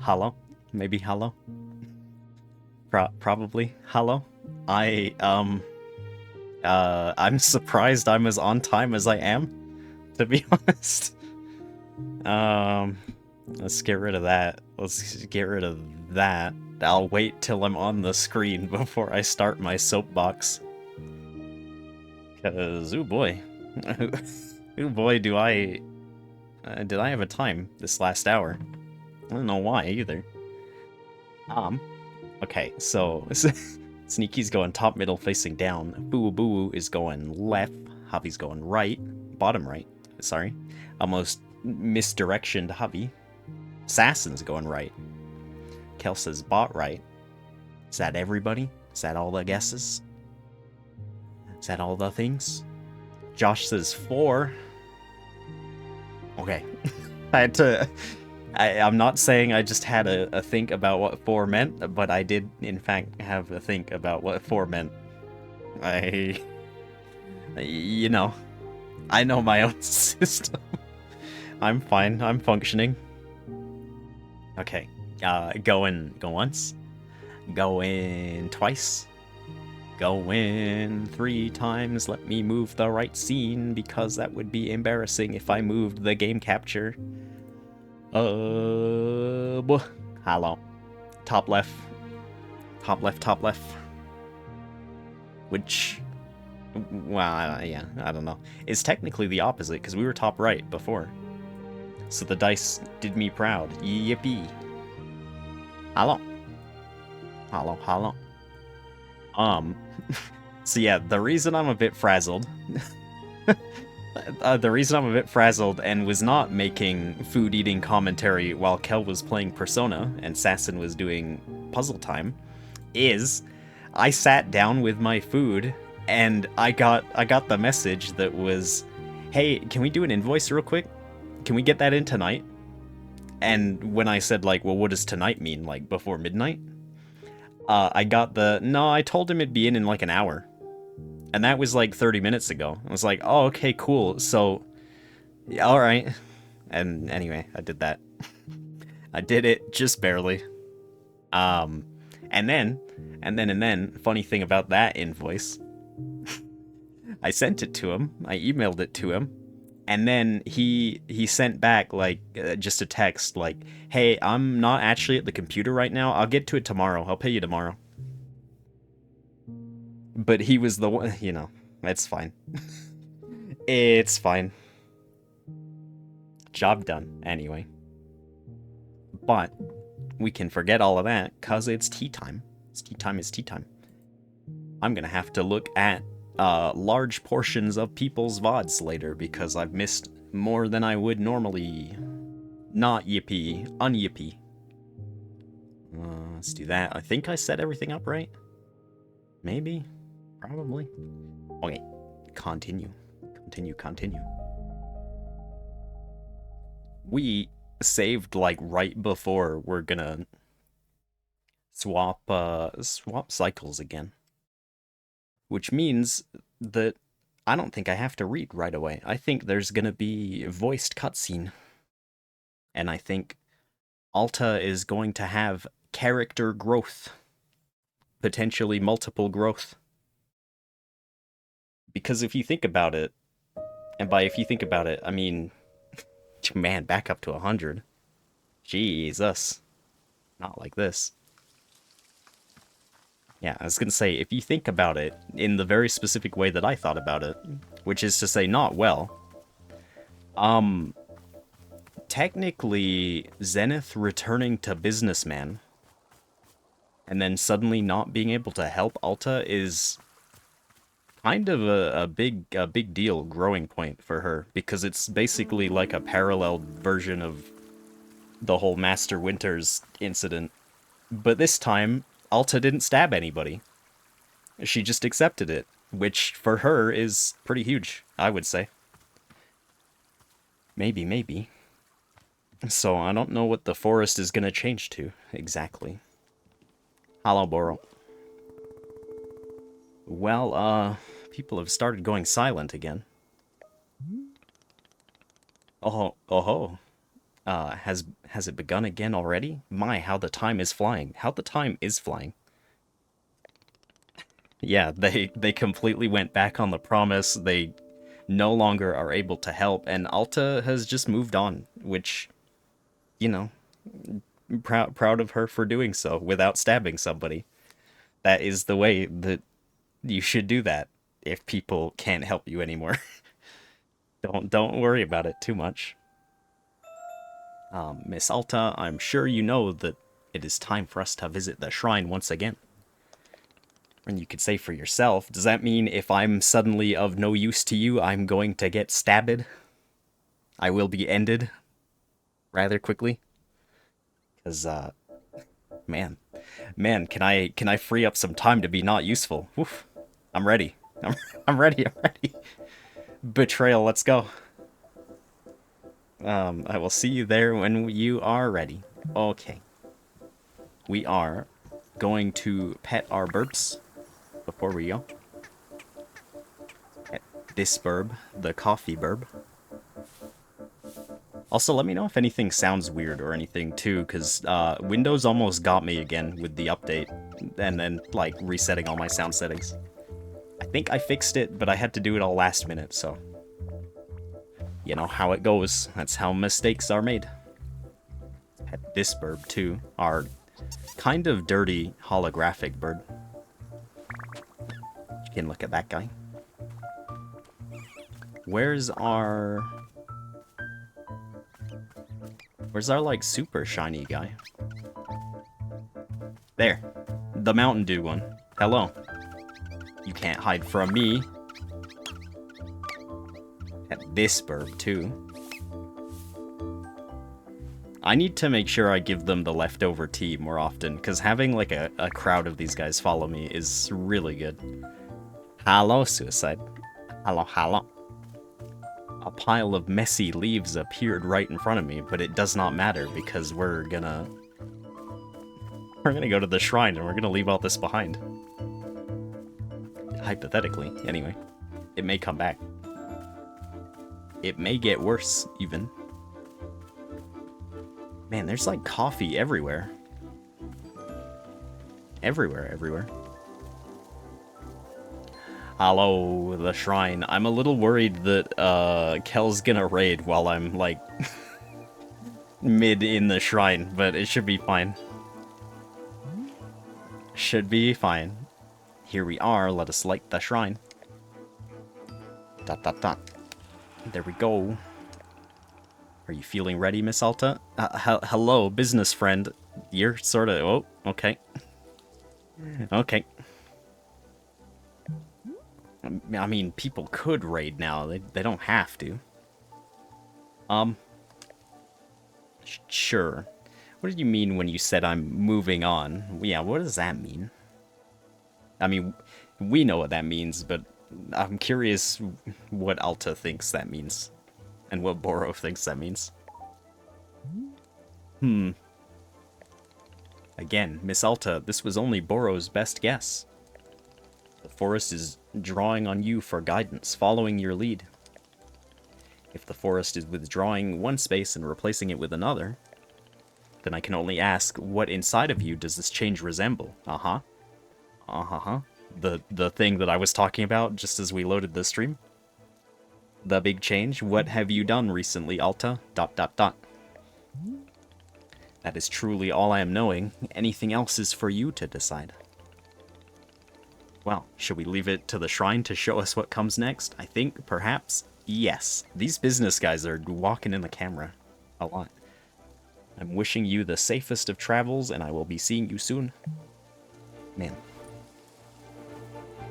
Hello? Maybe hello? Probably hello? I, I'm surprised I'm as on time as I am, to be honest. Um, let's get rid of that. Let's get rid of that. I'll wait till I'm on the screen before I start my soapbox. Cause, ooh boy. Ooh boy, did I have a time this last hour? I don't know why either. Okay, so Sneaky's going top, middle, facing down. Boo Boo is going left. Hubby's going right. Bottom right. Sorry. Almost misdirection to Hubby. Assassin's going right. Kel says bot right. Is that everybody? Is that all the guesses? Is that all the things? Josh says 4. Okay. I had to... I'm not saying I just had a think about what 4 meant, but I did, in fact, have a think about what 4 meant. You know, I know my own system. I'm fine. I'm functioning. Okay. Go once. Go in twice. Go in 3 times. Let me move the right scene, because that would be embarrassing if I moved the game capture. Hello. Top left. Top left, top left. Which, well, yeah, I don't know. It's technically the opposite, because we were top right before. So the dice did me proud. Yippee. Hello. Hello, hello. So yeah, the reason I'm a bit frazzled... the reason I'm a bit frazzled and was not making food-eating commentary while Kel was playing Persona and Sasson was doing puzzle time is I sat down with my food and I got the message that was, hey, can we do an invoice real quick? Can we get that in tonight? And when I said, like, well, what does tonight mean? Like, before midnight? I got the, no, I told him it'd be in like an hour. And that was like 30 minutes ago. I was like, oh, okay, cool. So, yeah, all right. And anyway, I did that. I did it just barely. And then, funny thing about that invoice, I sent it to him. I emailed it to him. And then he sent back like just a text like, "Hey, I'm not actually at the computer right now. I'll get to it tomorrow. I'll pay you tomorrow." But he was the one, you know. It's fine. It's fine. Job done anyway. But we can forget all of that cuz it's tea time. It's tea time is tea time. I'm going to have to look at large portions of people's VODs later because I've missed more than I would normally. Not yippee, unyippee. Let's do that. I think I set everything up right. Maybe. Probably. Okay. Continue. Continue. We saved like right before we're gonna swap cycles again. Which means that I don't think I have to read right away. I think there's gonna be voiced cutscene. And I think Alta is going to have character growth. Potentially multiple growth. Because if you think about it, and by if you think about it, I mean, man, back up to 100. Jesus. Not like this. Yeah, I was gonna say, if you think about it in the very specific way that I thought about it, which is to say not well, technically, Zenith returning to businessman and then suddenly not being able to help Alta is kind of a big deal growing point for her, because it's basically like a parallel version of the whole Master Winters incident. But this time, Alta didn't stab anybody. She just accepted it, which for her is pretty huge, I would say. Maybe. So I don't know what the forest is gonna change to, exactly. Hello, Boro. Well, people have started going silent again. Oh ho. Has it begun again already? My, how the time is flying. How the time is flying. Yeah, they completely went back on the promise. They no longer are able to help, and Alta has just moved on, which, you know, proud of her for doing so without stabbing somebody. That is the way that you should do that if people can't help you anymore. Don't worry about it too much. Miss Alta, I'm sure you know that it is time for us to visit the shrine once again. And you could say for yourself, does that mean if I'm suddenly of no use to you, I'm going to get stabbed? I will be ended rather quickly? Because, man, can I free up some time to be not useful? Woof. I'm ready. I'm ready. I'm ready. Betrayal, let's go. I will see you there when you are ready. Okay. We are going to pet our burps before we go. Pet this burb, the coffee burb. Also, let me know if anything sounds weird or anything too, because Windows almost got me again with the update, and then like resetting all my sound settings. I think I fixed it, but I had to do it all last minute, so you know how it goes. That's how mistakes are made. Pet this burb too, our kind of dirty holographic bird. You can look at that guy. Where's our like super shiny guy? There. The Mountain Dew one. Hello. You can't hide from me. At this burb too. I need to make sure I give them the leftover tea more often, because having like a crowd of these guys follow me is really good. Hello, Suicide. Hello, hello. A pile of messy leaves appeared right in front of me, but it does not matter because we're gonna go to the shrine and we're gonna leave all this behind. Hypothetically, anyway. It may come back. It may get worse, even. Man, there's like coffee everywhere. Everywhere. Hello, the shrine. I'm a little worried that Kel's gonna raid while I'm like mid in the shrine, but it should be fine. Should be fine. Here we are, let us light the shrine. Dot dot dot. There we go. Are you feeling ready, Miss Alta? Hello, business friend. You're sort of... Oh, okay. Okay. I mean, people could raid now. They don't have to. Sure. What did you mean when you said I'm moving on? Yeah, what does that mean? I mean, we know what that means, but I'm curious what Alta thinks that means. And what Boro thinks that means. Again, Miss Alta, this was only Boro's best guess. The forest is drawing on you for guidance, following your lead. If the forest is withdrawing one space and replacing it with another, then I can only ask, what inside of you does this change resemble? Uh-huh. The thing that I was talking about just as we loaded the stream? The big change? What have you done recently, Alta? ... That is truly all I am knowing. Anything else is for you to decide. Well, should we leave it to the shrine to show us what comes next? I think, perhaps, yes. These business guys are walking in the camera a lot. I'm wishing you the safest of travels, and I will be seeing you soon. Man.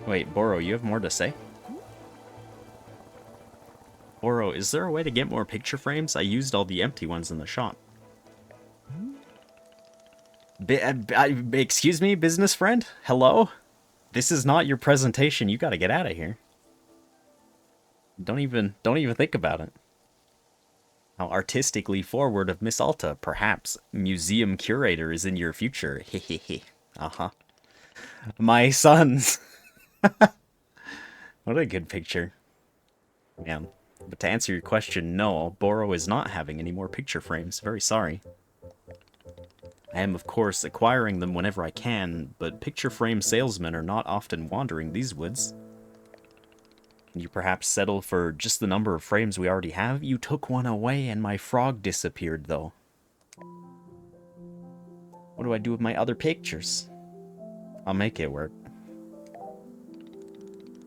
Wait, Boro, you have more to say? Boro, is there a way to get more picture frames? I used all the empty ones in the shop. Excuse me, business friend? Hello? This is not your presentation. You gotta get out of here. Don't even think about it. How artistically forward of Miss Alta. Perhaps museum curator is in your future. Hehehe. Uh-huh. My sons. What a good picture. Man. But to answer your question, no, Boro is not having any more picture frames. Very sorry. I am, of course, acquiring them whenever I can, but picture frame salesmen are not often wandering these woods. Can you perhaps settle for just the number of frames we already have? You took one away and my frog disappeared, though. What do I do with my other pictures? I'll make it work.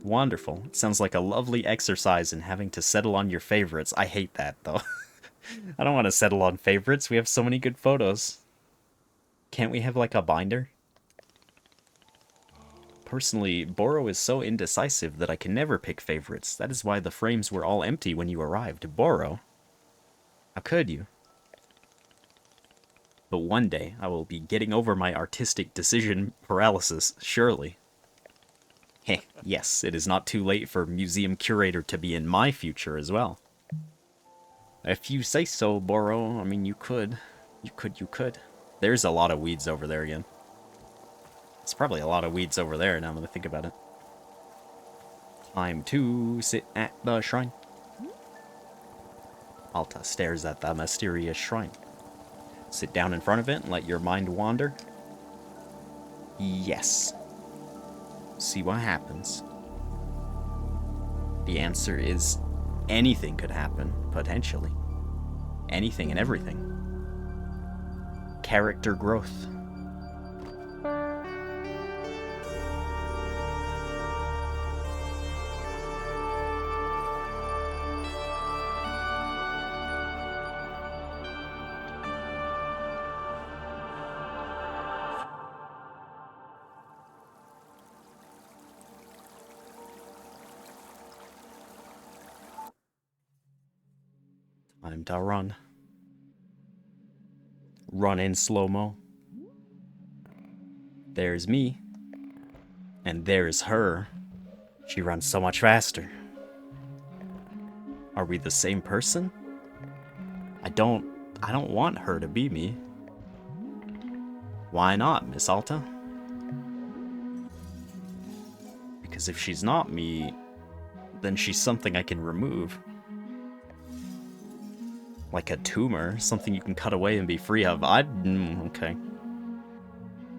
Wonderful. It sounds like a lovely exercise in having to settle on your favorites. I hate that, though. I don't want to settle on favorites. We have so many good photos. Can't we have, like, a binder? Personally, Boro is so indecisive that I can never pick favorites. That is why the frames were all empty when you arrived. Boro? How could you? But one day, I will be getting over my artistic decision paralysis, surely. Heh, yes, it is not too late for museum curator to be in my future as well. If you say so, Boro, I mean, you could. You could. There's a lot of weeds over there again. It's probably a lot of weeds over there now that I think about it. Time to sit at the shrine. Alta stares at the mysterious shrine. Sit down in front of it and let your mind wander. Yes. See what happens. The answer is anything could happen, potentially. Anything and everything. Character growth. Time to run. Run in slow-mo. There's me. And there's her. She runs so much faster. Are we the same person? I don't want her to be me. Why not, Miss Alta? Because if she's not me, then she's something I can remove. Like a tumor, something you can cut away and be free of. Okay.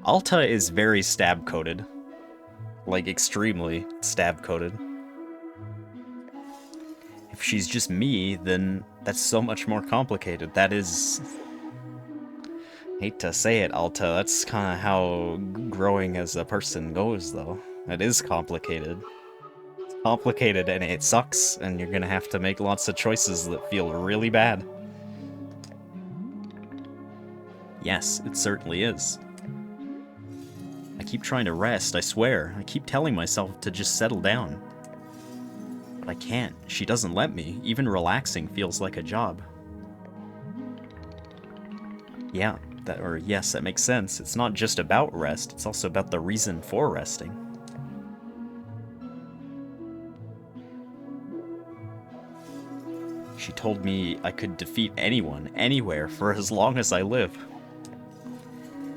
Alta is very stab-coded. Like, extremely stab-coded. If she's just me, then that's so much more complicated. That is... hate to say it, Alta, that's kind of how growing as a person goes, though. It is complicated. It's complicated and it sucks, and you're gonna have to make lots of choices that feel really bad. Yes, it certainly is. I keep trying to rest, I swear. I keep telling myself to just settle down. But I can't. She doesn't let me. Even relaxing feels like a job. Yeah, yes, that makes sense. It's not just about rest, it's also about the reason for resting. She told me I could defeat anyone, anywhere, for as long as I live.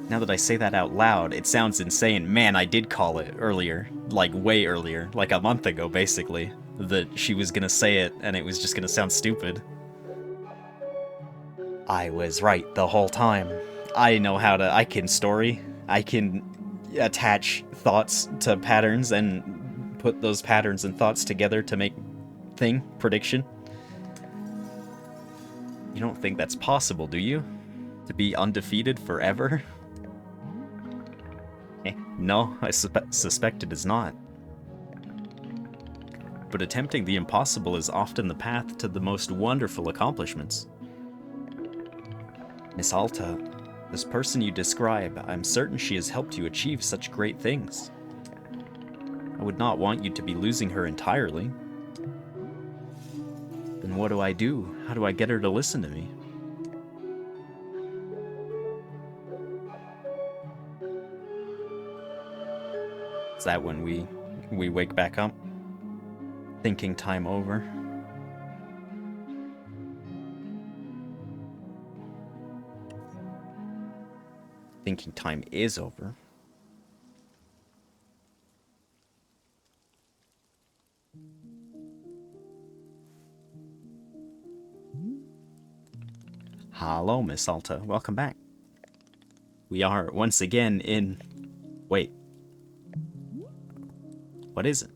Now that I say that out loud, it sounds insane. Man, I did call it earlier. Like, way earlier. Like a month ago, basically. That she was gonna say it, and it was just gonna sound stupid. I was right the whole time. I know how to... I can story. I can attach thoughts to patterns and put those patterns and thoughts together to make prediction. You don't think that's possible, do you? To be undefeated forever? No, I suspect it is not. But attempting the impossible is often the path to the most wonderful accomplishments. Miss Alta, this person you describe, I'm certain she has helped you achieve such great things. I would not want you to be losing her entirely. Then what do I do? How do I get her to listen to me? Is that when we wake back up? Thinking time over. Thinking time is over. Hello, Miss Alta. Welcome back. We are once again in... Wait. What is it?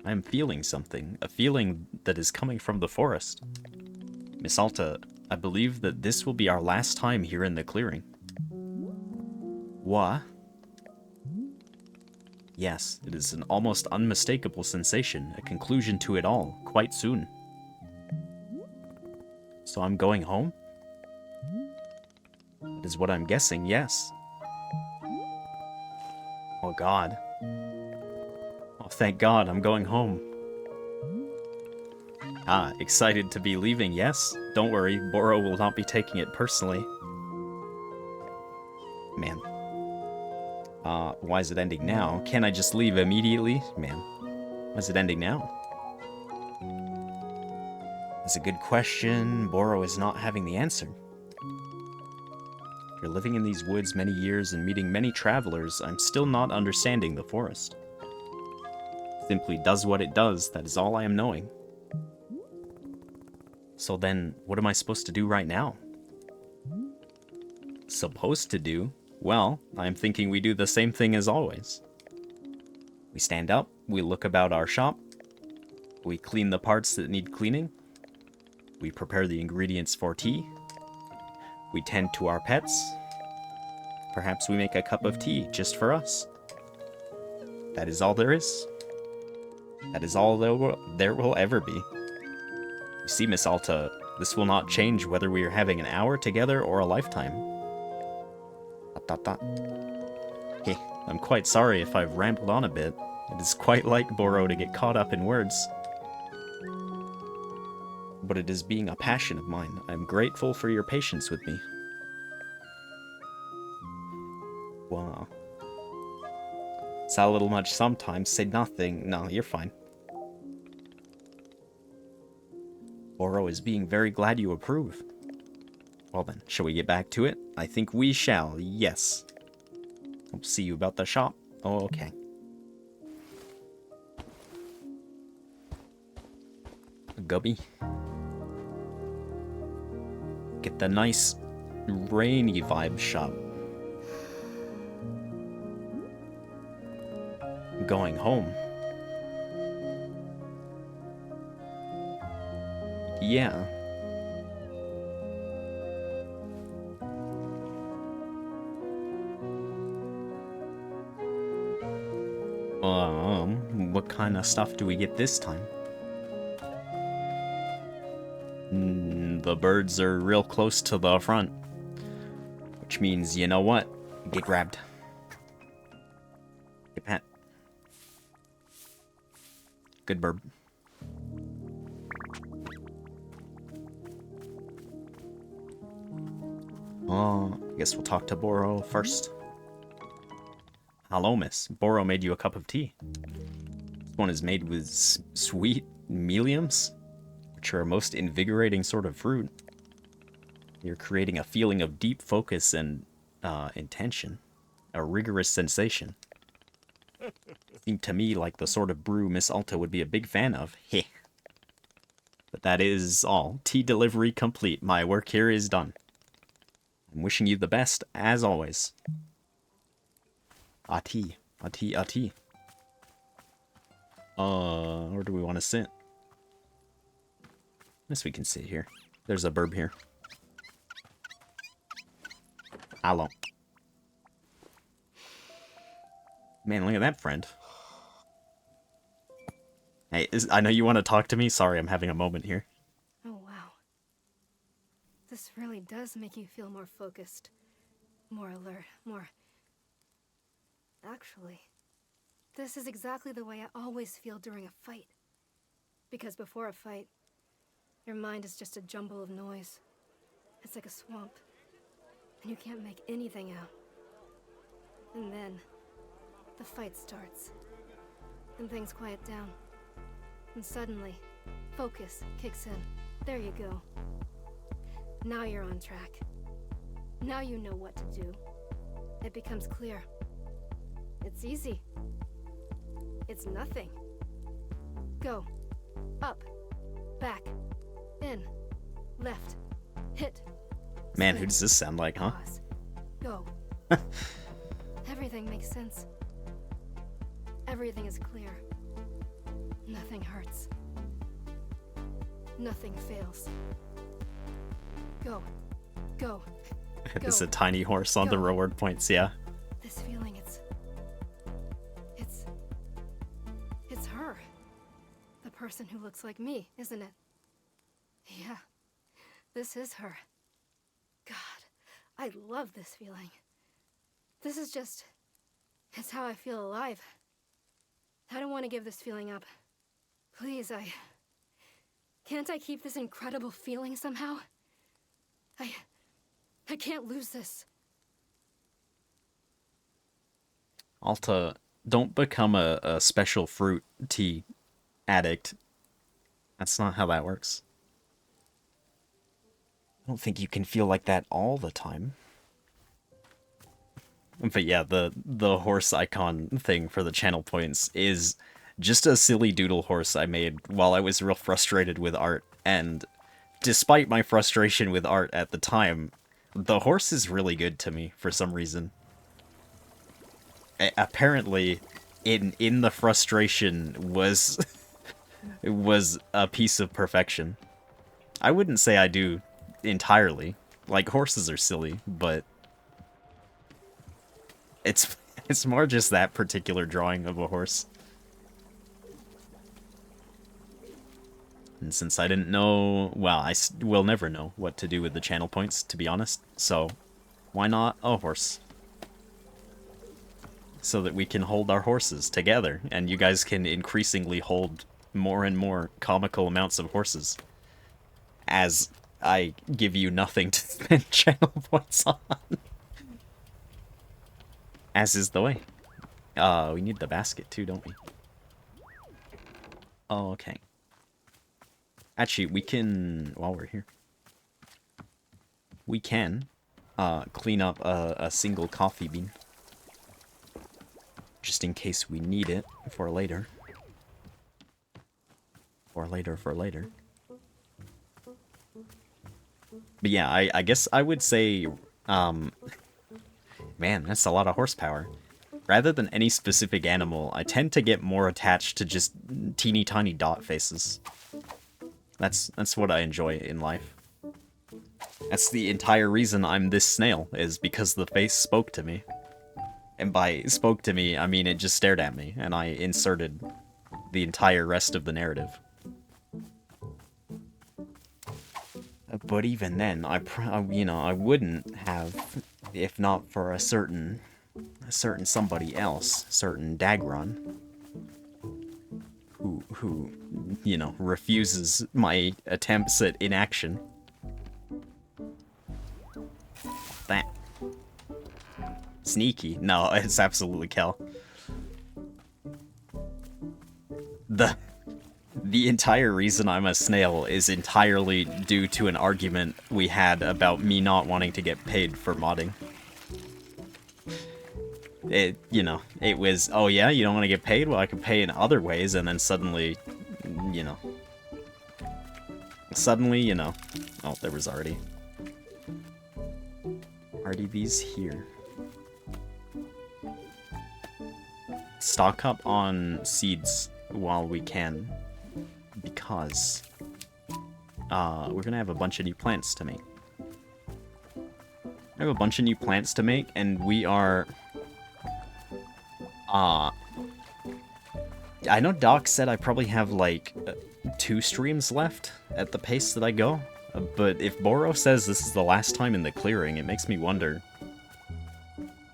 I am feeling something. A feeling that is coming from the forest. Miss Alta, I believe that this will be our last time here in the clearing. What? Yes, it is an almost unmistakable sensation, a conclusion to it all, quite soon. So I'm going home? That is what I'm guessing, yes. Oh God. Oh, thank God, I'm going home. Ah, excited to be leaving, yes? Don't worry, Boro will not be taking it personally. Man. Why is it ending now? Can't I just leave immediately? Man. Why is it ending now? That's a good question. Boro is not having the answer. After living in these woods many years and meeting many travelers, I'm still not understanding the forest. It simply does what it does, that is all I am knowing. So then, what am I supposed to do right now? Supposed to do? Well, I'm thinking we do the same thing as always. We stand up, we look about our shop, we clean the parts that need cleaning, we prepare the ingredients for tea, we tend to our pets, perhaps we make a cup of tea just for us. That is all there is. That is all there will ever be. You see, Miss Alta, this will not change whether we are having an hour together or a lifetime. Hey, I'm quite sorry if I've rambled on a bit. It is quite like Boro to get caught up in words. But it is being a passion of mine. I am grateful for your patience with me. Wow. It's a little much sometimes. Say nothing. No, you're fine. Boro is being very glad you approve. Well then, shall we get back to it? I think we shall, yes. I'll see you about the shop. Oh, okay. Gubby. Get the nice rainy vibe shop. Going home. Yeah. What kind of stuff do we get this time? The birds are real close to the front. Which means, you know what? Get grabbed. Get pet. Good bird. I guess we'll talk to Boro first. Hello, miss. Boro made you a cup of tea. This one is made with sweet meliums, which are a most invigorating sort of fruit. You're creating a feeling of deep focus and intention, a rigorous sensation. Seemed to me like the sort of brew Miss Alta would be a big fan of. Heh. But that is all. Tea delivery complete. My work here is done. I'm wishing you the best, as always. Ati. Ati, ati. Where do we want to sit? Guess we can sit here. There's a burb here. Hello. Man, look at that friend. Hey, I know you want to talk to me. Sorry, I'm having a moment here. Oh, wow. This really does make you feel more focused, more alert, more... Actually, this is exactly the way I always feel during a fight. Because before a fight, your mind is just a jumble of noise. It's like a swamp, and you can't make anything out. And then, the fight starts, and things quiet down. And suddenly, focus kicks in. There you go. Now you're on track. Now you know what to do. It becomes clear. It's easy. It's nothing. Go. Up. Back. In. Left. Hit. Man, Spin. who does this sound like, huh? Pause. Go. Everything makes sense. Everything is clear. Nothing hurts. Nothing fails. Go. Go. It's a tiny horse on the Go. reward points, yeah. This feeling, it's her. The person who looks like me, isn't it? Yeah, this is her. God, I love this feeling. This is just... it's how I feel alive. I don't want to give this feeling up. Please, can't I keep this incredible feeling somehow? I can't lose this. Alta, don't become a special fruit tea addict. That's not how that works. I don't think you can feel like that all the time. But yeah, the horse icon thing for the channel points is just a silly doodle horse I made while I was real frustrated with art, and despite my frustration with art at the time, the horse is really good to me for some reason. Apparently, in the frustration was was a piece of perfection. I wouldn't say I do entirely. Like, horses are silly, but it's more just that particular drawing of a horse. And since I didn't know, well, I will never know what to do with the channel points, to be honest. So, why not a horse? So that we can hold our horses together, and you guys can increasingly hold more and more comical amounts of horses. As I give you nothing to spend channel points on. As is the way. We need the basket too, don't we? Oh, okay. Actually, we can, while we're here, we can clean up a single coffee bean. Just in case we need it for later. For later. But yeah, I guess I would say, man, that's a lot of horsepower. Rather than any specific animal, I tend to get more attached to just teeny tiny dot faces. That's what I enjoy in life. That's the entire reason I'm this snail, is because the face spoke to me. And by spoke to me, I mean it just stared at me, and I inserted the entire rest of the narrative. But even then, I wouldn't have, if not for a certain somebody else, certain Dagron, who refuses my attempts at inaction. That. Sneaky. No, it's absolutely Kel. The entire reason I'm a snail is entirely due to an argument we had about me not wanting to get paid for modding. It was, oh yeah, you don't want to get paid? Well, I can pay in other ways, and then suddenly, oh, there was already these here. Stock up on seeds while we can, because we're gonna have a bunch of new plants to make. I have a bunch of new plants to make, and we are... I know Doc said I probably have, like, 2 streams left at the pace that I go, but if Boro says this is the last time in the clearing, it makes me wonder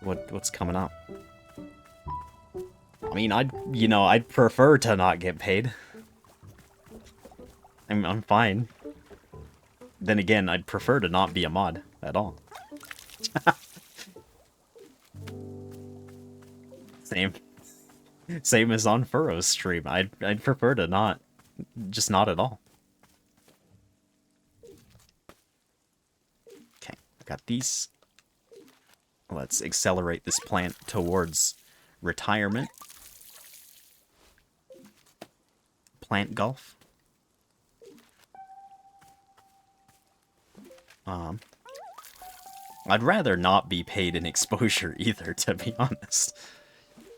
what's coming up. I mean, I'd prefer to not get paid. I'm fine. Then again, I'd prefer to not be a mod at all. Same as on Furrow's stream. I'd prefer to not, just not at all. Okay, got these. Let's accelerate this plant towards retirement. Plant golf. I'd rather not be paid in exposure either, to be honest.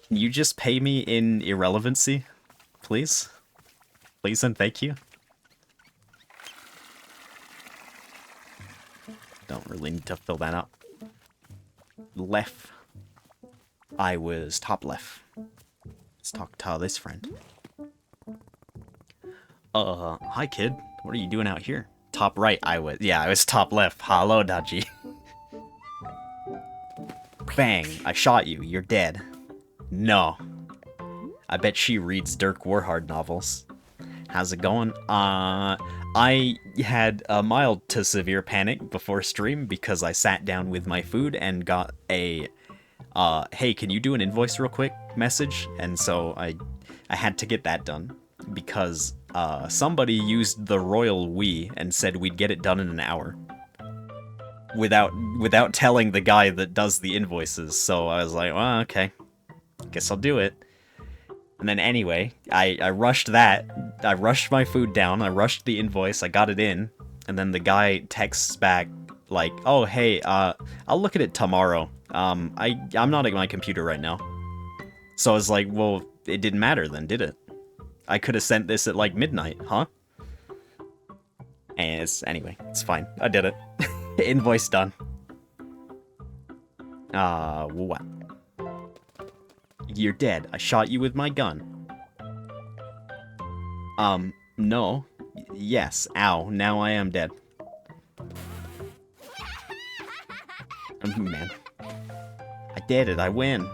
Can you just pay me in irrelevancy? Please? Please and thank you? Don't really need to fill that up. Left. I was top left. Let's talk to this friend. Hi kid. What are you doing out here? Top right, I was top left. Hello, Daji. Bang, I shot you. You're dead. No. I bet she reads Dirk Warhard novels. How's it going? I had a mild to severe panic before stream because I sat down with my food and got a, hey, can you do an invoice real quick message? And so I had to get that done because somebody used the royal we and said we'd get it done in an hour. Without telling the guy that does the invoices, so I was like, well, okay. Guess I'll do it. And then anyway, I rushed that. I rushed my food down, I rushed the invoice, I got it in, and then the guy texts back like, oh hey, I'll look at it tomorrow. I'm not at my computer right now. So I was like, well, it didn't matter then, did it? I could have sent this at like midnight, huh? And anyway, it's fine. I did it. Invoice done. What? You're dead. I shot you with my gun. No. Yes. Ow. Now I am dead. Man. I did it. I win.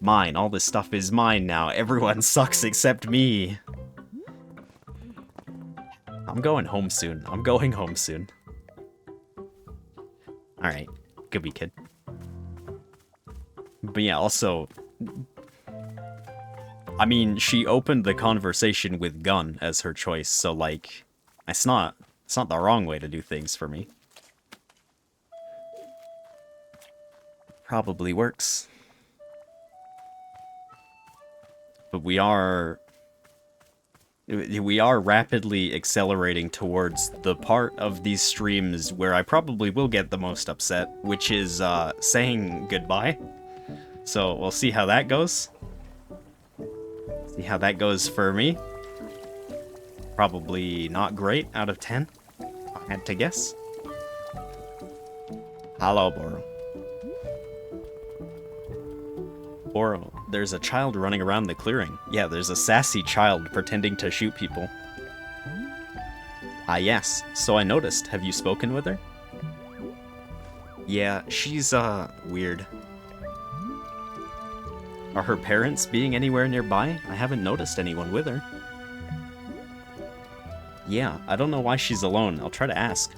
Mine. All this stuff is mine now. Everyone sucks except me. I'm going home soon. I'm going home soon. Alright. Good be kid. But yeah, also... I mean, she opened the conversation with gun as her choice, so like... It's not the wrong way to do things for me. Probably works. But we are rapidly accelerating towards the part of these streams where I probably will get the most upset, which is saying goodbye. So we'll see how that goes. See how that goes for me. Probably not great out of 10, if I had to guess. Hello, Boro. Boro, there's a child running around the clearing. Yeah, there's a sassy child pretending to shoot people. Ah, yes. So I noticed. Have you spoken with her? Yeah, she's, weird. Are her parents being anywhere nearby? I haven't noticed anyone with her. Yeah, I don't know why she's alone. I'll try to ask.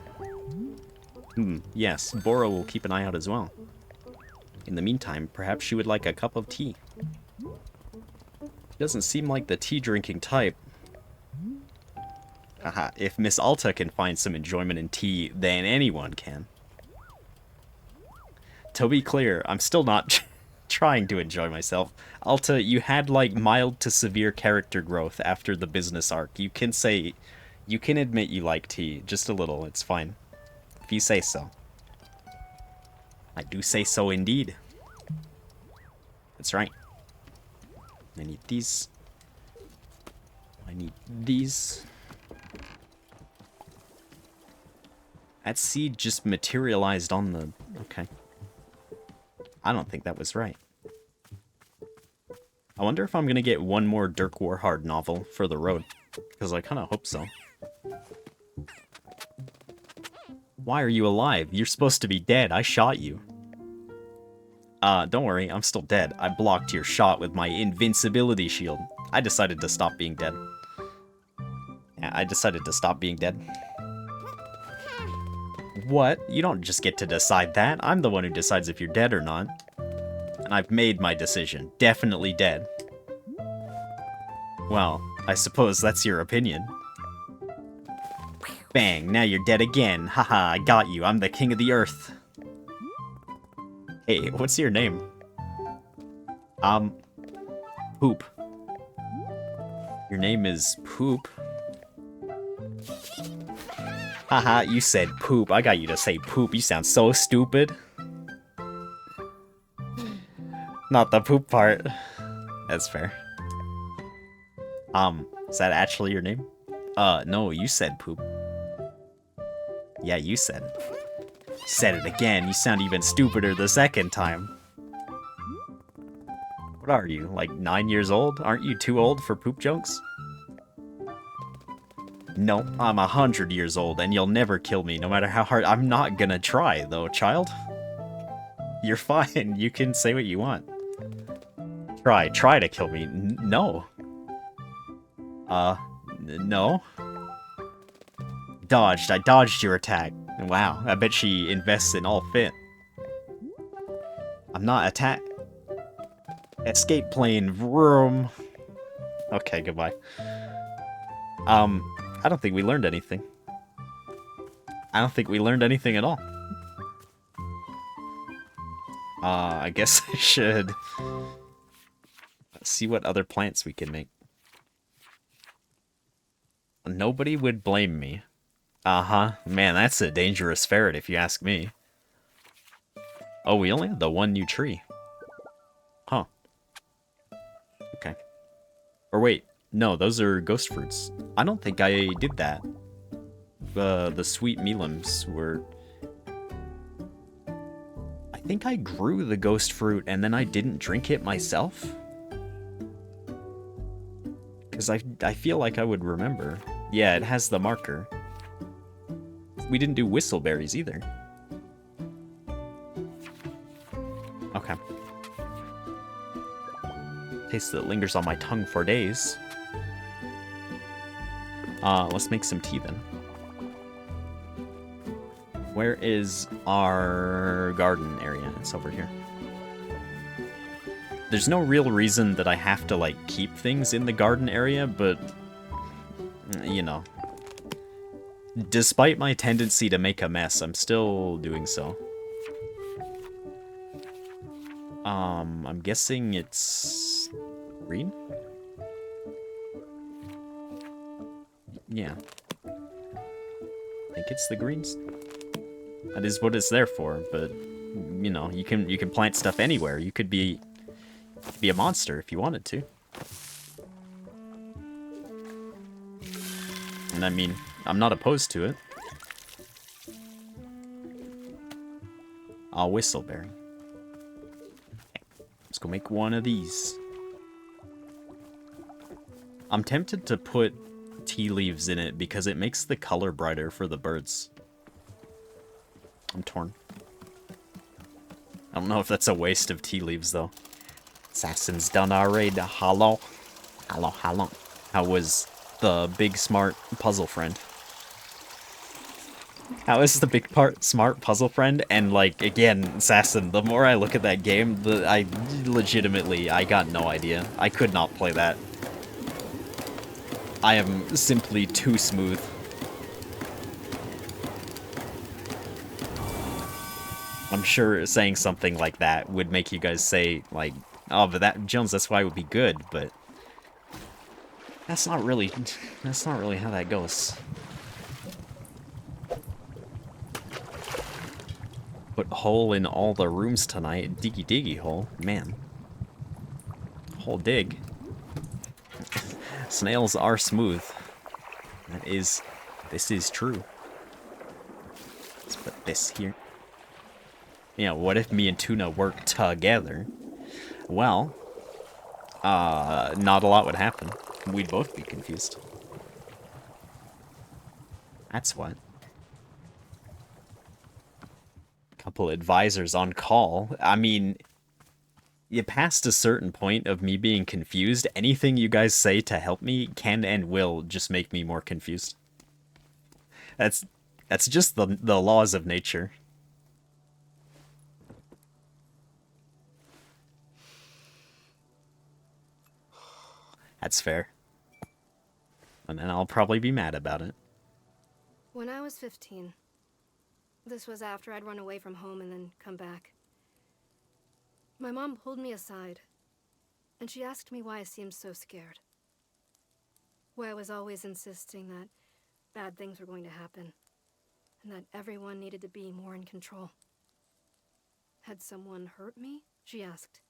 Yes, Boro will keep an eye out as well. In the meantime, perhaps she would like a cup of tea. She doesn't seem like the tea-drinking type. Haha, if Miss Alta can find some enjoyment in tea, then anyone can. To be clear, I'm still not trying to enjoy myself. Alta, you had like mild to severe character growth after the business arc. You can admit you like tea, just a little, it's fine. If you say so. I do say so indeed. That's right. I need these. I need these. That seed just materialized on the... Okay. I don't think that was right. I wonder if I'm gonna get one more Dirk Warhard novel for the road. Because I kinda hope so. Why are you alive? You're supposed to be dead. I shot you. Don't worry, I'm still dead. I blocked your shot with my invincibility shield. I decided to stop being dead. Yeah, I decided to stop being dead. What? You don't just get to decide that. I'm the one who decides if you're dead or not. And I've made my decision. Definitely dead. Well, I suppose that's your opinion. Bang, now you're dead again. Haha, I got you. I'm the king of the earth. Hey, what's your name? Poop. Your name is Poop? Haha, you said poop. I got you to say poop. You sound so stupid. Not the poop part. That's fair. Is that actually your name? No, you said poop. Yeah, you said it. You said it again. You sound even stupider the second time. What are you, like 9 years old? Aren't you too old for poop jokes? No, I'm 100 years old, and you'll never kill me, no matter how hard. I'm not gonna try, though, child. You're fine. You can say what you want. Try to kill me. No. No. Dodged. I dodged your attack. Wow, I bet she invests in all fit. I'm not attack. Escape plane, vroom. Okay, goodbye. I don't think we learned anything. I don't think we learned anything at all. I guess I should see what other plants we can make. Nobody would blame me. Uh-huh. Man, that's a dangerous ferret if you ask me. Oh, we only had the one new tree. Huh. Okay. Or wait, no, those are ghost fruits. I don't think I did that. The sweet melons were... I think I grew the ghost fruit and then I didn't drink it myself? Because I feel like I would remember. Yeah, it has the marker. We didn't do whistleberries either. Okay. Taste that lingers on my tongue for days. Let's make some tea then. Where is our garden area? It's over here. There's no real reason that I have to, like, keep things in the garden area, but... you know. Despite my tendency to make a mess, I'm still doing so. I'm guessing it's... green? Yeah. I think it's the greens. That is what it's there for, but... you know, you can plant stuff anywhere. You could be a monster if you wanted to. And I mean, I'm not opposed to it. Whistleberry. Let's go make one of these. I'm tempted to put tea leaves in it because it makes the color brighter for the birds. I'm torn. I don't know if that's a waste of tea leaves, though. Assassin's done our raid. Hello. Hello, hello. How was the big, smart puzzle friend? How is the big smart puzzle friend? And, like, again, Assassin, the more I look at that game, I got no idea. I could not play that. I am simply too smooth. I'm sure saying something like that would make you guys say, like, oh, but that, Jones, that's why it would be good, but... that's not really how that goes. Put hole in all the rooms tonight. Diggy diggy hole. Man. Hole dig. Snails are smooth. This is true. Let's put this here. Yeah, what if me and Tuna work together? Well, not a lot would happen. We'd both be confused. That's what. Couple advisors on call. I mean, you passed a certain point of me being confused. Anything you guys say to help me can and will just make me more confused. That's just the laws of nature. That's fair. And then I'll probably be mad about it. When I was 15, this was after I'd run away from home and then come back, my mom pulled me aside, and she asked me why I seemed so scared. Why I was always insisting that bad things were going to happen. and that everyone needed to be more in control. Had someone hurt me? She asked.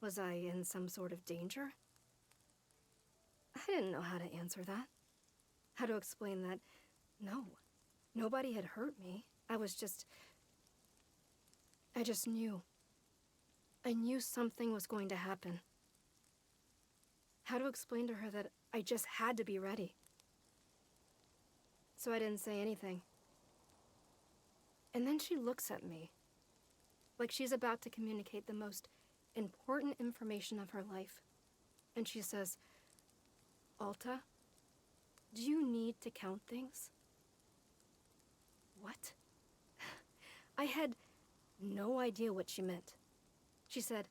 Was I in some sort of danger? I didn't know how to answer that. How to explain that, no, nobody had hurt me. I just knew. I knew something was going to happen. How to explain to her that I just had to be ready. So I didn't say anything. And then she looks at me, like she's about to communicate the most important information of her life. And she says, Alta, do you need to count things? What? I had no idea what she meant. She said,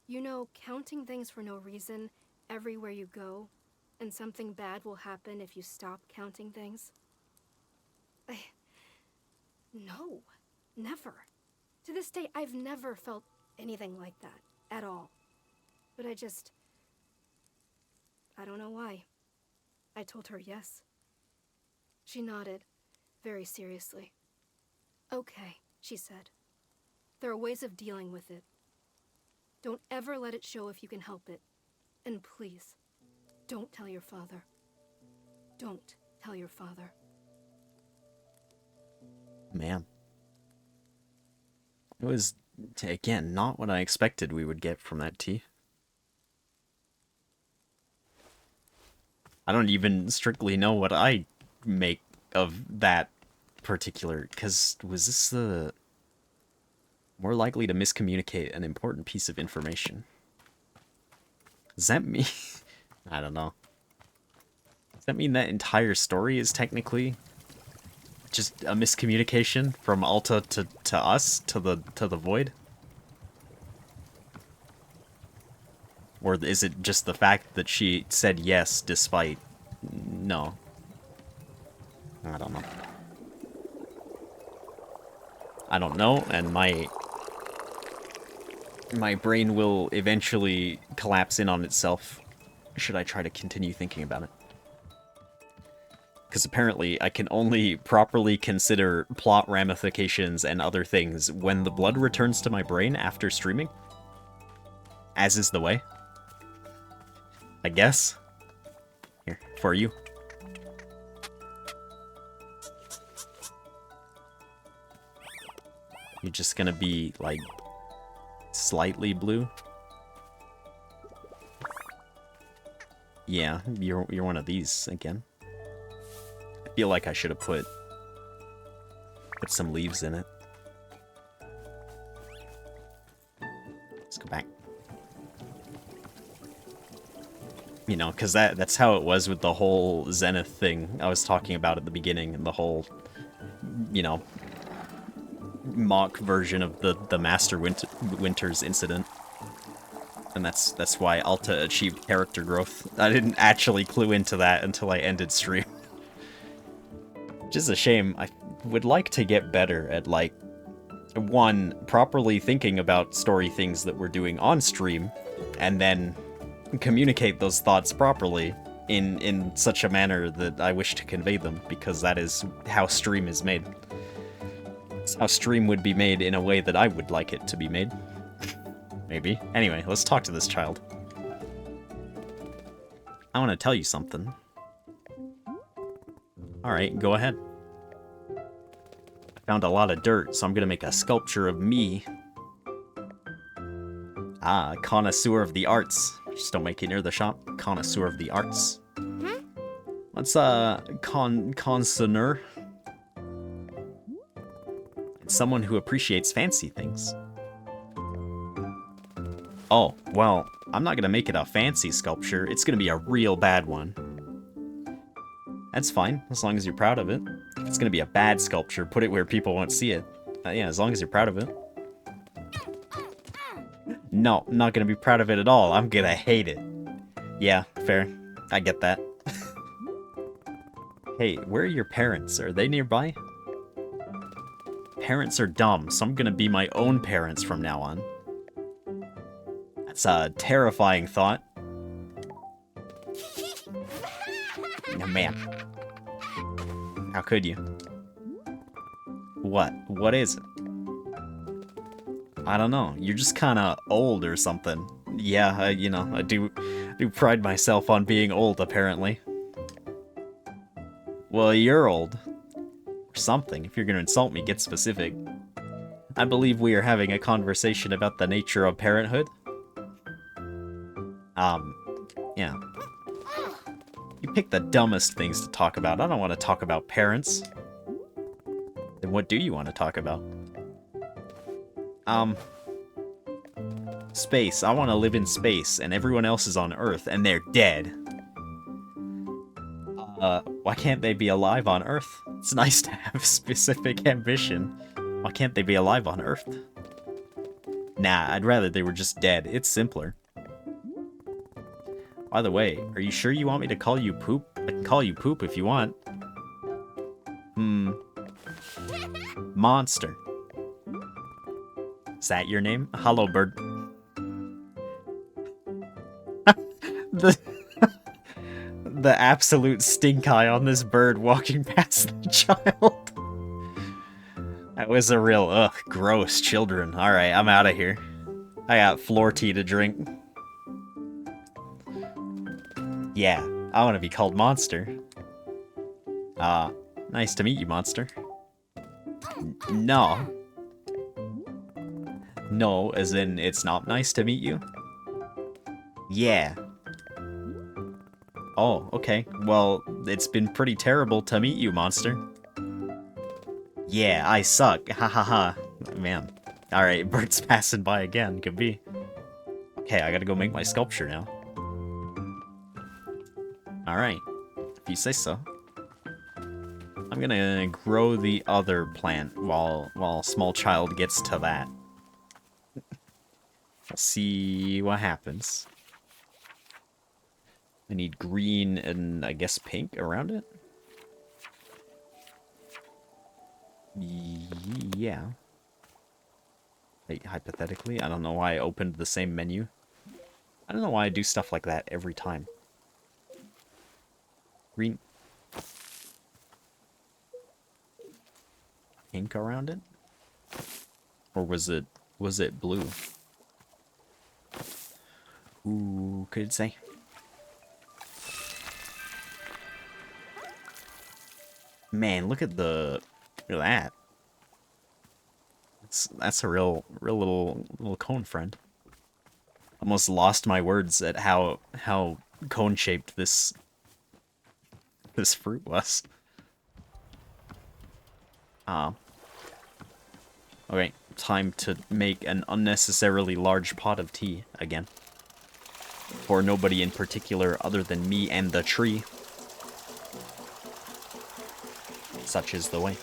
you know, counting things for no reason everywhere you go, and something bad will happen if you stop counting things. No, never. To this day, I've never felt anything like that, at all. But I don't know why. I told her yes. She nodded, very seriously. Okay, she said. There are ways of dealing with it. Don't ever let it show if you can help it. And please, don't tell your father. Don't tell your father. Man. It was, again, not what I expected we would get from that tea. I don't even strictly know what I make of that particular, because was this the more likely to miscommunicate an important piece of information? Does that mean... I don't know. Does that mean that entire story is technically just a miscommunication from Alta to us, to the Void? Or is it just the fact that she said yes despite no? I don't know. I don't know, and my brain will eventually collapse in on itself should I try to continue thinking about it. Because apparently I can only properly consider plot ramifications and other things when the blood returns to my brain after streaming. As is the way. I guess. Here, for you. You're just gonna be, like, slightly blue? Yeah, you're one of these again. I feel like I should have put some leaves in it. Let's go back. You know, because that's how it was with the whole Zenith thing I was talking about at the beginning, and the whole, you know, mock version of the Master Winters incident. And that's why Alta achieved character growth. I didn't actually clue into that until I ended stream. Which is a shame. I would like to get better at, like, one, properly thinking about story things that we're doing on stream, and then communicate those thoughts properly in such a manner that I wish to convey them, because that is how stream is made. It's how stream would be made in a way that I would like it to be made. Maybe. Anyway, let's talk to this child. I want to tell you something. Alright, go ahead. I found a lot of dirt, so I'm gonna make a sculpture of me. Ah, connoisseur of the arts. Just don't make it near the shop. Connoisseur of the arts. What's connoisseur? It's someone who appreciates fancy things. Oh, well, I'm not gonna make it a fancy sculpture. It's gonna be a real bad one. That's fine, as long as you're proud of it. If it's gonna be a bad sculpture, put it where people won't see it. Yeah, as long as you're proud of it. No, I'm not gonna be proud of it at all. I'm gonna hate it. Yeah, fair. I get that. Hey, where are your parents? Are they nearby? Parents are dumb, so I'm gonna be my own parents from now on. That's a terrifying thought. Oh, man. How could you? What? What is it? I don't know. You're just kind of old or something. Yeah, you know, I do pride myself on being old, apparently. Well, you're old. Or something. If you're gonna insult me, get specific. I believe we are having a conversation about the nature of parenthood. Yeah. You pick the dumbest things to talk about. I don't want to talk about parents. Then what do you want to talk about? Space. I want to live in space, and everyone else is on Earth, and they're dead. Why can't they be alive on Earth? It's nice to have specific ambition. Why can't they be alive on Earth? Nah, I'd rather they were just dead. It's simpler. By the way, are you sure you want me to call you Poop? I can call you Poop if you want. Monster. Is that your name? Hello, bird. The absolute stink eye on this bird walking past the child. That was a real, gross children. Alright, I'm out of here. I got floor tea to drink. Yeah, I want to be called Monster. Nice to meet you, Monster. No. No, as in, it's not nice to meet you? Yeah. Oh, okay. Well, it's been pretty terrible to meet you, Monster. Yeah, I suck. Ha ha ha. Man. Alright, bird's passing by again. Could be. Okay, I gotta go make my sculpture now. Alright. If you say so. I'm gonna grow the other plant while small child gets to that. We'll see what happens. I need green and, I guess, pink around it? Yeah. Like, hypothetically, I don't know why I opened the same menu. I don't know why I do stuff like that every time. Green. Pink around it? Or was it blue? Who could say? Man, look at that. That's a real little cone friend. Almost lost my words at how cone shaped this fruit was. Okay, time to make an unnecessarily large pot of tea again. For nobody in particular other than me and the tree. Such is the way.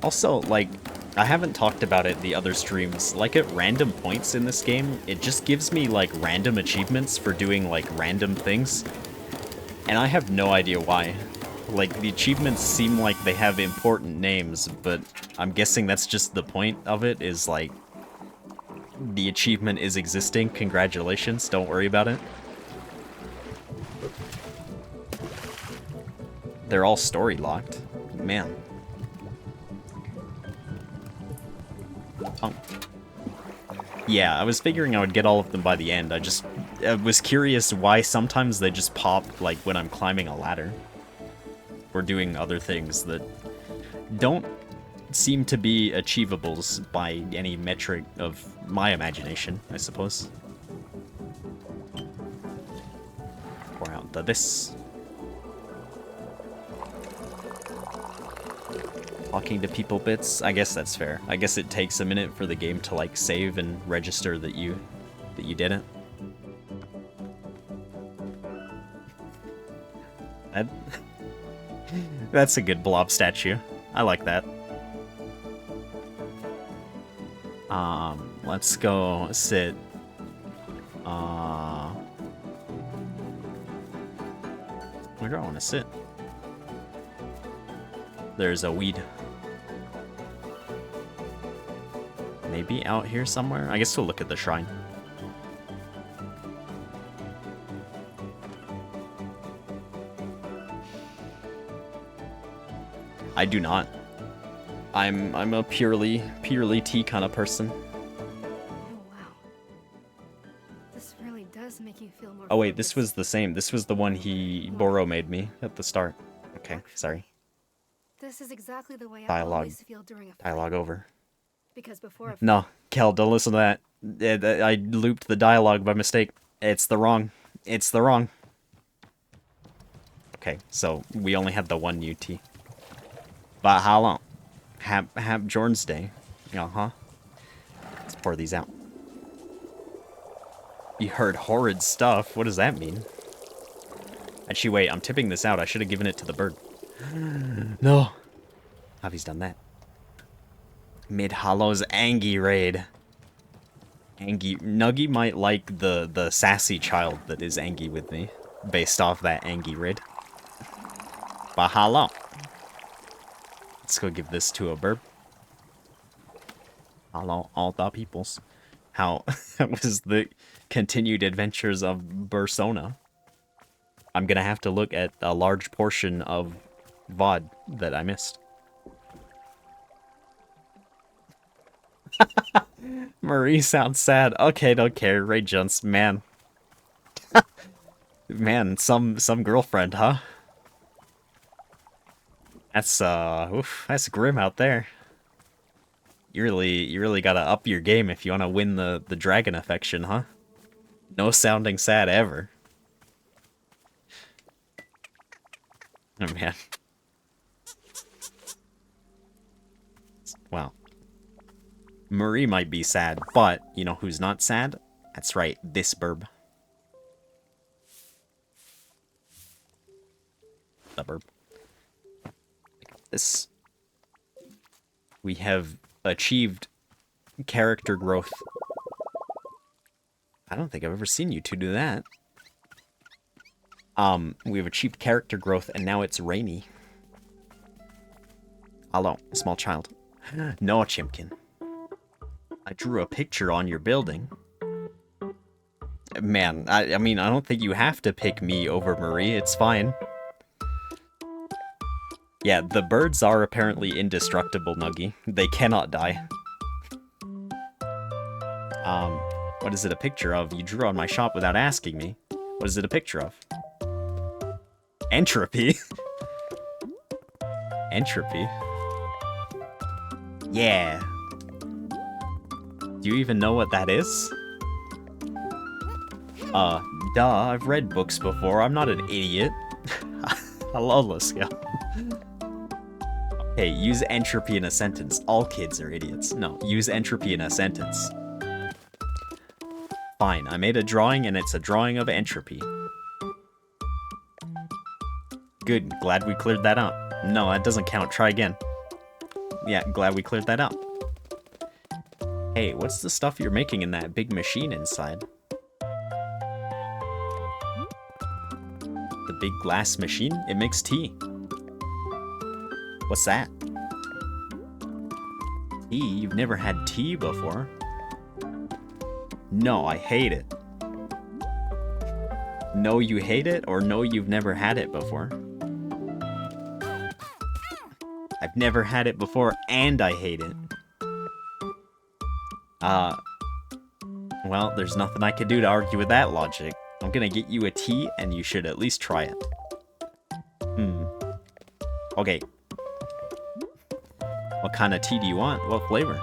Also, like, I haven't talked about it the other streams. Like, at random points in this game, it just gives me, like, random achievements for doing, like, random things. And I have no idea why. Like, the achievements seem like they have important names, but I'm guessing that's just the point of it, is, like, the achievement is existing. Congratulations, don't worry about it. They're all story locked. Man. Oh. Yeah, I was figuring I would get all of them by the end. I was curious why sometimes they just pop, like, when I'm climbing a ladder. Or doing other things that don't seem to be achievables by any metric of my imagination, I suppose. Pour out this. Talking to people bits, I guess that's fair. I guess it takes a minute for the game to, like, save and register that you did it. That's a good blob statue. I like that. Let's go sit. Where do I want to sit? There's a weed. Maybe out here somewhere? I guess we'll look at the shrine. I do not. I'm a purely tea kind of person. Oh, wow. This really does make you feel more Oh wait, this focused. was the same. This was the one Boro made me at the start. Okay, Actually, sorry. This is exactly the way I Dialogue. always feel during a fight. Dialogue over. Because before a fight, No, Kel, don't listen to that. I looped the dialogue by mistake. It's the wrong. Okay, so we only had the one UT. But how long? Have Jordan's Day. Uh-huh. Let's pour these out. You heard horrid stuff. What does that mean? Actually, wait, I'm tipping this out. I should have given it to the bird. No. Javi's done that. Mid-Hollow's Angie raid. Angie. Nuggy might like the sassy child that is Angie with me. Based off that Angie raid. But hello. Let's go give this to a burb. Hello, all the peoples. How was the continued adventures of Persona? I'm gonna have to look at a large portion of VOD that I missed. Marie sounds sad. Okay, don't care. Ray Jones, man. Man, some girlfriend, huh? That's oof, that's grim out there. You really gotta up your game if you wanna win the dragon affection, huh? No sounding sad ever. Oh man. Wow. Marie might be sad, but you know who's not sad? That's right, this burb. The burb. This. We have achieved character growth. I don't think I've ever seen you two do that. We've achieved character growth and now it's rainy. Hello, small child. No, Chimkin. I drew a picture on your building. Man, I mean, I don't think you have to pick me over Marie. It's fine. Yeah, the birds are apparently indestructible, Nuggy. They cannot die. What is it a picture of? You drew on my shop without asking me. What is it a picture of? Entropy? Entropy? Yeah. Do you even know what that is? Duh, I've read books before. I'm not an idiot. Hello, Lascal. Okay, use entropy in a sentence. All kids are idiots. No, use entropy in a sentence. Fine, I made a drawing and it's a drawing of entropy. Good, glad we cleared that up. No, that doesn't count. Try again. Yeah, glad we cleared that up. Hey, what's the stuff you're making in that big machine inside? The big glass machine? It makes tea. What's that? Tea? You've never had tea before? No, I hate it. No, you hate it, or no, you've never had it before? I've never had it before, and I hate it. Well, there's nothing I can do to argue with that logic. I'm gonna get you a tea, and you should at least try it. Okay. What kind of tea do you want? What flavor?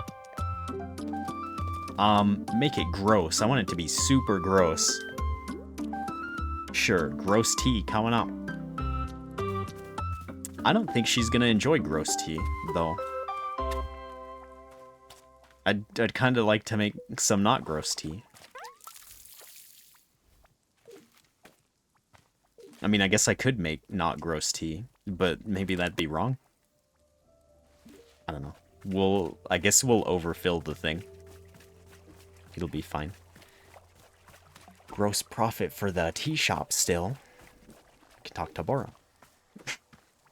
Make it gross. I want it to be super gross. Sure, gross tea coming up. I don't think she's gonna enjoy gross tea, though. I'd kind of like to make some not gross tea. I mean, I guess I could make not gross tea, but maybe that'd be wrong. I don't know. I guess we'll overfill the thing. It'll be fine. Gross profit for the tea shop still. I can talk to Boro.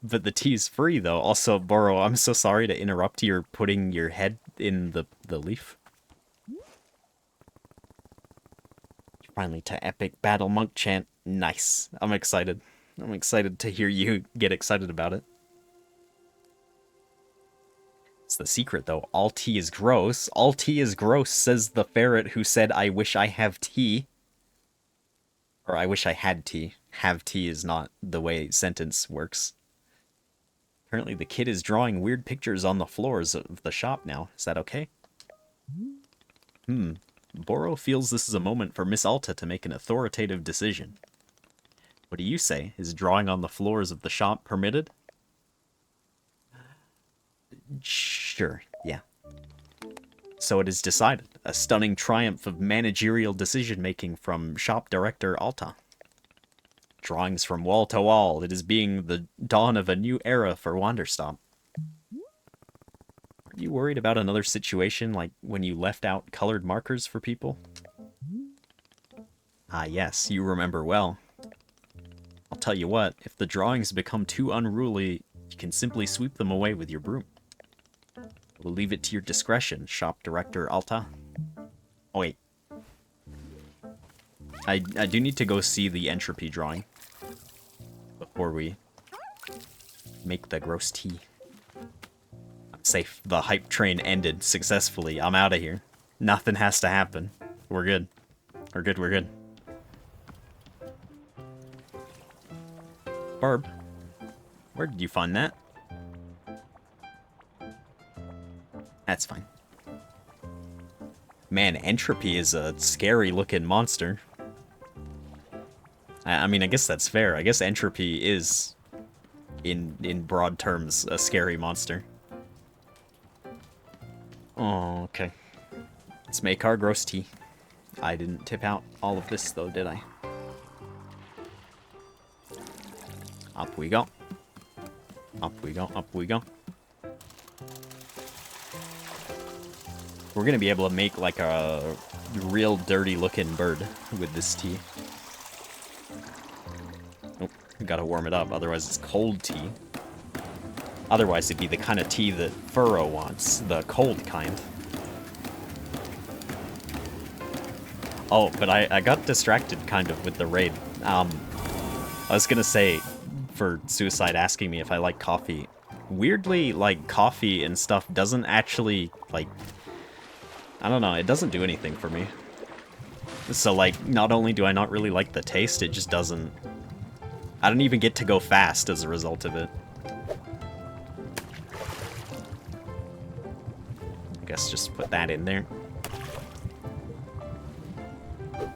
But the tea's free, though. Also, Boro, I'm so sorry to interrupt your putting your head in the leaf. Finally to epic battle monk chant. Nice. I'm excited. I'm excited to hear you get excited about it. It's the secret, though. All tea is gross. All tea is gross, says the ferret who said, I wish I have tea. Or I wish I had tea. Have tea is not the way sentence works. Apparently the kid is drawing weird pictures on the floors of the shop now. Is that okay? Boro feels this is a moment for Miss Alta to make an authoritative decision. What do you say? Is drawing on the floors of the shop permitted? Sure, yeah. So it is decided. A stunning triumph of managerial decision-making from shop director Alta. Drawings from wall to wall. It is being the dawn of a new era for Wanderstop. Are you worried about another situation like when you left out colored markers for people? Ah yes, you remember well. I'll tell you what, if the drawings become too unruly, you can simply sweep them away with your broom. We'll leave it to your discretion, shop director Alta. Oh wait. I do need to go see the entropy drawing before we make the gross tea. I'm safe. The hype train ended successfully. I'm out of here. Nothing has to happen. We're good. We're good, we're good. Barb, where did you find that? That's fine. Man, Entropy is a scary-looking monster. I mean, I guess that's fair. I guess Entropy is, in broad terms, a scary monster. Oh, okay. Let's make our gross tea. I didn't tip out all of this, though, did I? Up we go. Up we go, up we go. We're gonna be able to make like a real dirty looking bird with this tea. Oh, gotta warm it up, otherwise it's cold tea. Otherwise it'd be the kind of tea that Furrow wants, the cold kind. Oh, but I got distracted kind of with the raid. I was gonna say, for Suicide asking me if I like coffee. Weirdly, like, coffee and stuff doesn't actually, like... I don't know, it doesn't do anything for me. So, like, not only do I not really like the taste, it just doesn't... I don't even get to go fast as a result of it. I guess just put that in there.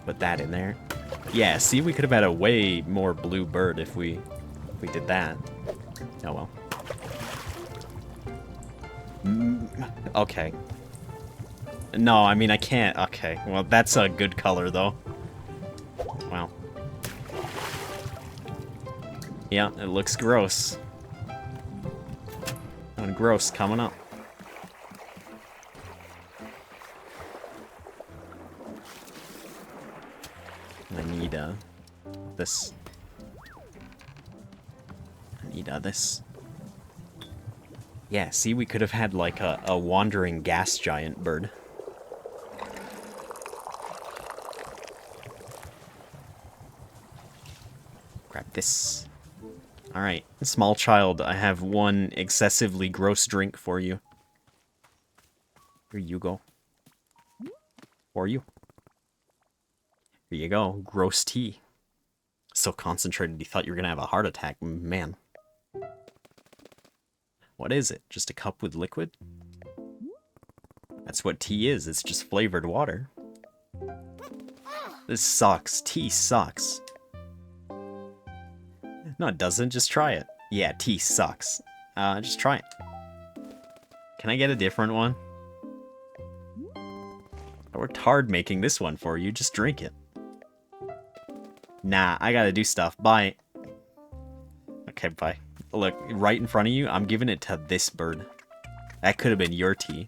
Put that in there. Yeah, see, we could have had a way more blue bird if we did that. Oh well. Okay. No, I mean, I can't. Okay, well, that's a good color, though. Wow. Yeah, it looks gross. And gross coming up. I need, this. I need, this. Yeah, see, we could have had, like, a wandering gas giant bird. Grab this. Alright, small child, I have one excessively gross drink for you. Here you go. For you. Here you go, gross tea. So concentrated you thought you were gonna have a heart attack, man. What is it? Just a cup with liquid? That's what tea is, it's just flavored water. This sucks, tea sucks. No, it doesn't. Just try it. Yeah, tea sucks. Just try it. Can I get a different one? I worked hard making this one for you. Just drink it. Nah, I gotta do stuff. Bye. Okay, bye. Look, right in front of you, I'm giving it to this bird. That could have been your tea.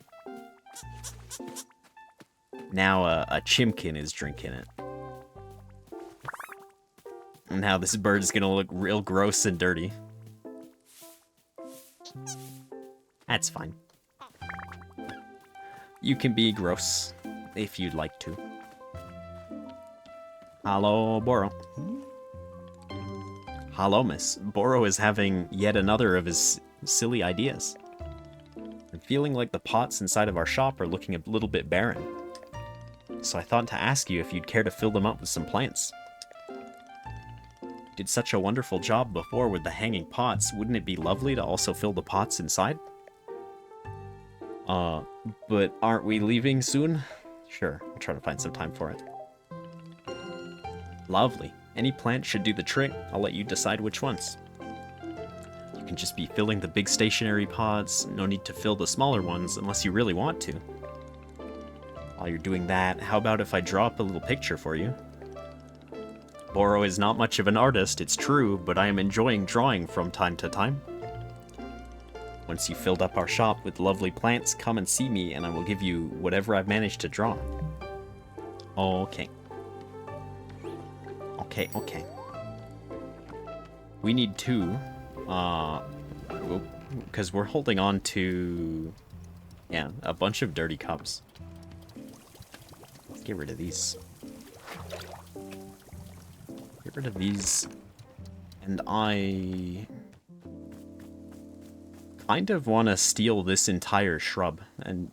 Now, a chimkin is drinking it. Now this bird is gonna look real gross and dirty. That's fine. You can be gross, if you'd like to. Hello, Boro. Hello, miss. Boro is having yet another of his silly ideas. I'm feeling like the pots inside of our shop are looking a little bit barren. So I thought to ask you if you'd care to fill them up with some plants. You did such a wonderful job before with the hanging pots, wouldn't it be lovely to also fill the pots inside? But aren't we leaving soon? Sure, I'll try to find some time for it. Lovely. Any plant should do the trick. I'll let you decide which ones. You can just be filling the big stationary pots. No need to fill the smaller ones unless you really want to. While you're doing that, how about if I draw up a little picture for you? Boro is not much of an artist, it's true, but I am enjoying drawing from time to time. Once you've filled up our shop with lovely plants, come and see me and I will give you whatever I've managed to draw. Okay. Okay. We need 2. Because we're holding on to... yeah, a bunch of dirty cups. Let's get rid of these. Get rid of these. And I... kind of want to steal this entire shrub and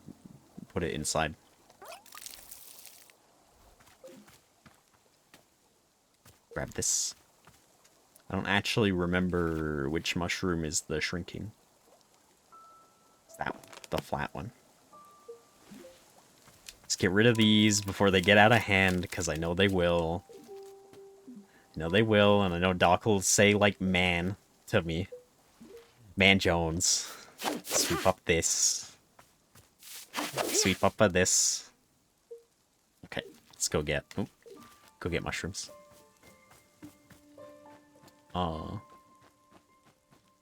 put it inside. Grab this. I don't actually remember which mushroom is the shrinking. Is that the flat one? Let's get rid of these before they get out of hand, because I know they will. I know they will, and I know Doc will say, like, man to me. Man Jones. Sweep up this. Sweep up this. Okay, let's go get... oh, go get mushrooms.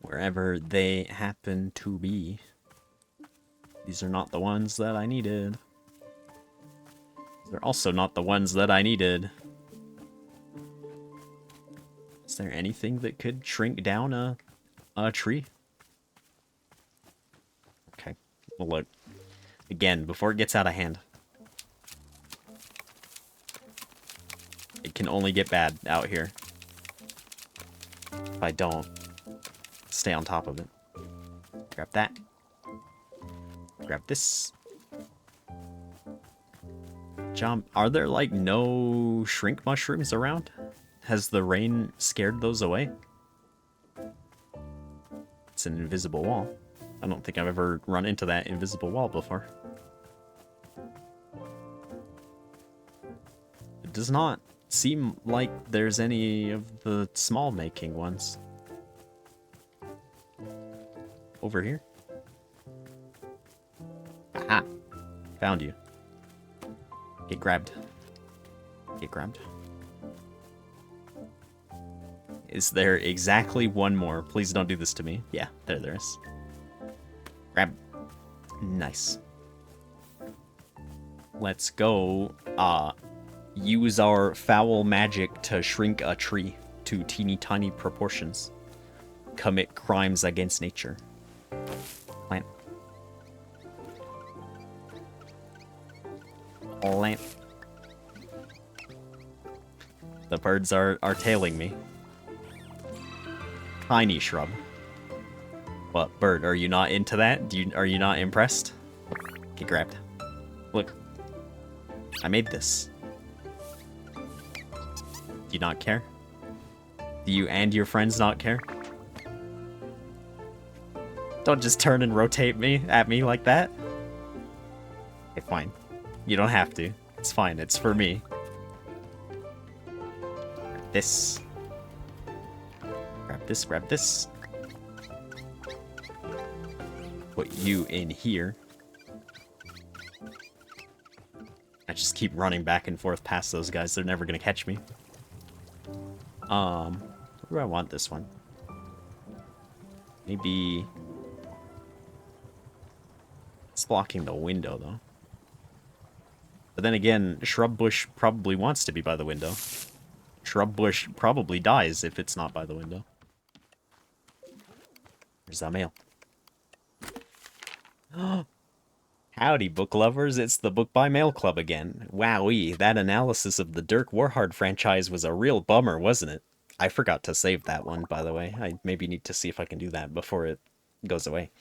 Wherever they happen to be. These are not the ones that I needed. They're also not the ones that I needed. Is there anything that could shrink down a tree? Okay, well look. Again, before it gets out of hand. It can only get bad out here. If I don't stay on top of it. Grab that. Grab this. Jump. Are there, like, no shrink mushrooms around? Has the rain scared those away? It's an invisible wall. I don't think I've ever run into that invisible wall before. It does not seem like there's any of the small making ones. Over here? Aha! Found you. Get grabbed. Get grabbed. Is there exactly one more? Please don't do this to me. Yeah, there is. Grab. Nice. Let's go, use our foul magic to shrink a tree to teeny tiny proportions. Commit crimes against nature. Plant. Plant. The birds are tailing me. Tiny shrub. What, bird, are you not into that? Are you not impressed? Get grabbed. Look. I made this. Do you not care? Do you and your friends not care? Don't just turn and rotate at me like that. Okay, fine. You don't have to. It's fine, it's for me. This. Grab this, grab this. Put you in here. I just keep running back and forth past those guys. They're never gonna catch me. Where do I want this one? Maybe... it's blocking the window, though. But then again, Shrub Bush probably wants to be by the window. Shrub Bush probably dies if it's not by the window. There's that mail. Howdy, book lovers. It's the Book by Mail Club again. Wowee, that analysis of the Dirk Warhard franchise was a real bummer, wasn't it? I forgot to save that one, by the way. I maybe need to see if I can do that before it goes away.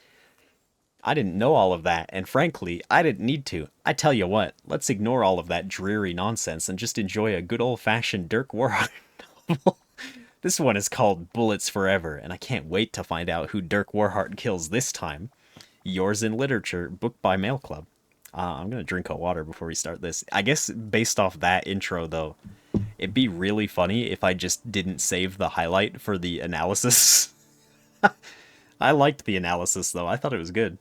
I didn't know all of that, and frankly, I didn't need to. I tell you what, let's ignore all of that dreary nonsense and just enjoy a good old-fashioned Dirk Warhard novel. This one is called Bullets Forever, and I can't wait to find out who Dirk Warhard kills this time. Yours in Literature, book by Mail Club. I'm gonna drink a water before we start this. I guess based off that intro, though, it'd be really funny if I just didn't save the highlight for the analysis. I liked the analysis, though. I thought it was good.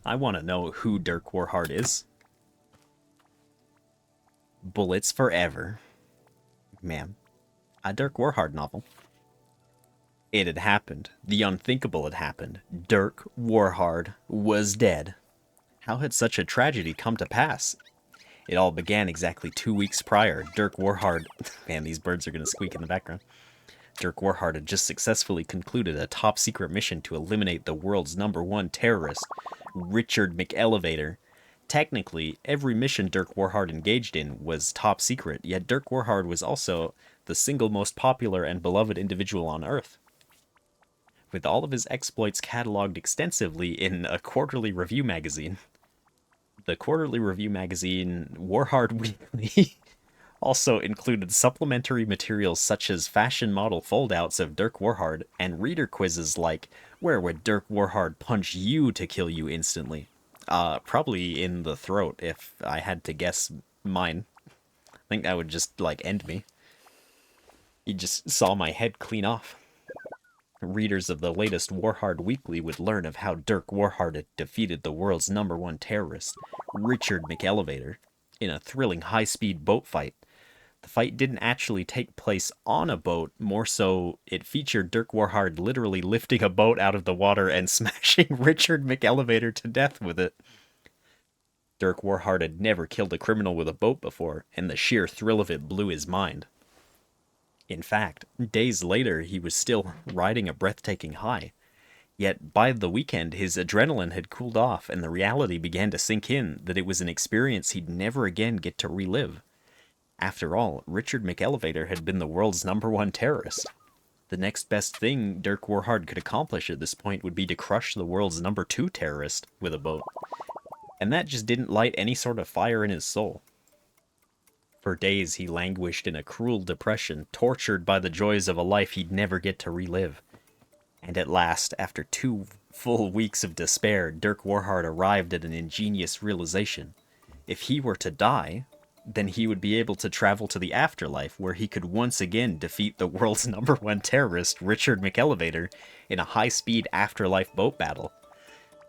I want to know who Dirk Warhard is. Bullets Forever. Man, a Dirk Warhard novel. It had happened. The unthinkable had happened. Dirk Warhard was dead. How had such a tragedy come to pass? It all began exactly 2 weeks prior. Dirk Warhard... Man, these birds are going to squeak in the background. Dirk Warhard had just successfully concluded a top-secret mission to eliminate the world's #1 terrorist, Richard McElevator. Technically, every mission Dirk Warhard engaged in was top secret, yet Dirk Warhard was also the single most popular and beloved individual on Earth. With all of his exploits cataloged extensively in a quarterly review magazine, the quarterly review magazine Warhard Weekly also included supplementary materials such as fashion model foldouts of Dirk Warhard and reader quizzes like, where would Dirk Warhard punch you to kill you instantly? Probably in the throat if I had to guess mine. I think that would just, like, end me. He just saw my head clean off. Readers of the latest Warhard Weekly would learn of how Dirk Warhard had defeated the world's #1 terrorist, Richard McElevator, in a thrilling high-speed boat fight. The fight didn't actually take place on a boat, more so it featured Dirk Warhard literally lifting a boat out of the water and smashing Richard McElevator to death with it. Dirk Warhard had never killed a criminal with a boat before, and the sheer thrill of it blew his mind. In fact, days later he was still riding a breathtaking high. Yet by the weekend his adrenaline had cooled off and the reality began to sink in that it was an experience he'd never again get to relive. After all, Richard McElevator had been the world's #1 terrorist. The next best thing Dirk Warhard could accomplish at this point would be to crush the world's #2 terrorist with a boat. And that just didn't light any sort of fire in his soul. For days he languished in a cruel depression, tortured by the joys of a life he'd never get to relive. And at last, after 2 full weeks of despair, Dirk Warhard arrived at an ingenious realization. If he were to die, then he would be able to travel to the afterlife, where he could once again defeat the world's #1 terrorist, Richard McElevator, in a high-speed afterlife boat battle.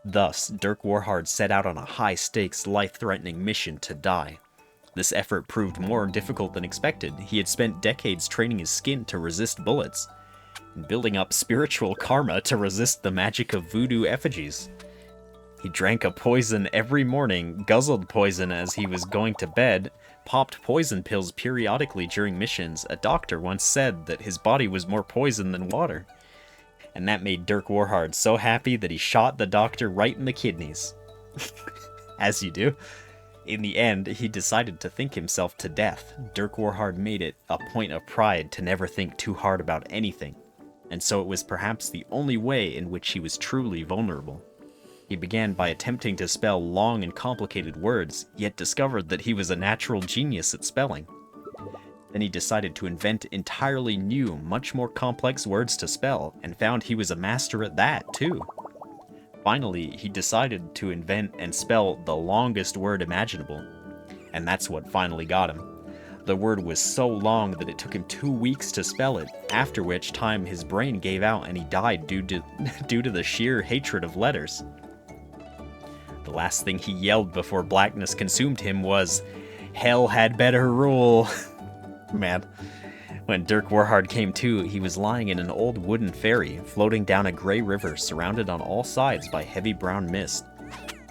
Thus, Dirk Warhard set out on a high-stakes, life-threatening mission to die. This effort proved more difficult than expected. He had spent decades training his skin to resist bullets, and building up spiritual karma to resist the magic of voodoo effigies. He drank a poison every morning, guzzled poison as he was going to bed, popped poison pills periodically during missions. A doctor once said that his body was more poison than water. And that made Dirk Warhard so happy that he shot the doctor right in the kidneys. As you do. In the end, he decided to think himself to death. Dirk Warhard made it a point of pride to never think too hard about anything. And so it was perhaps the only way in which he was truly vulnerable. He began by attempting to spell long and complicated words, yet discovered that he was a natural genius at spelling. Then he decided to invent entirely new, much more complex words to spell, and found he was a master at that, too. Finally, he decided to invent and spell the longest word imaginable, and that's what finally got him. The word was so long that it took him 2 weeks to spell it, after which time his brain gave out and he died due to the sheer hatred of letters. The last thing he yelled before blackness consumed him was, "Hell had better rule." Man. When Dirk Warhard came to, he was lying in an old wooden ferry, floating down a gray river surrounded on all sides by heavy brown mist.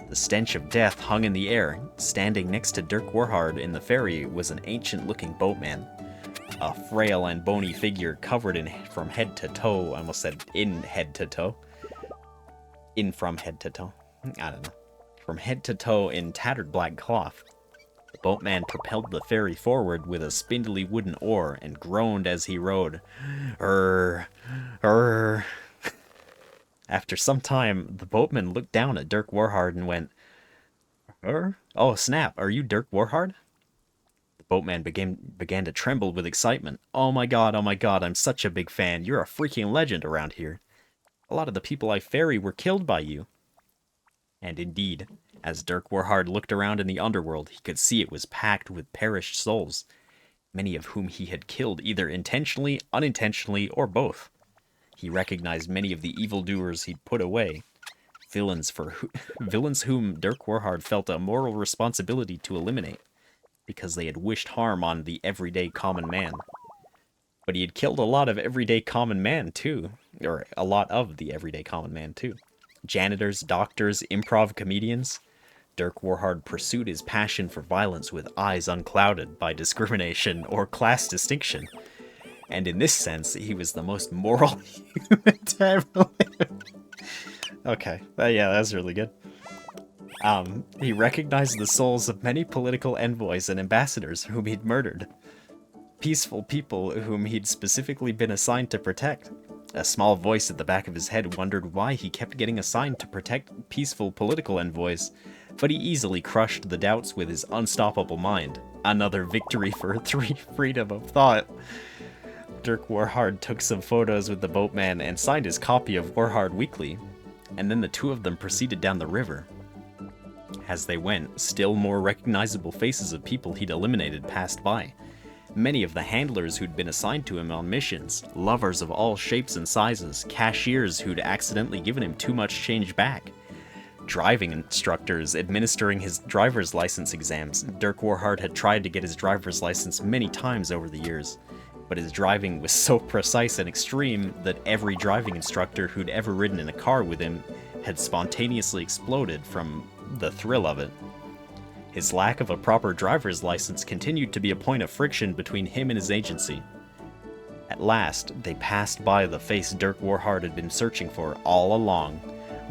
The stench of death hung in the air. Standing next to Dirk Warhard in the ferry was an ancient-looking boatman. A frail and bony figure covered from head to toe. I almost said in head to toe. From head to toe. I don't know. From head to toe in tattered black cloth. The boatman propelled the ferry forward with a spindly wooden oar and groaned as he rowed. "Err, err." After some time, the boatman looked down at Dirk Warhard and went, Oh, snap, are you Dirk Warhard? The boatman began to tremble with excitement. Oh my god, I'm such a big fan. You're a freaking legend around here. A lot of the people I ferry were killed by you. And indeed, as Dirk Warhard looked around in the underworld, he could see it was packed with perished souls, many of whom he had killed either intentionally, unintentionally, or both. He recognized many of the evildoers he'd put away, villains whom Dirk Warhard felt a moral responsibility to eliminate, because they had wished harm on the everyday common man. But he had killed a lot of everyday common man too, or a lot of the everyday common man too. Janitors, doctors, improv comedians. Dirk Warhard pursued his passion for violence with eyes unclouded by discrimination or class distinction. And in this sense, he was the most moral human to ever live. Okay, yeah, that's really good. He recognized the souls of many political envoys and ambassadors whom he'd murdered. Peaceful people whom he'd specifically been assigned to protect. A small voice at the back of his head wondered why he kept getting assigned to protect peaceful political envoys, but he easily crushed the doubts with his unstoppable mind. Another victory for freedom of thought. Dirk Warhard took some photos with the boatman and signed his copy of Warhard Weekly, and then the two of them proceeded down the river. As they went, still more recognizable faces of people he'd eliminated passed by. Many of the handlers who'd been assigned to him on missions, lovers of all shapes and sizes, cashiers who'd accidentally given him too much change back, driving instructors administering his driver's license exams. Dirk Warhard had tried to get his driver's license many times over the years, but his driving was so precise and extreme that every driving instructor who'd ever ridden in a car with him had spontaneously exploded from the thrill of it. His lack of a proper driver's license continued to be a point of friction between him and his agency. At last, they passed by the face Dirk Warhard had been searching for all along.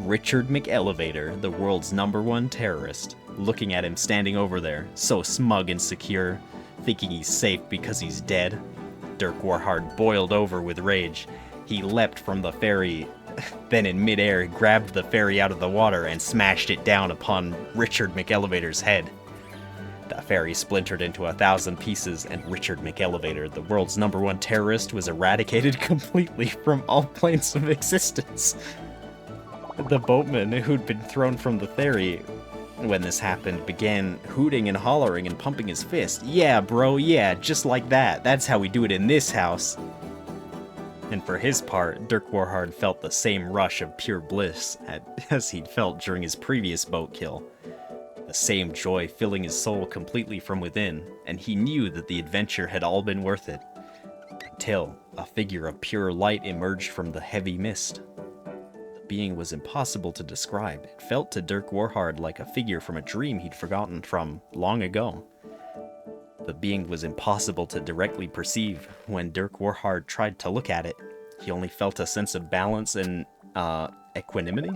Richard McElevator, the world's #1 terrorist, looking at him standing over there, so smug and secure, thinking he's safe because he's dead. Dirk Warhard boiled over with rage. He leapt from the ferry, then in midair grabbed the ferry out of the water and smashed it down upon Richard McElevator's head. The ferry splintered into 1,000 pieces, and Richard McElevator, the world's #1 terrorist, was eradicated completely from all planes of existence. The boatman, who'd been thrown from the ferry when this happened, began hooting and hollering and pumping his fist. Yeah, bro, yeah, just like that. That's how we do it in this house. And for his part, Dirk Warhard felt the same rush of pure bliss as he'd felt during his previous boat kill. The same joy filling his soul completely from within, and he knew that the adventure had all been worth it. Until a figure of pure light emerged from the heavy mist. The being was impossible to describe. It felt to Dirk Warhard like a figure from a dream he'd forgotten from long ago. The being was impossible to directly perceive. When Dirk Warhard tried to look at it, he only felt a sense of balance and equanimity.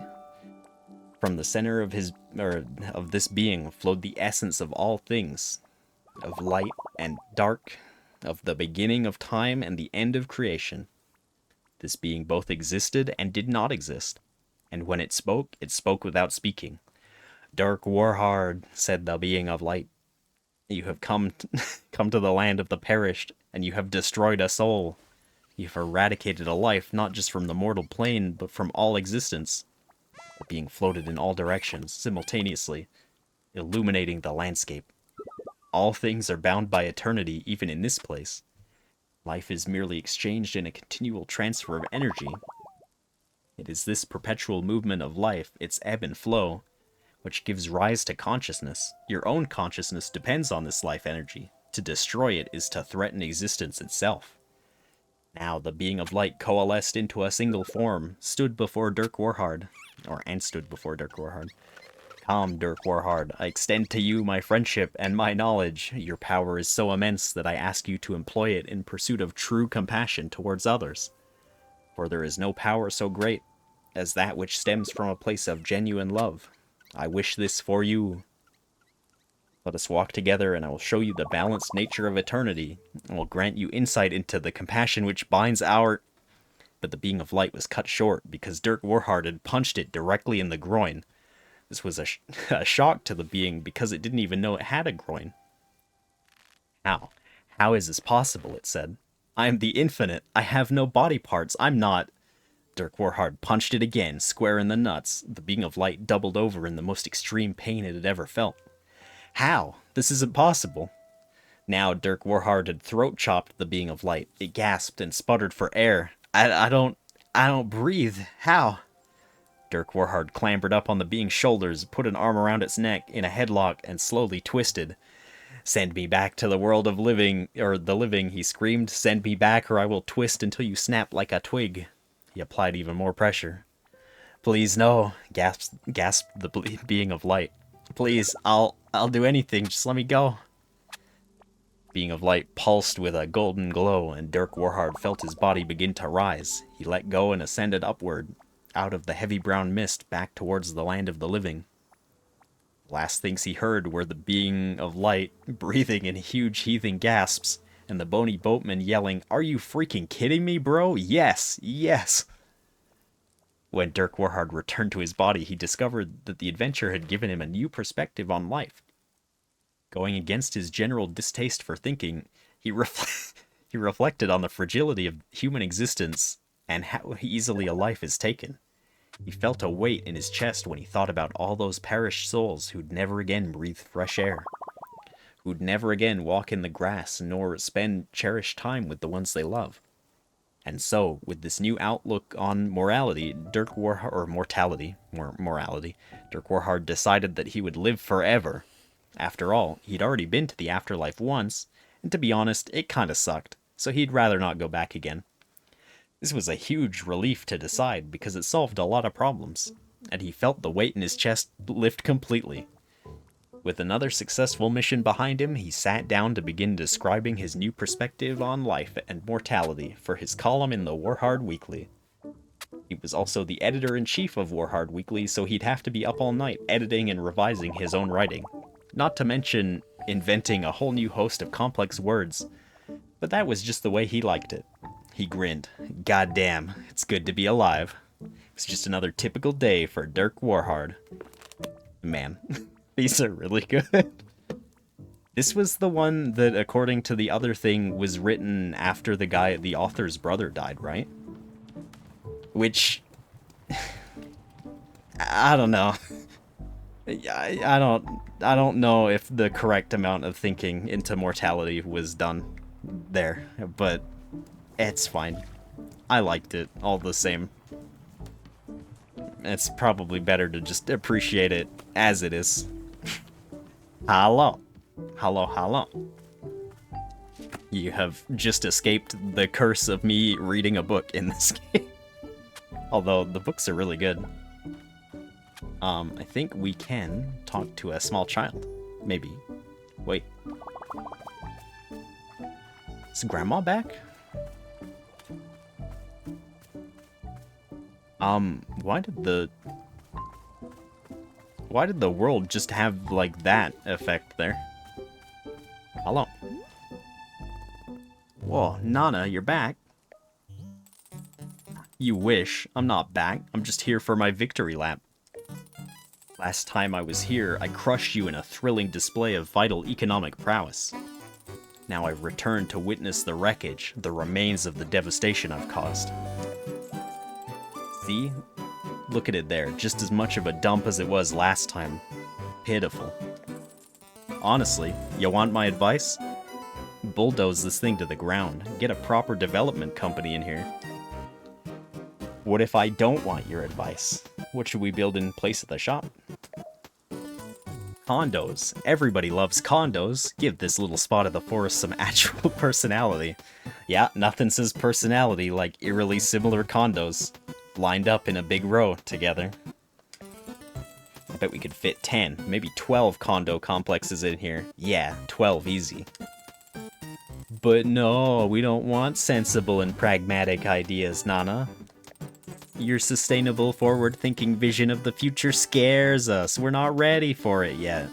From the center of this being flowed the essence of all things, of light and dark, of the beginning of time and the end of creation. This being both existed and did not exist, and when it spoke without speaking. Dirk Warhard, said the being of light, you have come to the land of the perished, and you have destroyed a soul. You've eradicated a life not just from the mortal plane, but from all existence. The being floated in all directions, simultaneously, illuminating the landscape. All things are bound by eternity, even in this place. Life is merely exchanged in a continual transfer of energy. It is this perpetual movement of life, its ebb and flow, which gives rise to consciousness. Your own consciousness depends on this life energy. To destroy it is to threaten existence itself. Now the being of light coalesced into a single form, stood before Dirk Warhard. Come, Dirk Warhard, I extend to you my friendship and my knowledge. Your power is so immense that I ask you to employ it in pursuit of true compassion towards others. For there is no power so great as that which stems from a place of genuine love. I wish this for you. Let us walk together, and I will show you the balanced nature of eternity, and will grant you insight into the compassion which binds our... but the being of light was cut short because Dirk Warhard had punched it directly in the groin. This was a shock to the being because it didn't even know it had a groin. How? How is this possible, it said. I am the infinite. I have no body parts. I'm not... Dirk Warhard punched it again, square in the nuts. The being of light doubled over in the most extreme pain it had ever felt. How? This isn't possible. Now Dirk Warhard had throat-chopped the being of light. It gasped and sputtered for air. I don't breathe. How? Dirk Warhard clambered up on the being's shoulders, put an arm around its neck in a headlock, and slowly twisted. Send me back to the world of living, or the living, he screamed. Send me back or I will twist until you snap like a twig. He applied even more pressure. Please, no, gasped the being of light. Please, I'll do anything, just let me go. Being of light pulsed with a golden glow, and Dirk Warhard felt his body begin to rise. He let go and ascended upward, out of the heavy brown mist, back towards the land of the living. Last things he heard were the being of light breathing in huge heaving gasps, and the bony boatman yelling, "Are you freaking kidding me, bro? Yes, yes!" When Dirk Warhard returned to his body, he discovered that the adventure had given him a new perspective on life. Going against his general distaste for thinking, he reflected on the fragility of human existence and how easily a life is taken. He felt a weight in his chest when he thought about all those perished souls who'd never again breathe fresh air, who'd never again walk in the grass nor spend cherished time with the ones they love. And so, with this new outlook on morality, Dirk Warhard decided that he would live forever. After all, he'd already been to the afterlife once, and to be honest, it kinda sucked, so he'd rather not go back again. This was a huge relief to decide because it solved a lot of problems, and he felt the weight in his chest lift completely. With another successful mission behind him, he sat down to begin describing his new perspective on life and mortality for his column in the Warhard Weekly. He was also the editor-in-chief of Warhard Weekly, so he'd have to be up all night editing and revising his own writing. Not to mention inventing a whole new host of complex words. But that was just the way he liked it. He grinned. Goddamn, it's good to be alive. It was just another typical day for Dirk Warhard. Man, these are really good. This was the one that, according to the other thing, was written after the author's brother died, right? Which... I don't know. I don't know if the correct amount of thinking into mortality was done there, but it's fine. I liked it all the same. It's probably better to just appreciate it as it is. Hello. Hello, hello. You have just escaped the curse of me reading a book in this game. Although the books are really good. I think we can talk to a small child. Maybe. Wait. Is Grandma back? Why did the world just have, like, that effect there? Hello. Whoa, Nana, you're back. You wish. I'm not back. I'm just here for my victory lap. Last time I was here, I crushed you in a thrilling display of vital economic prowess. Now I've returned to witness the wreckage, the remains of the devastation I've caused. See? Look at it there, just as much of a dump as it was last time. Pitiful. Honestly, you want my advice? Bulldoze this thing to the ground. Get a proper development company in here. What if I don't want your advice? What should we build in place of the shop? Condos. Everybody loves condos. Give this little spot of the forest some actual personality. Yeah, nothing says personality like eerily similar condos, lined up in a big row together. I bet we could fit 10, maybe 12 condo complexes in here. Yeah, 12 easy. But no, we don't want sensible and pragmatic ideas, Nana. Your sustainable, forward-thinking vision of the future scares us. We're not ready for it yet.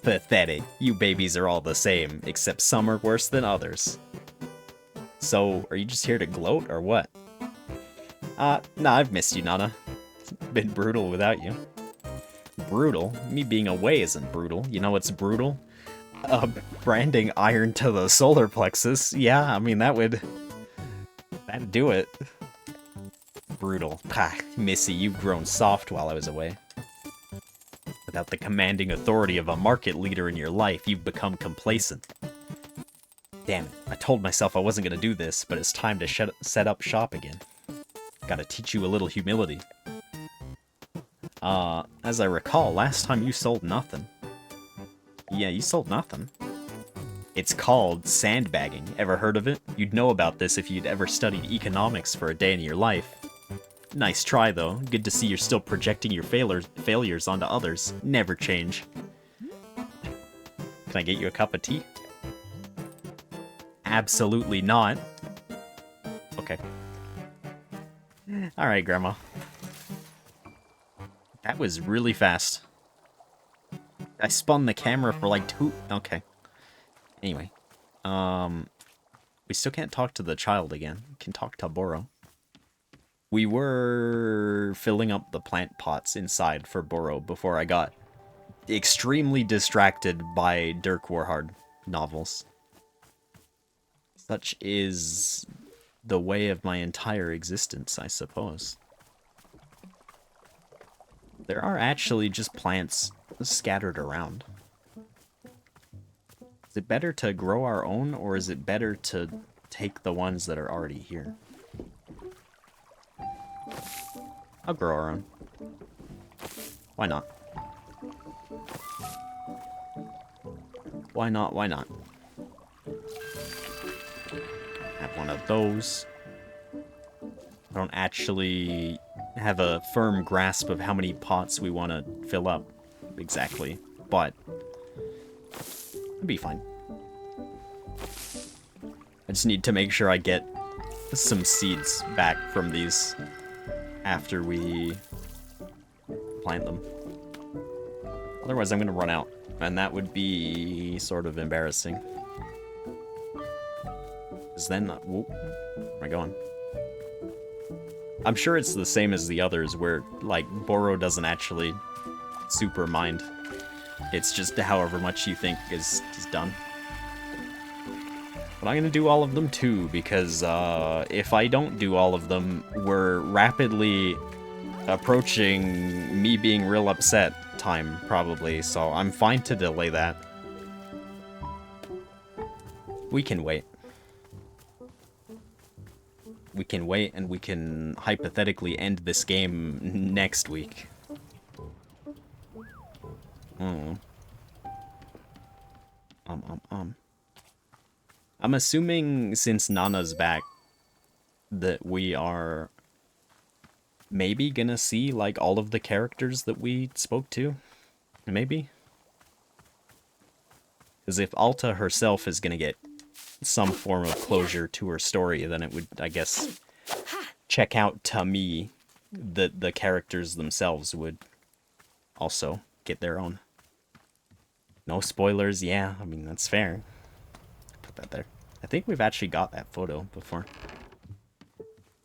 Pathetic. You babies are all the same, except some are worse than others. So, are you just here to gloat, or what? Nah, I've missed you, Nana. It's been brutal without you. Brutal? Me being away isn't brutal. You know what's brutal? Branding iron to the solar plexus. Yeah, I mean, that'd do it. Brutal. Pah, Missy, you've grown soft while I was away. Without the commanding authority of a market leader in your life, you've become complacent. Damn it, I told myself I wasn't gonna do this, but it's time to set up shop again. Gotta teach you a little humility. As I recall, last time you sold nothing. Yeah, you sold nothing. It's called sandbagging. Ever heard of it? You'd know about this if you'd ever studied economics for a day in your life. Nice try, though. Good to see you're still projecting your failures onto others. Never change. Can I get you a cup of tea? Absolutely not. Okay. Alright, Grandma. That was really fast. I spun the camera for like 2... Okay. Anyway. We still can't talk to the child again. We can talk to Boro. We were filling up the plant pots inside for Boro before I got extremely distracted by Dirk Warhard novels. Such is the way of my entire existence, I suppose. There are actually just plants scattered around. Is it better to grow our own, or is it better to take the ones that are already here? I'll grow our own. Why not? Why not? Why not? Have one of those. I don't actually have a firm grasp of how many pots we want to fill up exactly, but it'll be fine. I just need to make sure I get some seeds back from these after we plant them. Otherwise, I'm going to run out, and that would be sort of embarrassing. Because then... whoop, where am I going? I'm sure it's the same as the others, where, like, Boro doesn't actually super mind. It's just however much you think is done. But I'm going to do all of them too, because if I don't do all of them, we're rapidly approaching me being real upset time, probably, so I'm fine to delay that. We can wait. We can wait, and we can hypothetically end this game next week. I'm assuming since Nana's back that we are maybe gonna see like all of the characters that we spoke to. Maybe? Because if Alta herself is gonna get some form of closure to her story, then it would, I guess, check out to me that the characters themselves would also get their own. No spoilers, yeah, I mean, that's fair. Put that there. I think we've actually got that photo before.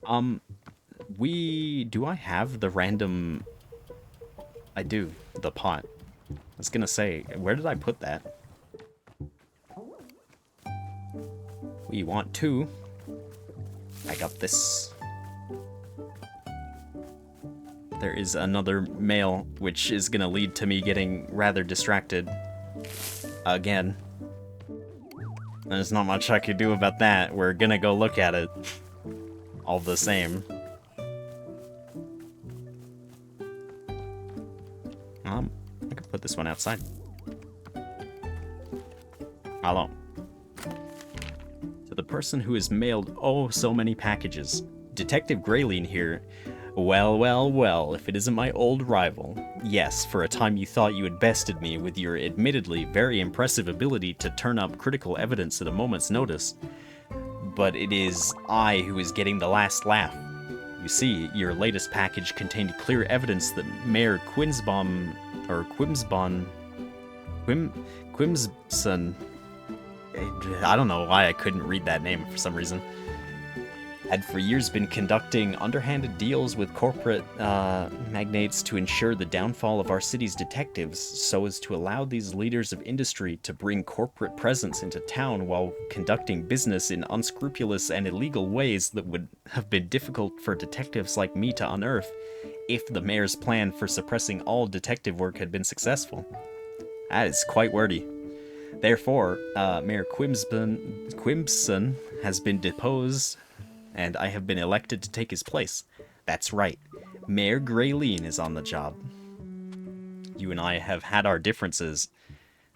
Do I have the random... I do, the pot. I was gonna say, where did I put that? We want to. I got this. There is another mail, which is gonna lead to me getting rather distracted. Again. There's not much I could do about that. We're gonna go look at it. All the same. I could put this one outside. Hello. To the person who has mailed oh so many packages. Detective Grayling here. Well, well, well, if it isn't my old rival. Yes, for a time you thought you had bested me with your admittedly very impressive ability to turn up critical evidence at a moment's notice. But it is I who is getting the last laugh. You see, your latest package contained clear evidence that Mayor Quimsbon, I don't know why I couldn't read that name for some reason. had for years been conducting underhanded deals with corporate magnates to ensure the downfall of our city's detectives, so as to allow these leaders of industry to bring corporate presence into town while conducting business in unscrupulous and illegal ways that would have been difficult for detectives like me to unearth if the mayor's plan for suppressing all detective work had been successful. That is quite wordy. Therefore, Mayor Quimson has been deposed, and I have been elected to take his place. That's right. Mayor Grayleen is on the job. You and I have had our differences.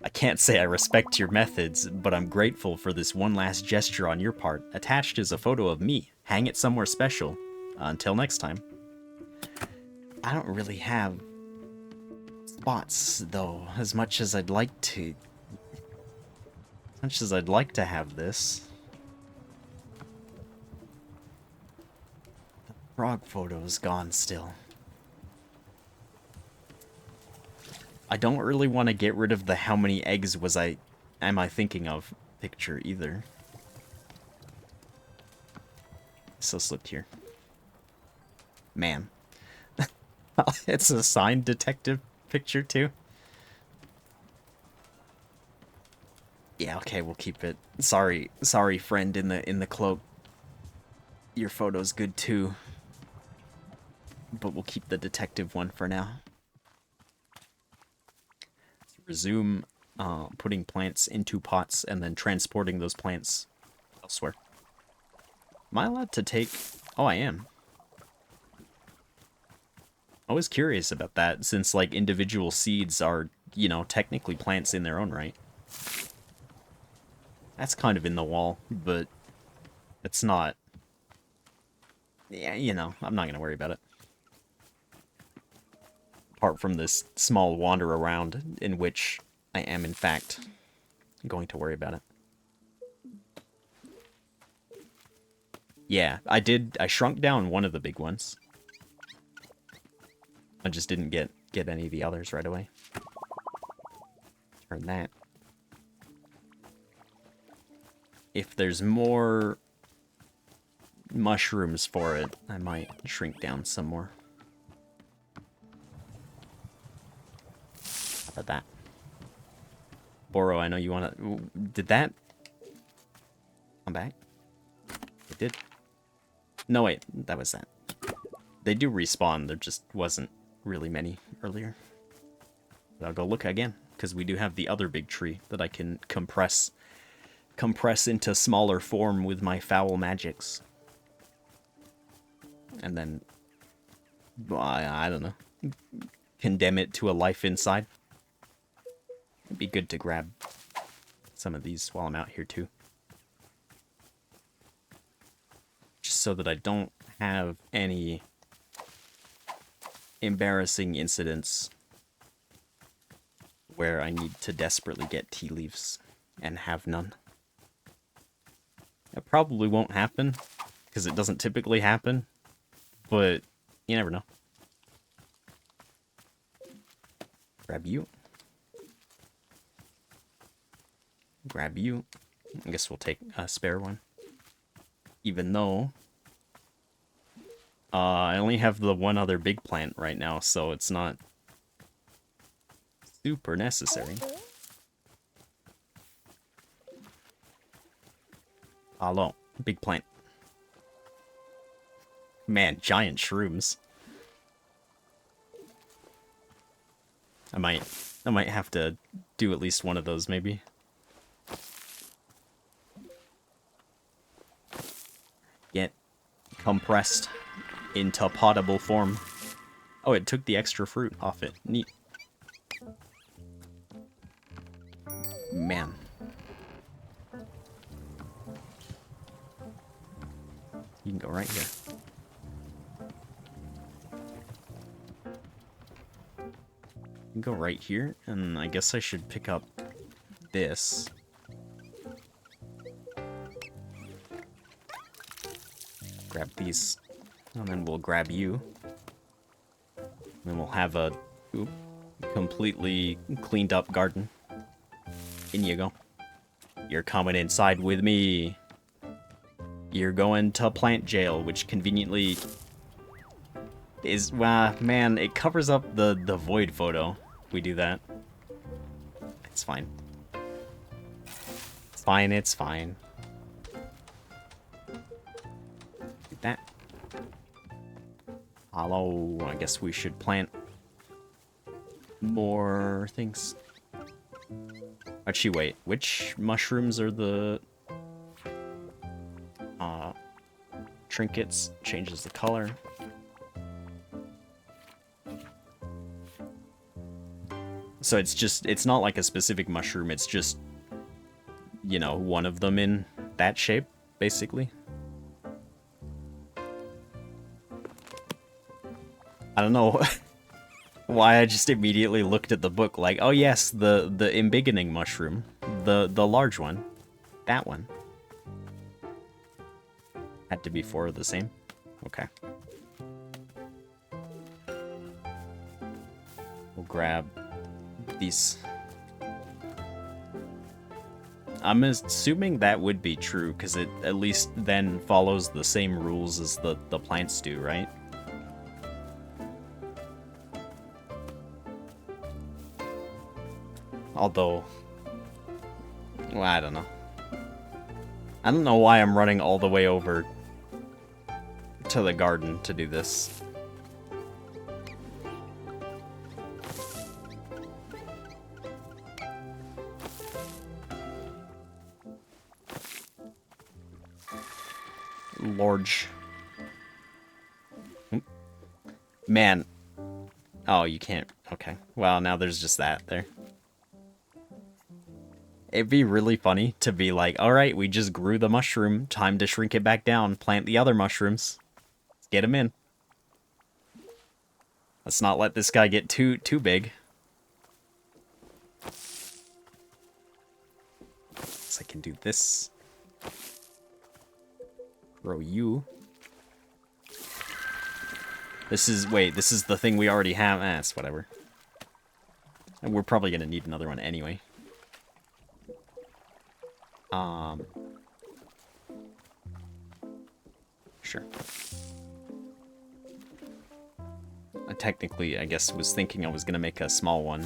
I can't say I respect your methods, but I'm grateful for this one last gesture on your part. Attached is a photo of me. Hang it somewhere special. Until next time. I don't really have spots, though, as much as I'd like to. As much as I'd like to have this. The frog photo is gone still. I don't really want to get rid of the how many eggs am I thinking of picture either. So slipped here. Man. It's a signed detective picture too. Yeah, okay, we'll keep it. Sorry, friend in the cloak. Your photo's good too. But we'll keep the detective one for now. Resume putting plants into pots and then transporting those plants elsewhere. Am I allowed to take... Oh, I am. I was curious about that, since, like, individual seeds are, you know, technically plants in their own right. That's kind of in the wall, but it's not... Yeah, you know, I'm not gonna worry about it. Apart from this small wander around, in which I am, in fact, going to worry about it. Yeah, I shrunk down one of the big ones. I just didn't get any of the others right away. Turn that. If there's more mushrooms for it, I might shrink down some more. How about that? Boro, I know you want to... Did that... come back? It did. No, wait. That was that. They do respawn. There just wasn't really many earlier. But I'll go look again, because we do have the other big tree that I can compress into smaller form with my foul magics. And then... I don't know. Condemn it to a life inside. It'd be good to grab some of these while I'm out here too. Just so that I don't have any embarrassing incidents where I need to desperately get tea leaves and have none. It probably won't happen, because it doesn't typically happen, but you never know. Grab you. Grab you. I guess we'll take a spare one. Even though I only have the one other big plant right now, so it's not super necessary. Hello, big plant. Man, giant shrooms. I might have to do at least one of those, maybe. Get compressed into potable form. Oh, it took the extra fruit off it. Neat. Man. You can go right here. You can go right here, and I guess I should pick up this. Grab these, and then we'll grab you. And then we'll have a completely cleaned up garden. In you go. You're coming inside with me. You're going to plant jail, which conveniently is, man, it covers up the void photo. We do that. It's fine. It's fine, it's fine. Do that. Hello, I guess we should plant more things. Actually, wait, which mushrooms are the trinkets? Changes the color. So it's not like a specific mushroom, it's just, you know, one of them in that shape, basically. I don't know why I just immediately looked at the book like, oh yes, the embiggening mushroom, the large one, that one. Had to be 4 of the same? Okay. We'll grab these. I'm assuming that would be true, because it at least then follows the same rules as the plants do, right? Although, well, I don't know. I don't know why I'm running all the way over to the garden to do this. Large. Man. Oh, you can't. Okay. Well, now there's just that there. It'd be really funny to be like, alright, we just grew the mushroom. Time to shrink it back down. Plant the other mushrooms. Let's get them in. Let's not let this guy get too big. So I can do this. Grow you. This is, wait, this is the thing we already have. It's whatever. And we're probably gonna need another one anyway. Sure. I technically, I guess, was thinking I was gonna make a small one,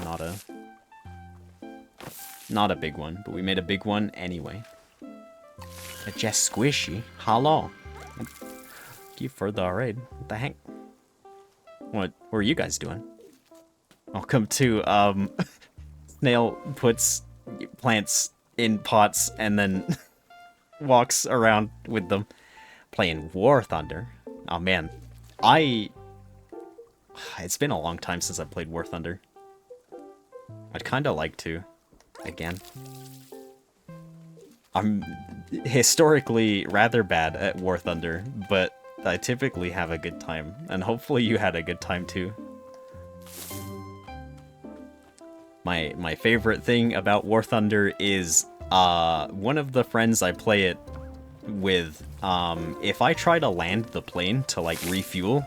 not a big one, but we made a big one anyway. They're just squishy. Hello. You further already. What the heck? What are you guys doing? Welcome to, Snail puts plants in pots and then walks around with them. Playing War Thunder. Oh man. It's been a long time since I played War Thunder. I'd kinda like to. Again. I'm historically rather bad at War Thunder, but I typically have a good time. And hopefully you had a good time too. My favorite thing about War Thunder is one of the friends I play it with, if I try to land the plane to like refuel,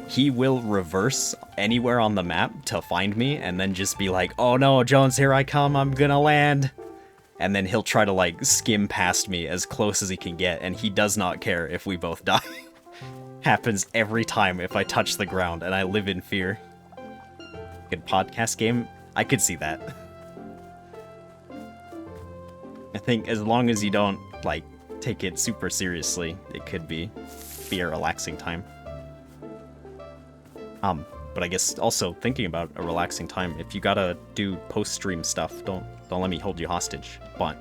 he will reverse anywhere on the map to find me and then just be like, oh no, Jones, here I come, I'm gonna land. And then he'll try to like skim past me as close as he can get, and he does not care if we both die. Happens every time if I touch the ground and I live in fear. Good podcast game? I could see that. I think as long as you don't, like, take it super seriously, it could be a relaxing time. But I guess also thinking about a relaxing time, if you gotta do post-stream stuff, don't let me hold you hostage. But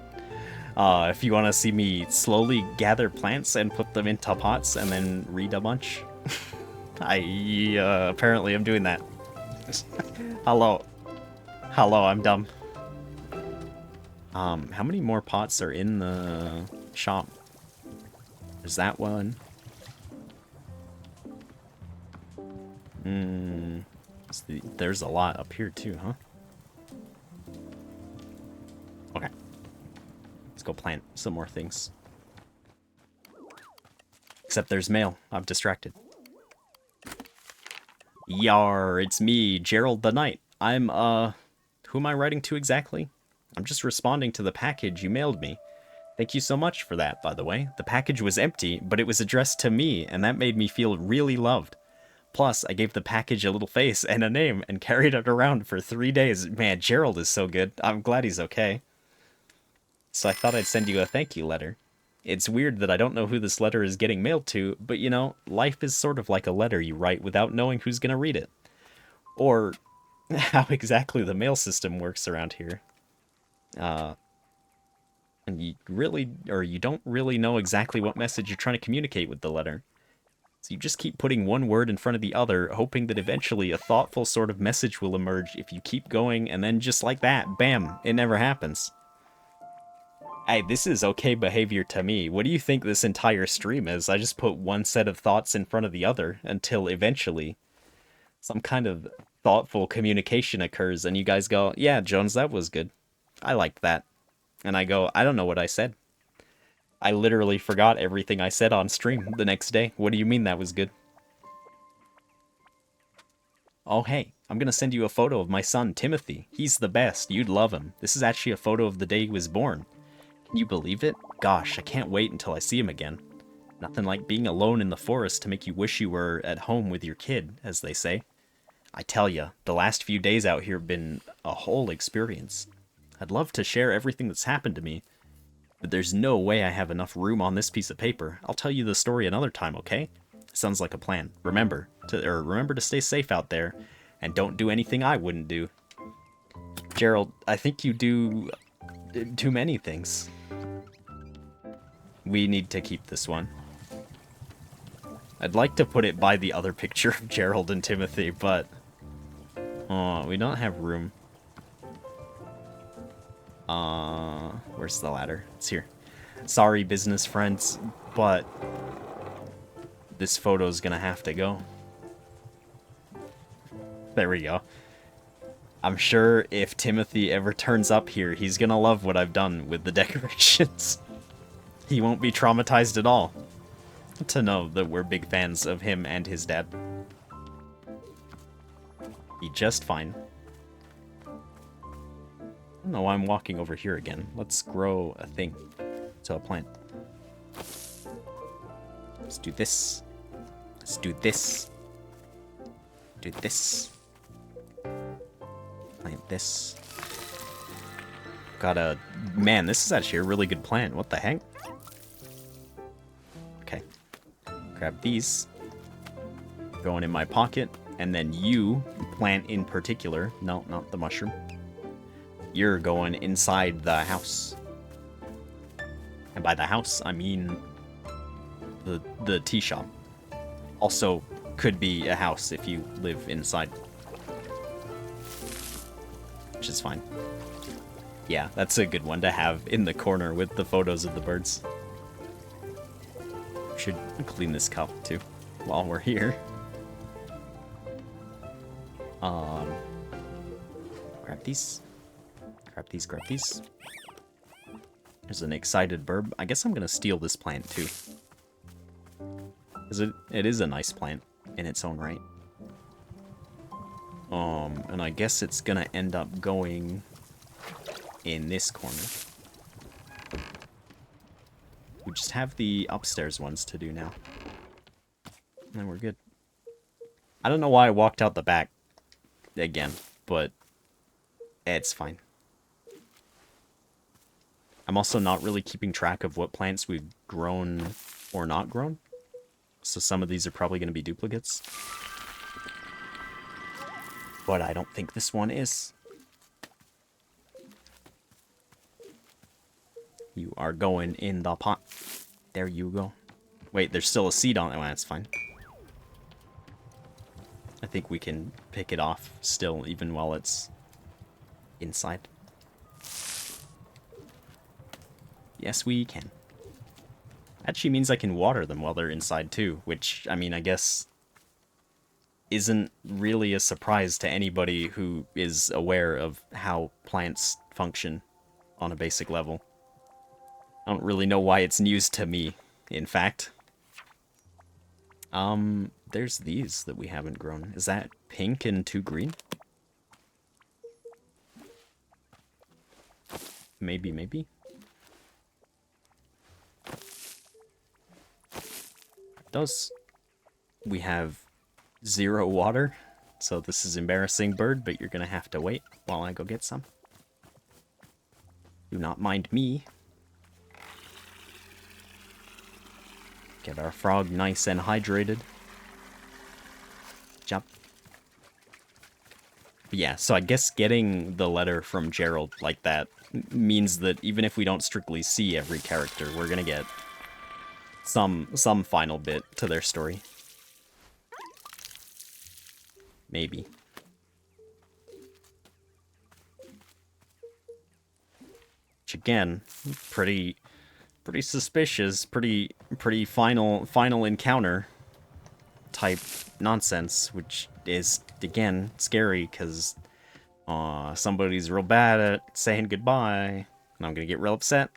if you want to see me slowly gather plants and put them into pots and then read a bunch, I apparently am doing that. Hello, I'm dumb. How many more pots are in the shop? There's that one. There's a lot up here too, huh? Okay. Let's go plant some more things. Except there's mail. I'm distracted. Yar, it's me, Gerald the Knight. I'm, who am I writing to exactly? I'm just responding to the package you mailed me. Thank you so much for that, by the way. The package was empty, but it was addressed to me, and that made me feel really loved. Plus, I gave the package a little face and a name and carried it around for 3 days. Man, Gerald is so good. I'm glad he's okay. So I thought I'd send you a thank you letter. It's weird that I don't know who this letter is getting mailed to, but you know, life is sort of like a letter you write without knowing who's gonna read it. Or how exactly the mail system works around here. And you don't really know exactly what message you're trying to communicate with the letter. So you just keep putting one word in front of the other, hoping that eventually a thoughtful sort of message will emerge if you keep going, and then just like that, bam, it never happens. Hey, this is okay behavior to me. What do you think this entire stream is? I just put one set of thoughts in front of the other until eventually some kind of thoughtful communication occurs and you guys go, yeah, Jones, that was good. I liked that. And I go, I don't know what I said. I literally forgot everything I said on stream the next day. What do you mean that was good? Oh, hey, I'm gonna send you a photo of my son, Timothy. He's the best. You'd love him. This is actually a photo of the day he was born. Can you believe it? Gosh, I can't wait until I see him again. Nothing like being alone in the forest to make you wish you were at home with your kid, as they say. I tell ya, the last few days out here have been a whole experience. I'd love to share everything that's happened to me, but there's no way I have enough room on this piece of paper. I'll tell you the story another time, okay? Sounds like a plan. Remember to stay safe out there, and don't do anything I wouldn't do. Gerald, I think you do too many things. We need to keep this one. I'd like to put it by the other picture of Gerald and Timothy, but... oh, we don't have room. Where's the ladder? It's here. Sorry, business friends, but... this photo's gonna have to go. There we go. I'm sure if Timothy ever turns up here, he's gonna love what I've done with the decorations. He won't be traumatized at all to know that we're big fans of him and his dad. Be just fine. I don't know why I'm walking over here again. Let's grow a thing. So a plant. Let's do this. Let's do this. Do this. Plant this. Got a... man, this is actually a really good plant. What the heck? Okay. Grab these. Going in my pocket. And then you, plant in particular. No, not the mushroom. You're going inside the house. And by the house, I mean the tea shop. Also, could be a house if you live inside. Which is fine. Yeah, that's a good one to have in the corner with the photos of the birds. Should clean this cup too while we're here. Grab these. Grab these, grab these. There's an excited burb. I guess I'm gonna steal this plant too. Because it is a nice plant in its own right. And I guess it's gonna end up going in this corner. We just have the upstairs ones to do now. And then we're good. I don't know why I walked out the back again, but it's fine. I'm also not really keeping track of what plants we've grown or not grown. So some of these are probably going to be duplicates. But I don't think this one is. You are going in the pot. There you go. Wait, there's still a seed on it. Well, that's fine. I think we can pick it off still, even while it's inside. Yes, we can. Actually means I can water them while they're inside too, which, I mean, I guess isn't really a surprise to anybody who is aware of how plants function on a basic level. I don't really know why it's news to me, in fact. There's these that we haven't grown. Is that pink and 2 green? Maybe, maybe. those. We have 0 water, so this is embarrassing, bird, but you're gonna have to wait while I go get some. Do not mind me. Get our frog nice and hydrated. Jump. But yeah, so I guess getting the letter from Gerald like that means that even if we don't strictly see every character, we're gonna get some final bit to their story. Maybe. Which again, pretty suspicious, pretty final encounter type nonsense, which is again scary because somebody's real bad at saying goodbye, and I'm gonna get real upset,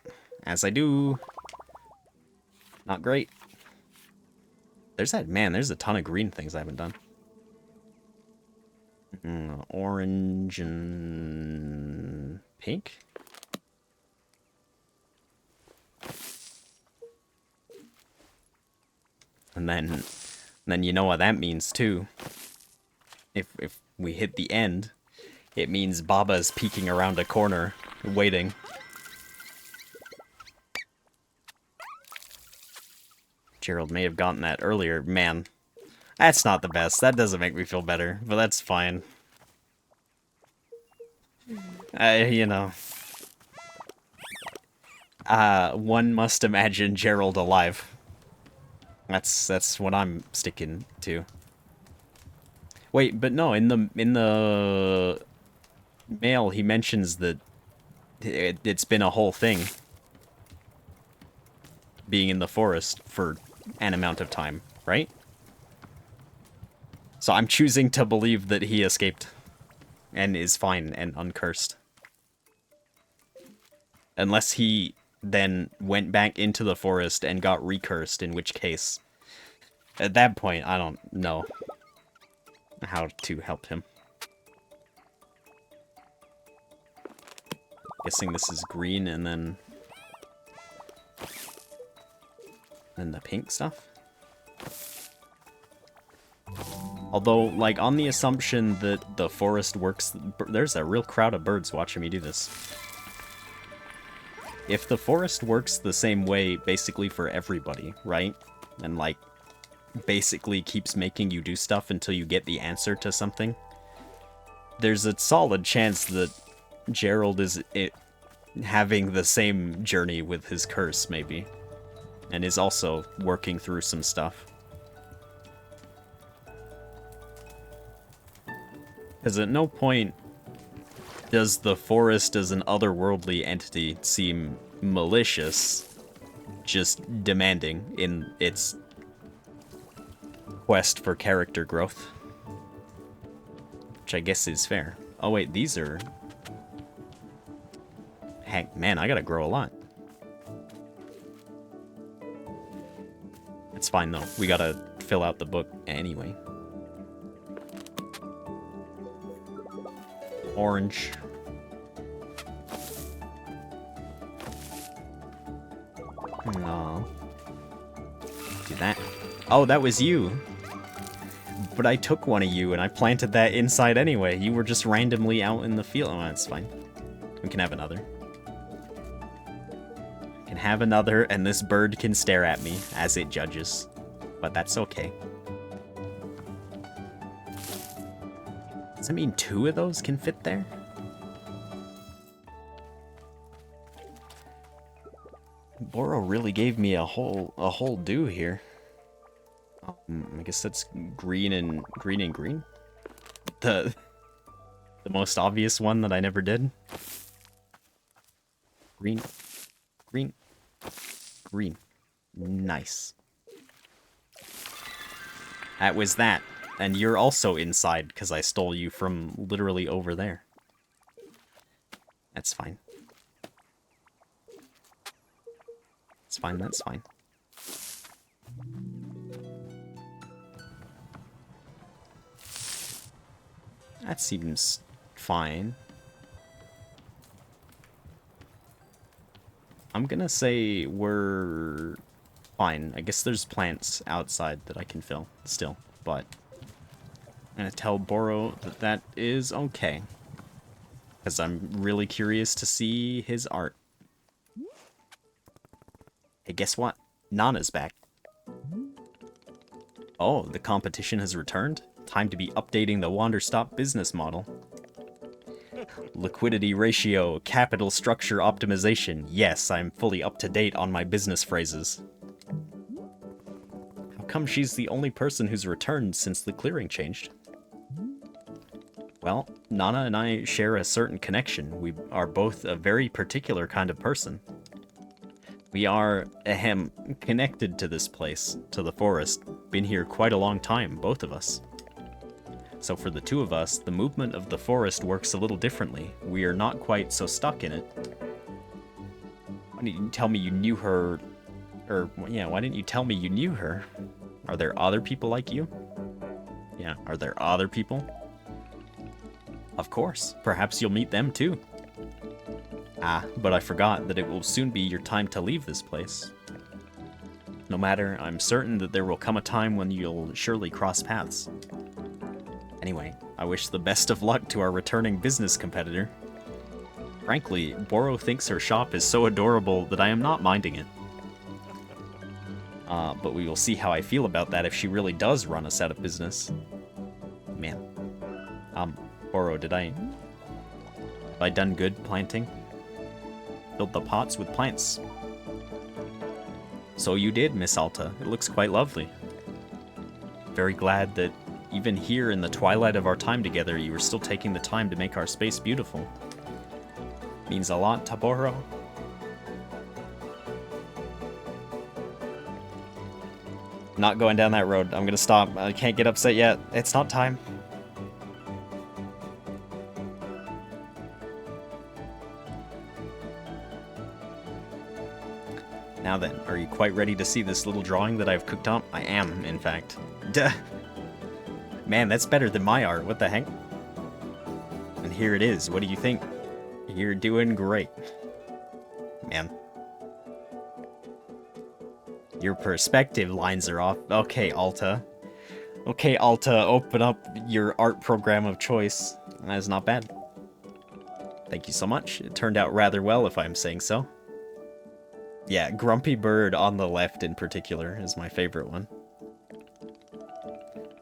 as I do. Not great. There's a ton of green things I haven't done. Orange and pink. And then you know what that means too. If we hit the end, it means Baba's peeking around a corner, waiting. Gerald may have gotten that earlier. Man, that's not the best. That doesn't make me feel better, but that's fine. You know. One must imagine Gerald alive. That's what I'm sticking to. Wait, but no, in the mail he mentions that it's been a whole thing being in the forest for an amount of time, right? So I'm choosing to believe that he escaped and is fine and uncursed. Unless he then went back into the forest and got recursed, in which case, at that point, I don't know how to help him. Guessing this is green and then the pink stuff. Although, like, on the assumption that the forest works, there's a real crowd of birds watching me do this. If the forest works the same way basically for everybody, right? And, like, basically keeps making you do stuff until you get the answer to something, there's a solid chance that Gerald is having the same journey with his curse, maybe. And is also working through some stuff. Because at no point does the forest as an otherworldly entity seem malicious, just demanding in its quest for character growth. Which I guess is fair. Oh wait, these are... Heck, man, I gotta grow a lot. It's fine though, we gotta fill out the book anyway. Orange. No. Do that. Oh, that was you. But I took one of you and I planted that inside anyway. You were just randomly out in the field. Oh, that's fine. We can have another. Can have another, and this bird can stare at me as it judges. But that's okay. Does that mean 2 of those can fit there? Boro really gave me a whole do here. I guess that's green and green. The most obvious one that I never did. Green. Nice. That was that. And you're also inside, because I stole you from literally over there. That's fine. It's fine, that's fine. That seems fine. I'm gonna say we're Fine, I guess there's plants outside that I can fill still, but I'm gonna tell Boro that that is okay. Because I'm really curious to see his art. Hey, guess what? Nana's back. Oh, the competition has returned? Time to be updating the Wanderstop business model. Liquidity ratio, capital structure optimization. Yes, I'm fully up to date on my business phrases. How come she's the only person who's returned since the clearing changed? Well, Nana and I share a certain connection. We are both a very particular kind of person. We are, connected to this place, to the forest. Been here quite a long time, both of us. So for the two of us, the movement of the forest works a little differently. We are not quite so stuck in it. Why didn't you tell me you knew her? Or, yeah, why didn't you tell me you knew her? Are there other people like you? Yeah, are there other people? Of course, perhaps you'll meet them too. Ah, but I forgot that it will soon be your time to leave this place. No matter, I'm certain that there will come a time when you'll surely cross paths. Anyway, I wish the best of luck to our returning business competitor. Frankly, Boro thinks her shop is so adorable that I am not minding it. But we will see how I feel about that if she really does run us out of business. Man. Boro, have I done good planting? Filled the pots with plants. So you did, Miss Alta. It looks quite lovely. Very glad that even here in the twilight of our time together, you were still taking the time to make our space beautiful. Means a lot to Boro. Not going down that road. I'm gonna stop. I can't get upset yet. It's not time. Now then, are you quite ready to see this little drawing that I've cooked up? I am, in fact. Duh. Man, that's better than my art. What the heck? And here it is. What do you think? You're doing great. Man. Your perspective lines are off. Okay, Alta. Okay, Alta, open up your art program of choice. That is not bad. Thank you so much. It turned out rather well, if I'm saying so. Yeah, Grumpy Bird on the left in particular is my favorite one.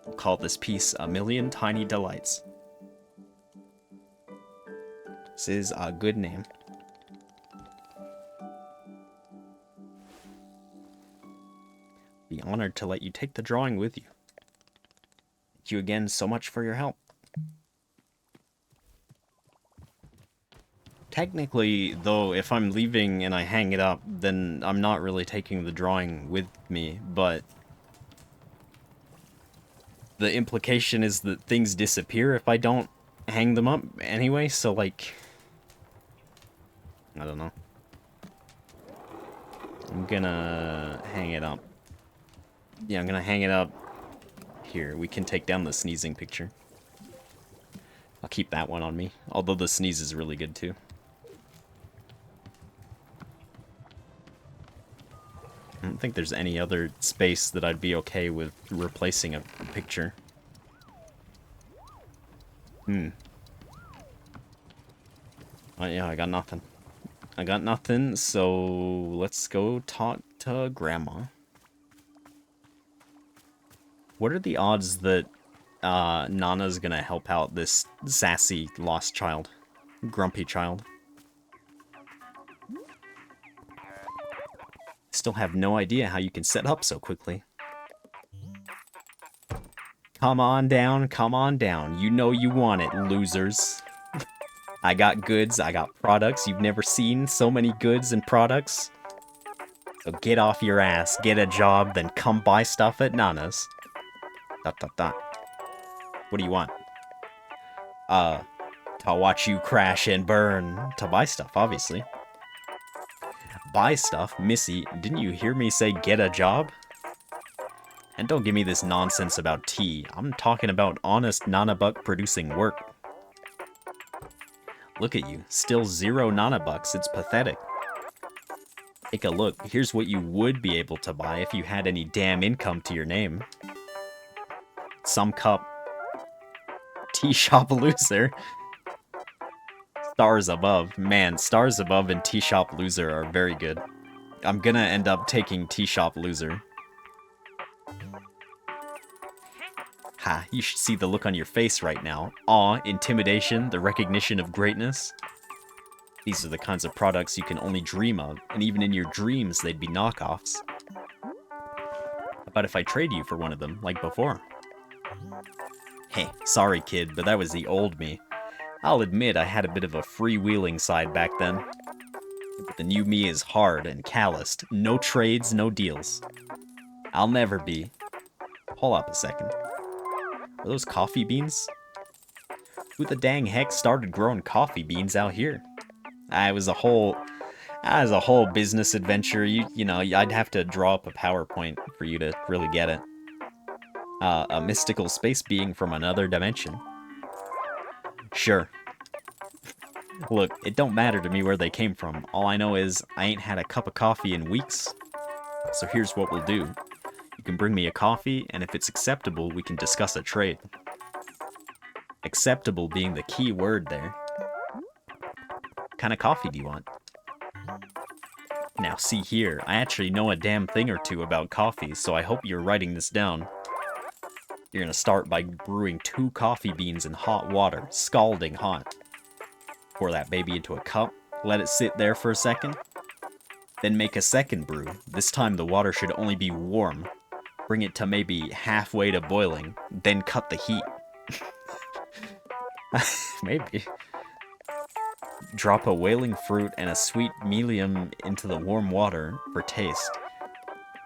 We'll call this piece A Million Tiny Delights. This is a good name. Be honored to let you take the drawing with you. Thank you again so much for your help. Technically, though, if I'm leaving and I hang it up, then I'm not really taking the drawing with me, but the implication is that things disappear if I don't hang them up anyway, so, like, I don't know. I'm gonna hang it up. Yeah, I'm gonna hang it up here. We can take down the sneezing picture. I'll keep that one on me, although the sneeze is really good too. I don't think there's any other space that I'd be okay with replacing a picture. Oh yeah, I got nothing. I got nothing, so let's go talk to Grandma. What are the odds that Nana's gonna help out this sassy lost child? Grumpy child. Still have no idea how you can set up so quickly. Come on down, come on down. You know you want it, losers. I got goods, I got products. You've never seen so many goods and products. So get off your ass, get a job, then come buy stuff at Nana's. ... What do you want? To watch you crash and burn. To buy stuff, obviously. Buy stuff? Missy, didn't you hear me say get a job? And don't give me this nonsense about tea. I'm talking about honest Nanabuck producing work. Look at you, still 0 Nanabucks, it's pathetic. Take a look. Here's what you would be able to buy if you had any damn income to your name. Some cup. Tea shop loser. Stars above. Man, stars above and tea shop loser are very good. I'm gonna end up taking tea shop loser. Ha, you should see the look on your face right now. Awe, intimidation, the recognition of greatness. These are the kinds of products you can only dream of, and even in your dreams they'd be knockoffs. How about if I trade you for one of them, like before? Hey, sorry kid, but that was the old me. I'll admit I had a bit of a freewheeling side back then. But the new me is hard and calloused. No trades, no deals. I'll never be. Hold up a second. Are those coffee beans? Who the dang heck started growing coffee beans out here? It was a whole business adventure. You know, I'd have to draw up a PowerPoint for you to really get it. A mystical space being from another dimension. Sure. Look, it don't matter to me where they came from. All I know is I ain't had a cup of coffee in weeks. So here's what we'll do. You can bring me a coffee, and if it's acceptable, we can discuss a trade. Acceptable being the key word there. What kind of coffee do you want? Now see here, I actually know a damn thing or two about coffee, so I hope you're writing this down. You're gonna start by brewing 2 coffee beans in hot water, scalding hot. Pour that baby into a cup, let it sit there for a second. Then make a second brew. This time the water should only be warm. Bring it to maybe halfway to boiling, then cut the heat. Maybe. Drop a wailing fruit and a sweet medium into the warm water for taste.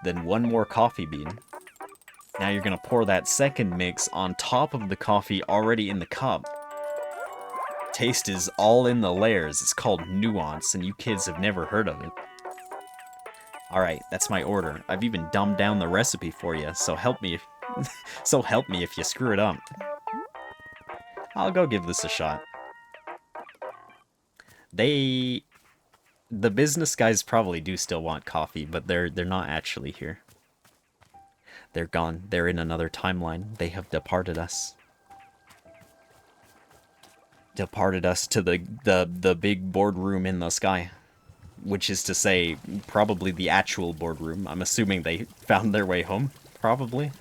Then 1 more coffee bean. Now you're gonna pour that second mix on top of the coffee already in the cup. Taste is all in the layers. It's called nuance, and you kids have never heard of it. Alright, that's my order. I've even dumbed down the recipe for you, so help me if you screw it up. I'll go give this a shot. The business guys probably do still want coffee, but they're not actually here. They're gone. They're in another timeline. They have departed us. Departed us to the big boardroom in the sky. Which is to say, probably the actual boardroom. I'm assuming they found their way home, probably.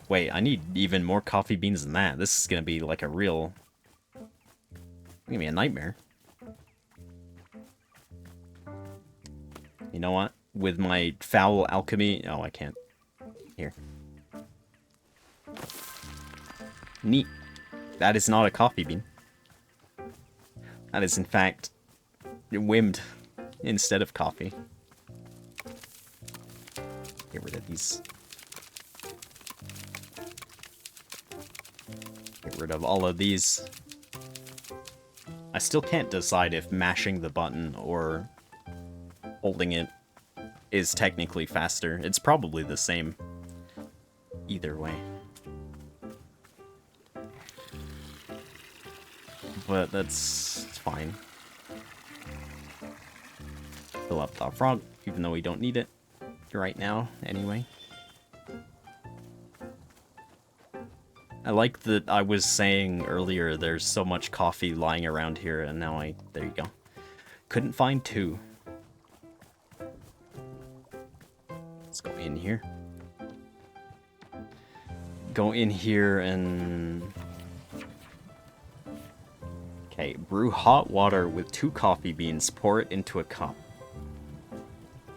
Wait, I need even more coffee beans than that. This is gonna be like a real... Give me a nightmare. You know what? With my foul alchemy... Oh, I can't. Here. Neat. That is not a coffee bean. That is, in fact, wind instead of coffee. Get rid of these. Get rid of all of these. I still can't decide if mashing the button or holding it is technically faster. It's probably the same either way. But that's fine. Fill up the frog, even though we don't need it right now, anyway. I like that I was saying earlier there's so much coffee lying around here, and now there you go. Couldn't find 2. Let's go in here. Go in here and... Okay, brew hot water with 2 coffee beans, pour it into a cup.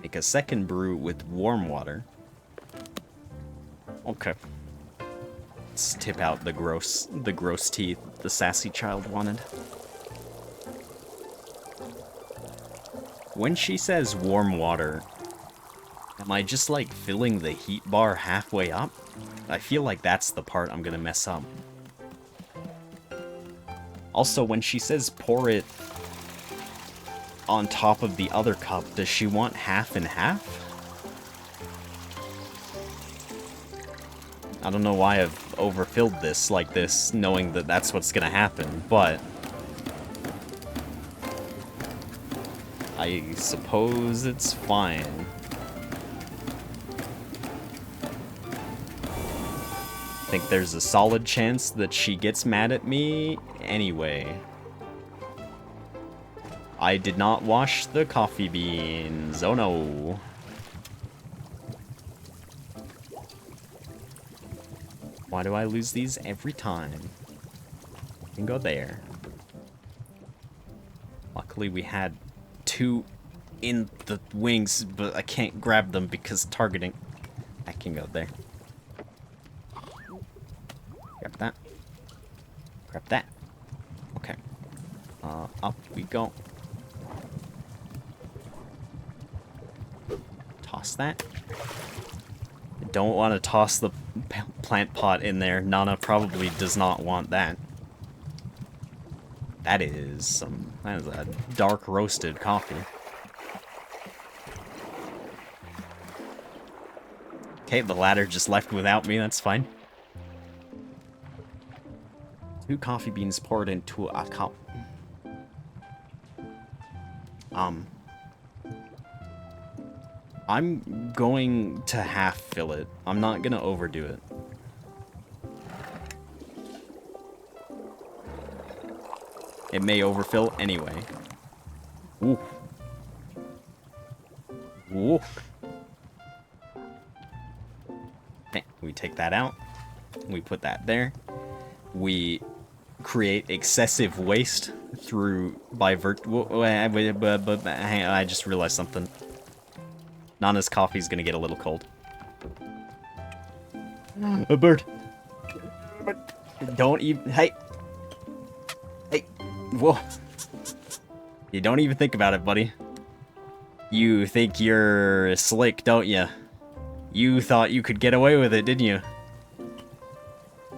Make a second brew with warm water. Okay. Let's tip out the gross teeth the sassy child wanted. When she says warm water, am I just like filling the heat bar halfway up? I feel like that's the part I'm gonna mess up. Also, when she says pour it on top of the other cup, does she want half and half? I don't know why I've overfilled this like this, knowing that that's what's gonna happen, but... I suppose it's fine. I think there's a solid chance that she gets mad at me anyway. I did not wash the coffee beans. Oh no. Why do I lose these every time? I can go there. Luckily we had 2 in the wings, but I can't grab them because targeting. I can go there. Grab that. Grab that. Okay. Up we go. Toss that. I don't want to toss the plant pot in there. Nana probably does not want that. That is a dark roasted coffee. Okay, the ladder just left without me, that's fine. 2 coffee beans poured into a cup. I'm going to half fill it. I'm not gonna overdo it. It may overfill anyway. Ooh. Ooh. Okay, we take that out. We put that there. We create excessive waste through by I just realized something. Nana's coffee's gonna get a little cold. A bird. Don't even. Hey. Hey. Whoa. You don't even think about it, buddy. You think you're slick, don't you? You thought you could get away with it, didn't you?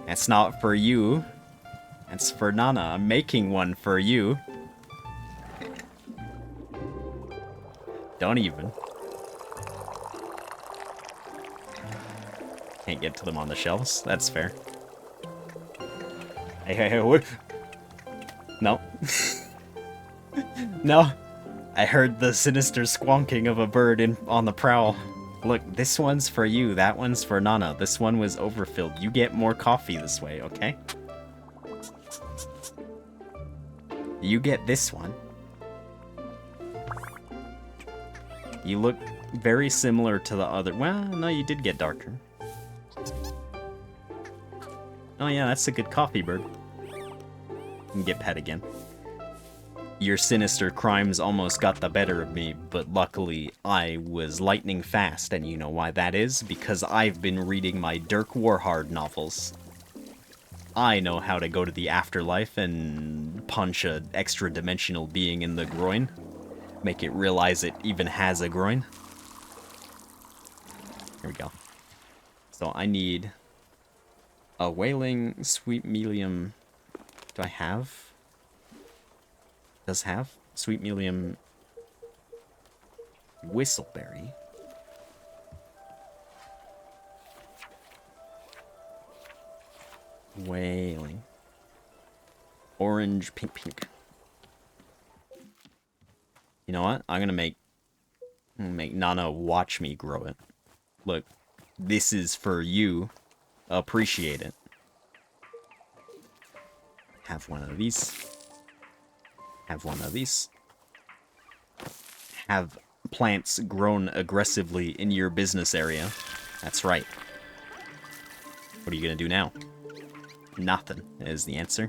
That's not for you. That's for Nana. I'm making one for you. Don't even. Can't get to them on the shelves. That's fair. Hey, what? No. No. I heard the sinister squonking of a bird on the prowl. Look, this one's for you. That one's for Nana. This one was overfilled. You get more coffee this way, okay? You get this one. You look very similar to the other. Well, no, you did get darker. Oh yeah, that's a good coffee bird. You can get pet again. Your sinister crimes almost got the better of me, but luckily I was lightning fast, and you know why that is? Because I've been reading my Dirk Warhard novels. I know how to go to the afterlife and punch an extra-dimensional being in the groin. Make it realize it even has a groin. Here we go. So I need a whaling sweet medium. Do I have? Does have sweet medium whistleberry. Whaling. Orange, pink. You know what? I'm gonna make Nana watch me grow it. Look, this is for you. Appreciate it. Have one of these. Have one of these. Have plants grown aggressively in your business area. That's right. What are you gonna do now? Nothing is the answer.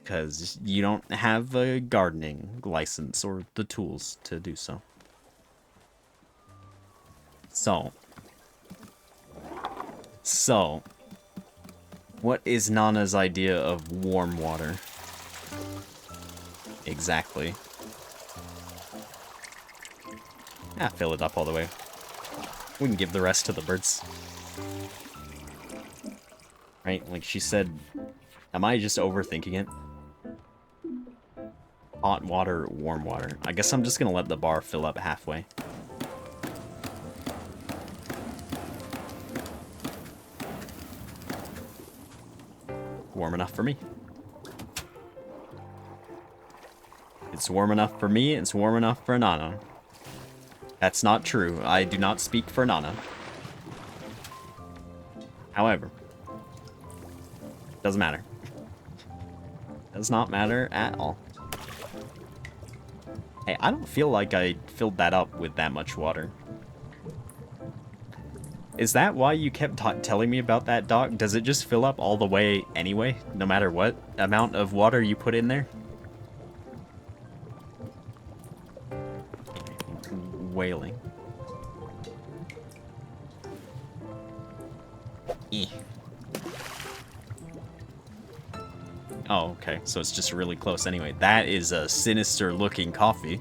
Because you don't have a gardening license or the tools to do so. So, what is Nana's idea of warm water? Exactly. Ah, fill it up all the way. We can give the rest to the birds. Right, like she said, am I just overthinking it? Hot water, warm water. I guess I'm just gonna let the bar fill up halfway. Warm enough for me. It's warm enough for me, it's warm enough for Nana. That's not true. I do not speak for Nana. However, doesn't matter. Does not matter at all. Hey, I don't feel like I filled that up with that much water. Is that why you kept telling me about that, Doc? Does it just fill up all the way anyway, no matter what amount of water you put in there? Wailing. Eh. Oh, okay. So it's just really close anyway. That is a sinister looking coffee.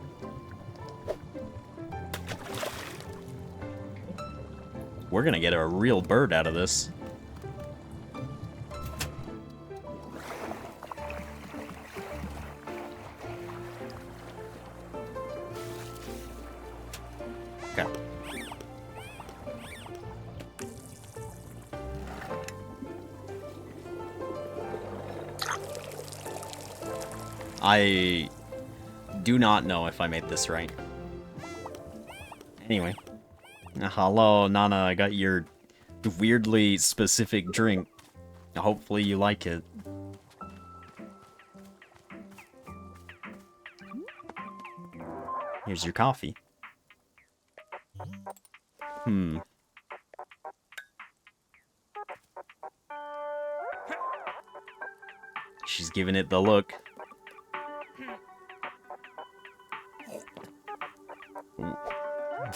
We're gonna get a real bird out of this. Okay. I do not know if I made this right. Anyway. Hello, Nana. I got your weirdly specific drink. Hopefully you like it. Here's your coffee. She's giving it the look.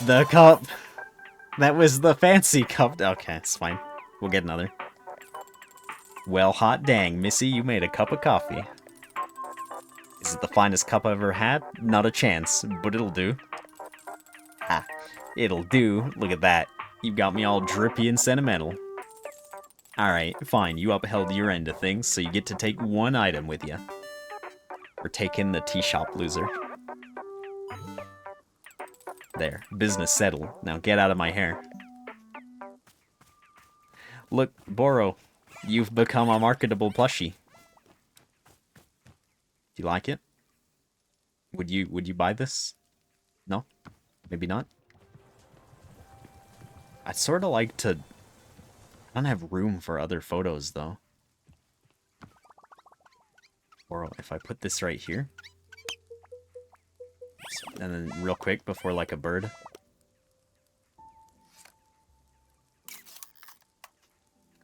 The cup! That was the fancy cup. Okay, it's fine. We'll get another. Well, hot dang, Missy, you made a cup of coffee. Is it the finest cup I've ever had? Not a chance, but it'll do. Ha, it'll do. Look at that. You got me all drippy and sentimental. Alright, fine, you upheld your end of things, so you get to take one item with you. We're taking the tea shop loser. There, business settled. Now get out of my hair. Look, Boro, you've become a marketable plushie. Do you like it? Would you buy this? No? Maybe not? I'd sort of like to... I don't have room for other photos, though. Or if I put this right here. And then real quick, before like a bird.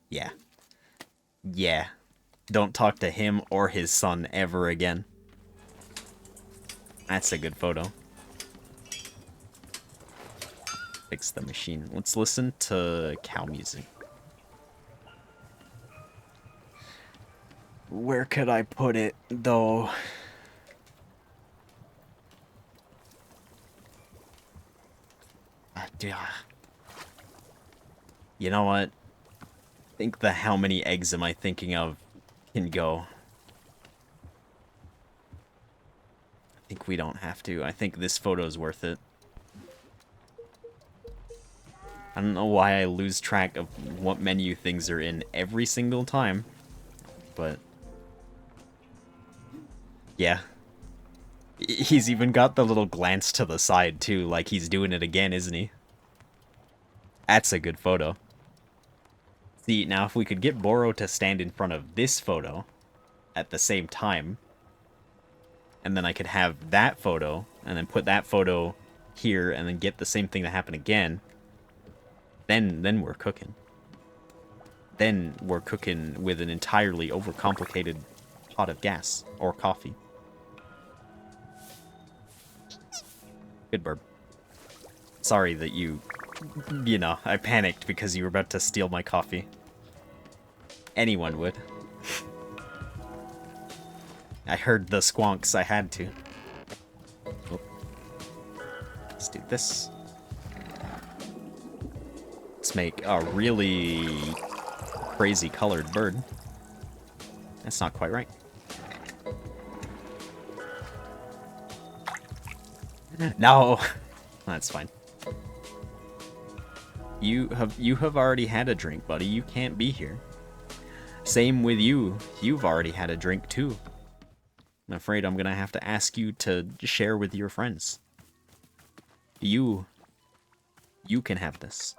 Yeah. Yeah. Don't talk to him or his son ever again. That's a good photo. Fix the machine. Let's listen to cow music. Where could I put it, though? You know what? I think the how many eggs am I thinking of can go. I think we don't have to. I think this photo's worth it. I don't know why I lose track of what menu things are in every single time, but yeah. He's even got the little glance to the side too, like he's doing it again, isn't he? That's a good photo. See, now if we could get Boro to stand in front of this photo at the same time, and then I could have that photo, and then put that photo here, and then get the same thing to happen again, then we're cooking. Then we're cooking with an entirely overcomplicated pot of gas or coffee. Good burp. Sorry that you know, I panicked because you were about to steal my coffee. Anyone would. I heard the squonks, I had to. Oh. Let's do this. Let's make a really crazy colored bird. That's not quite right. No! That's fine. You have already had a drink, buddy. You can't be here. Same with you. You've already had a drink, too. I'm afraid I'm gonna have to ask you to share with your friends. You can have this.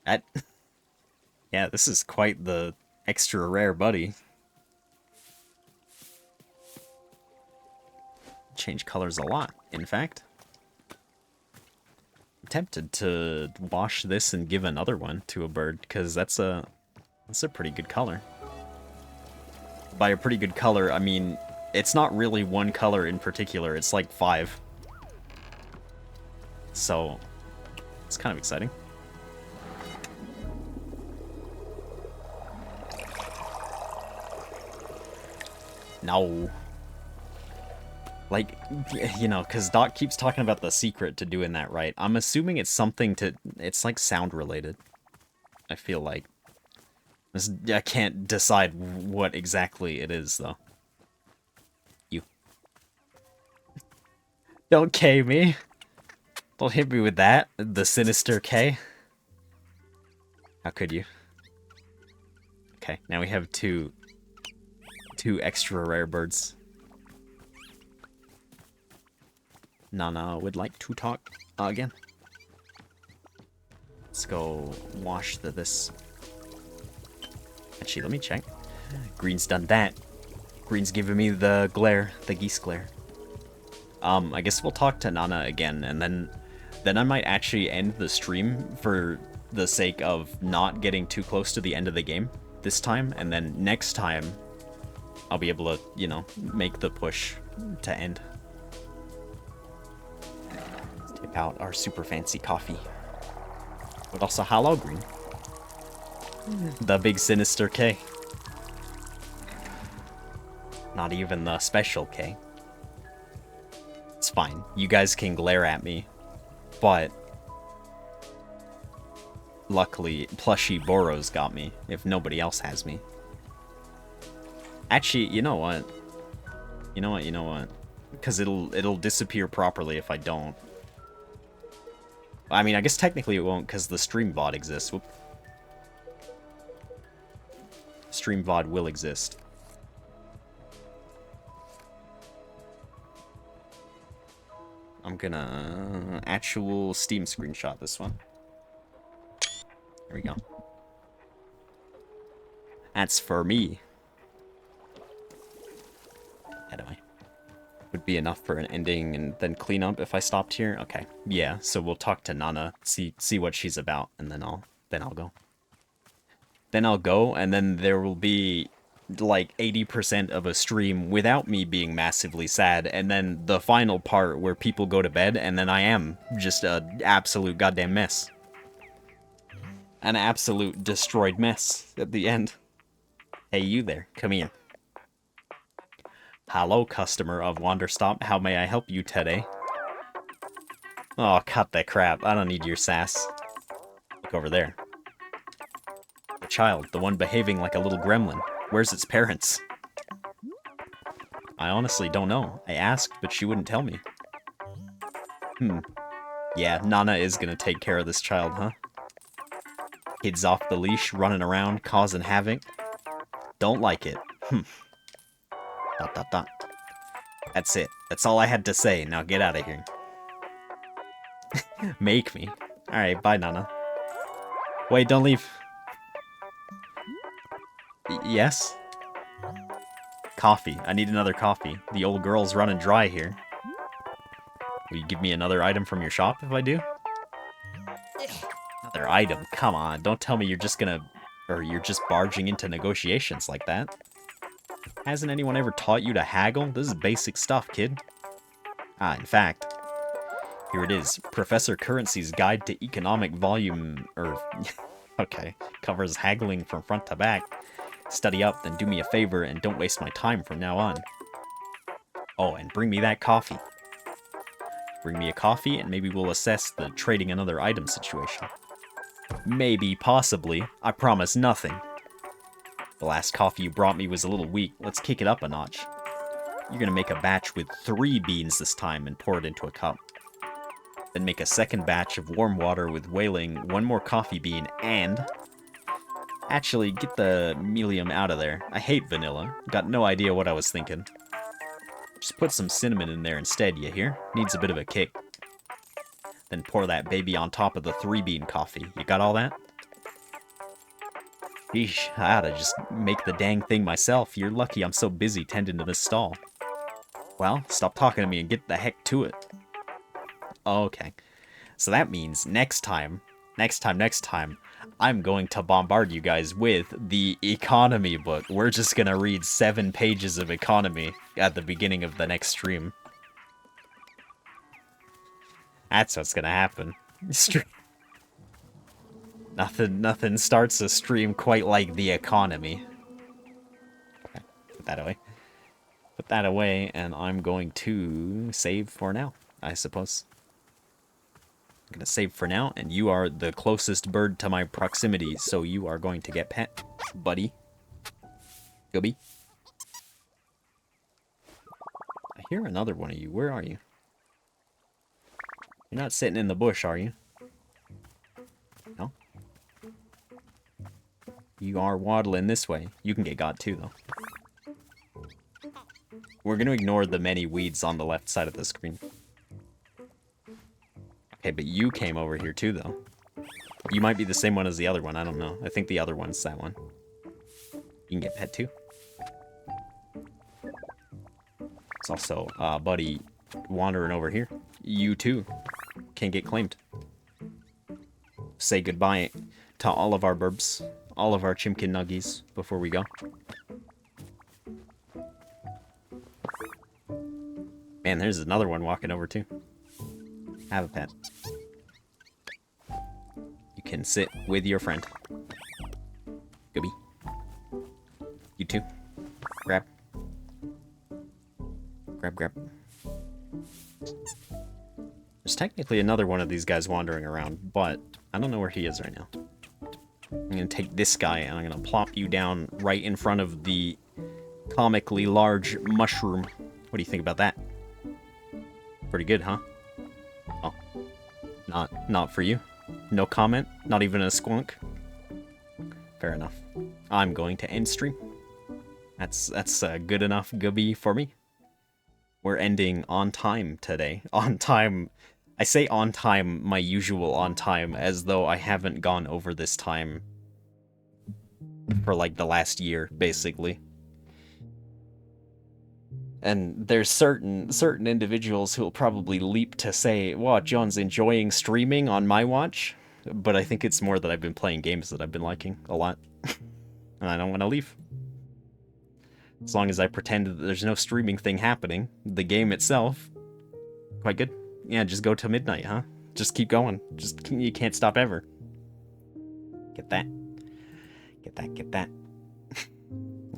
That... Yeah, this is quite the extra rare buddy. Change colors a lot, in fact. I'm tempted to wash this and give another one to a bird, because that's a pretty good color. By a pretty good color, I mean, it's not really one color in particular, it's like 5. So, it's kind of exciting. No. Like, you know, because Doc keeps talking about the secret to doing that right. I'm assuming it's something to... It's like sound related. I feel like. I can't decide what exactly it is, though. You. Don't K me. Don't hit me with that. The sinister K. How could you? Okay, now we have two extra rare birds. Nana would like to talk again. Let's go wash this. Actually, let me check. Green's done that. Green's giving me the glare, the geese glare. I guess we'll talk to Nana again, and then I might actually end the stream for the sake of not getting too close to the end of the game this time, and then next time I'll be able to, you know, make the push to end. Let's tip out our super fancy coffee. But also, hello, Green. The big sinister K. Not even the special K. It's fine. You guys can glare at me. But luckily, Plushy Boros got me, if nobody else has me. Actually, you know what? You know what? Because it'll disappear properly if I don't. I mean, I guess technically it won't because the stream VOD exists. Whoop. Stream VOD will exist. I'm gonna actual Steam screenshot this one. There we go. That's for me. Anyway. Would be enough for an ending and then clean up if I stopped here? Okay. Yeah, so we'll talk to Nana, see what she's about, and then I'll go. Then I'll go, and then there will be like 80% of a stream without me being massively sad, and then the final part where people go to bed, and then I am just an absolute goddamn mess. An absolute destroyed mess at the end. Hey, you there. Come here. Hello, customer of Wanderstop. How may I help you today? Oh, cut that crap. I don't need your sass. Look over there. The child, the one behaving like a little gremlin. Where's its parents? I honestly don't know. I asked, but she wouldn't tell me. Yeah, Nana is gonna take care of this child, huh? Kids off the leash, running around, causing havoc. Don't like it. Dot dot dot. That's it. That's all I had to say. Now get out of here. Make me. Alright, bye, Nana. Wait, don't leave. Yes? Coffee. I need another coffee. The old girl's running dry here. Will you give me another item from your shop if I do? Another item? Come on. Don't tell me you're just gonna... Or you're just barging into negotiations like that. Hasn't anyone ever taught you to haggle? This is basic stuff, kid. In fact, here it is. Professor Currency's Guide to Economic Volume... okay. Covers haggling from front to back. Study up, then do me a favor, and don't waste my time from now on. Oh, and bring me that coffee. Bring me a coffee, and maybe we'll assess the trading another item situation. Maybe, possibly. I promise nothing. The last coffee you brought me was a little weak. Let's kick it up a notch. You're gonna make a batch with 3 beans this time and pour it into a cup. then make a second batch of warm water with whaling, one more coffee bean, and... Actually, get the Melium out of there. I hate vanilla. Got no idea what I was thinking. Just put some cinnamon in there instead, you hear? Needs a bit of a kick. Then pour that baby on top of the 3-bean coffee. You got all that? Eesh, I oughta just make the dang thing myself. You're lucky I'm so busy tending to this stall. Well, stop talking to me and get the heck to it. Okay. So that means next time, I'm going to bombard you guys with the economy book. We're just gonna read 7 pages of economy at the beginning of the next stream. That's what's gonna happen. Nothing starts a stream quite like the economy. Okay, put that away. Put that away, and I'm going to save for now, I suppose. I'm gonna save for now, and you are the closest bird to my proximity, so you are going to get pet, buddy. Gubby. I hear another one of you. Where are you? You're not sitting in the bush, are you? No? You are waddling this way. You can get got too, though. We're gonna ignore the many weeds on the left side of the screen. Okay, but you came over here too, though. You might be the same one as the other one, I don't know. I think the other one's that one. You can get pet too. There's also buddy wandering over here. You too can get claimed. Say goodbye to all of our burbs, all of our chimkin nuggies before we go. Man, there's another one walking over too. Have a pet. You can sit with your friend. Gubby. You too. Grab. Grab. There's technically another one of these guys wandering around, but I don't know where he is right now. I'm gonna take this guy and I'm gonna plop you down right in front of the comically large mushroom. What do you think about that? Pretty good, huh? Oh. Not for you. No comment? Not even a squonk? Fair enough. I'm going to end stream. That's good enough, Gubby, for me. We're ending on time today. On time. I say on time, my usual on time, as though I haven't gone over this time for like the last year, basically. And there's certain individuals who will probably leap to say, "Wow, John's enjoying streaming on my watch," but I think it's more that I've been playing games that I've been liking a lot, and I don't want to leave. As long as I pretend that there's no streaming thing happening, the game itself, quite good. Yeah, just go till midnight, huh? Just keep going. You can't stop ever. Get that. Get that.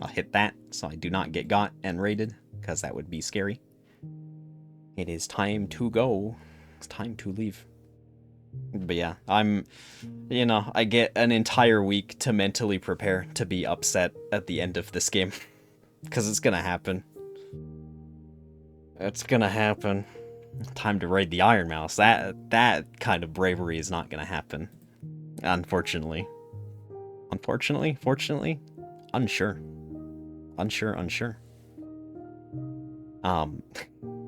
I'll hit that so I do not get got and raided, because that would be scary. It is time to go. It's time to leave. But yeah, I get an entire week to mentally prepare to be upset at the end of this game. Because it's gonna happen. It's gonna happen. Time to raid the Iron Mouse. That kind of bravery is not gonna happen. Unfortunately. Fortunately? Unsure.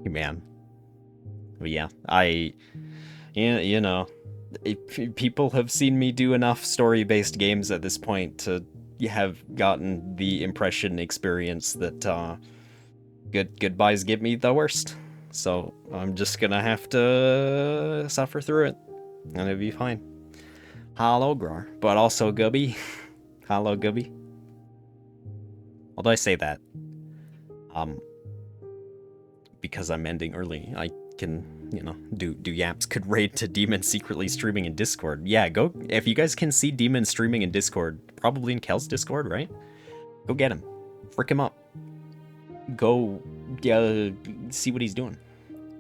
Man. But yeah, people have seen me do enough story-based games at this point to have gotten the experience that goodbyes give me the worst. So I'm just gonna have to suffer through it, and it'll be fine. Hello, Grar, but also Gubby. Hello, Gubby. Although I say that, because I'm ending early, I can, do yaps. Could raid to Demon secretly streaming in Discord. Yeah, go, if you guys can see Demon streaming in Discord, probably in Kel's Discord, right? Go get him. Frick him up. Go, see what he's doing.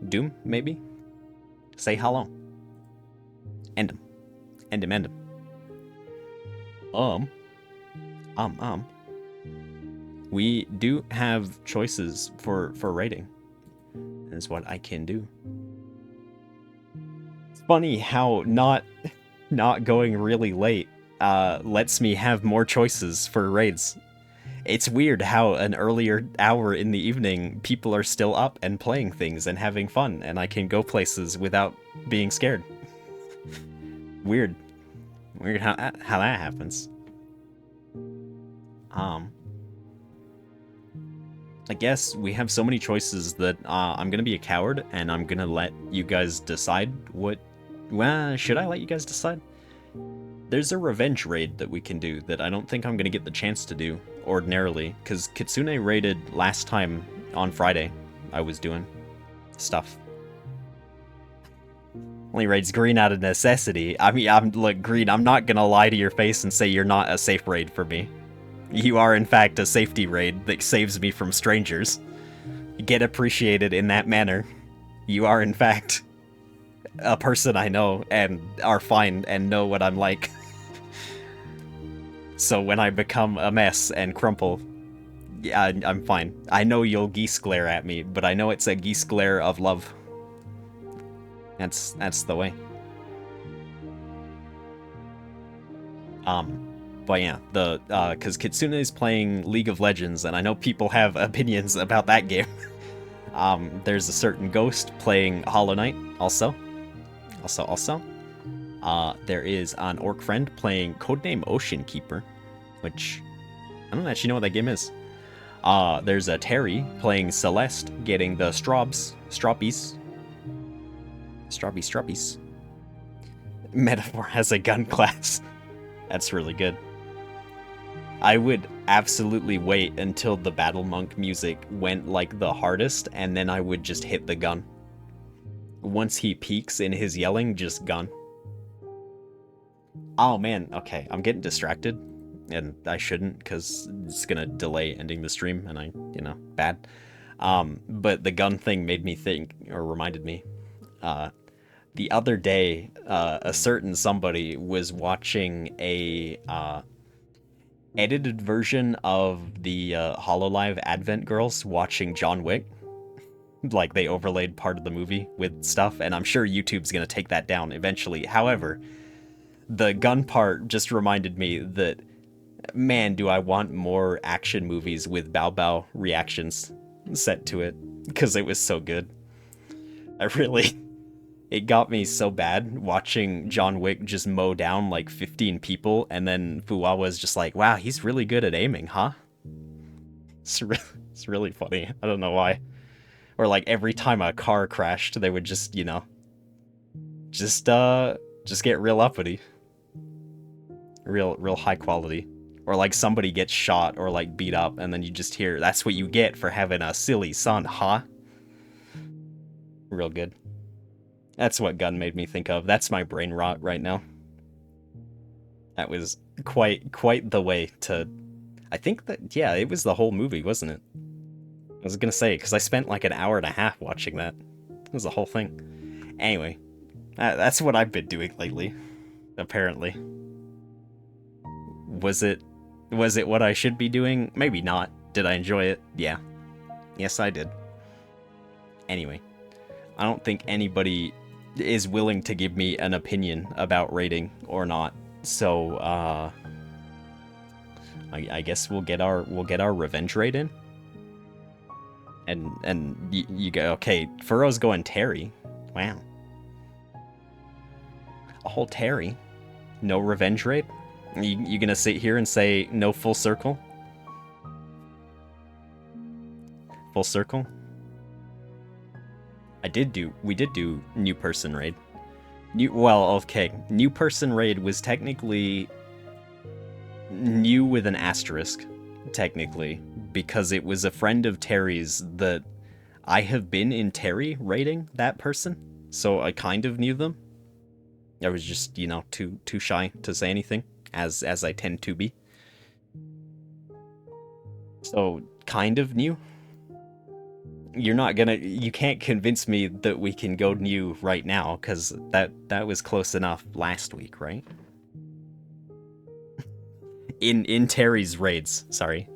Doom, maybe? Say hello. End him. End him. We do have choices for raiding. Is what I can do. funny how not going really late lets me have more choices for raids. It's weird how an earlier hour in the evening people are still up and playing things and having fun, and I can go places without being scared. Weird how that happens. I guess we have so many choices that I'm gonna be a coward and I'm gonna let you guys decide what. Well, should I let you guys decide? There's a revenge raid that we can do that I don't think I'm gonna get the chance to do ordinarily, because Kitsune raided last time on Friday. I was doing stuff. Only raids Green out of necessity. I mean, look, Green, I'm not gonna lie to your face and say you're not a safe raid for me. You are, in fact, a safety raid that saves me from strangers. Get appreciated in that manner. You are, in fact, a person I know and are fine and know what I'm like. So when I become a mess and crumple, yeah, I'm fine. I know you'll geese glare at me, but I know it's a geese glare of love. That's the way. But yeah, cause Kitsune is playing League of Legends, and I know people have opinions about that game. There's a certain ghost playing Hollow Knight, also. There is an orc friend playing Codename Ocean Keeper, which I don't actually know what that game is. There's a Terry playing Celeste, getting the Stroppies. Metaphor has a gun class. That's really good. I would absolutely wait until the Battle Monk music went like the hardest, and then I would just hit the gun. Once he peaks in his yelling, just gun. Oh man, okay, I'm getting distracted, and I shouldn't, because it's gonna delay ending the stream, and bad. But the gun thing made me think, or reminded me, the other day, a certain somebody was watching a, edited version of the Hololive Advent Girls watching John Wick. Like, they overlaid part of the movie with stuff, and I'm sure YouTube's gonna take that down eventually. However, the gun part just reminded me that, man, do I want more action movies with Bao Bao reactions set to it, because it was so good. It got me so bad watching John Wick just mow down like 15 people, and then Fuwawa's just like, wow, he's really good at aiming, huh? It's really funny. I don't know why. Or like every time a car crashed, they would just, just get real uppity. Real high quality. Or like somebody gets shot or like beat up, and then you just hear, that's what you get for having a silly son, huh? Real good. That's what gun made me think of. That's my brain rot right now. That was quite the way to... I think that, yeah, it was the whole movie, wasn't it? I was gonna say, because I spent like an hour and a half watching that. It was the whole thing. Anyway, that's what I've been doing lately, apparently. Was it what I should be doing? Maybe not. Did I enjoy it? Yeah. Yes, I did. Anyway, I don't think anybody is willing to give me an opinion about rating or not. So, I guess we'll get our revenge raid in. And you go, okay, Furrow's going Terry. Wow. A whole Terry. No revenge raid? You gonna sit here and say no full circle? Full circle? We did do new person raid. New person raid was technically new with an asterisk, technically, because it was a friend of Terry's that I have been in Terry raiding that person, so I kind of knew them. I was just, too shy to say anything, as I tend to be. So, kind of new. You can't convince me that we can go new right now, because that was close enough last week, right? In Terry's raids, sorry.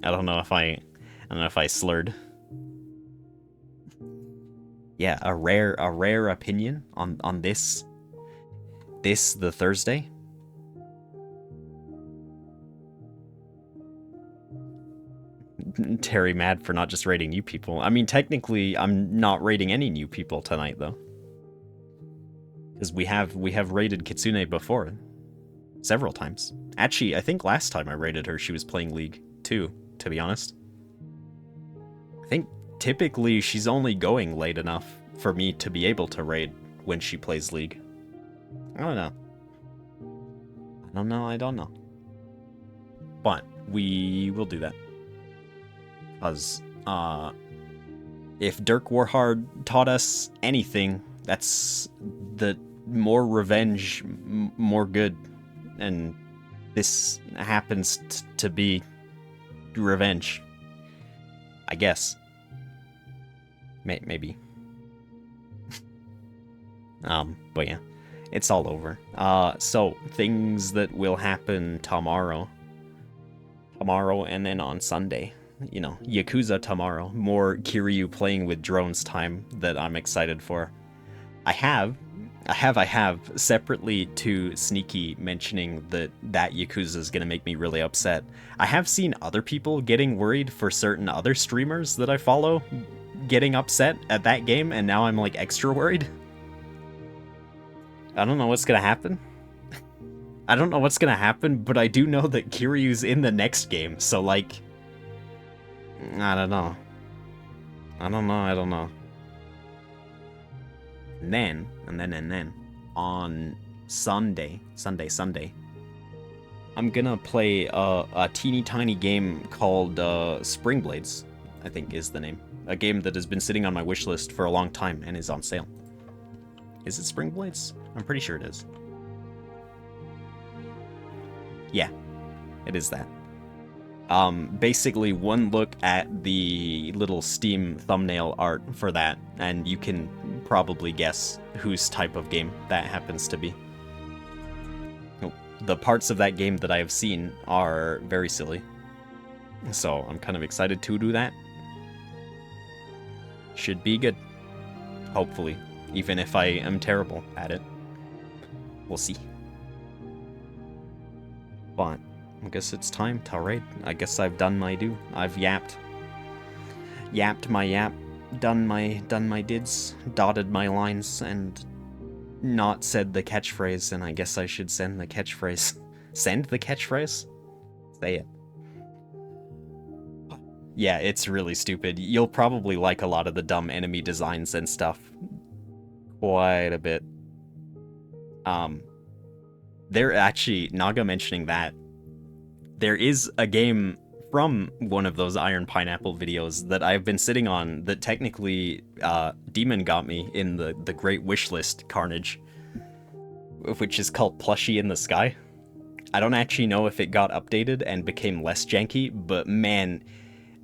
I don't know if I slurred. Yeah, a rare opinion on this the Thursday. Terry mad for not just rating new people. I mean, technically, I'm not rating any new people tonight though, because we have rated Kitsune before, several times. Actually, I think last time I rated her, she was playing League too. To be honest, I think typically she's only going late enough for me to be able to raid when she plays League. I don't know. I don't know. But we will do that. Because, if Dirk Warhard taught us anything, that's the more revenge, more good. And this happens to be revenge. I guess. Maybe. But yeah. It's all over. So, things that will happen tomorrow. Tomorrow and then on Sunday. You know, Yakuza tomorrow. More Kiryu playing with drones time that I'm excited for. I have separately to Sneaky mentioning that Yakuza is gonna make me really upset. I have seen other people getting worried for certain other streamers that I follow getting upset at that game, and now I'm like extra worried. I don't know what's gonna happen. I don't know what's gonna happen, but I do know that Kiryu's in the next game, so like... I don't know. And then, on Sunday, I'm gonna play a teeny tiny game called Spring Blades, I think is the name. A game that has been sitting on my wish list for a long time and is on sale. Is it Spring Blades? I'm pretty sure it is. Yeah, it is that. Basically one look at the little Steam thumbnail art for that, and you can probably guess whose type of game that happens to be. The parts of that game that I have seen are very silly, so I'm kind of excited to do that. Should be good, hopefully, even if I am terrible at it. We'll see. But I guess it's time to raid. I guess I've done my due. I've yapped my yap, done my dids, dotted my lines, and not said the catchphrase, and I guess I should send the catchphrase. Send the catchphrase? Say it. Yeah, it's really stupid. You'll probably like a lot of the dumb enemy designs and stuff. Quite a bit. They're actually, Naga mentioning that, there is a game from one of those Iron Pineapple videos that I've been sitting on that technically Demon got me in the Great Wishlist Carnage, which is called Plushie in the Sky. I don't actually know if it got updated and became less janky, but man,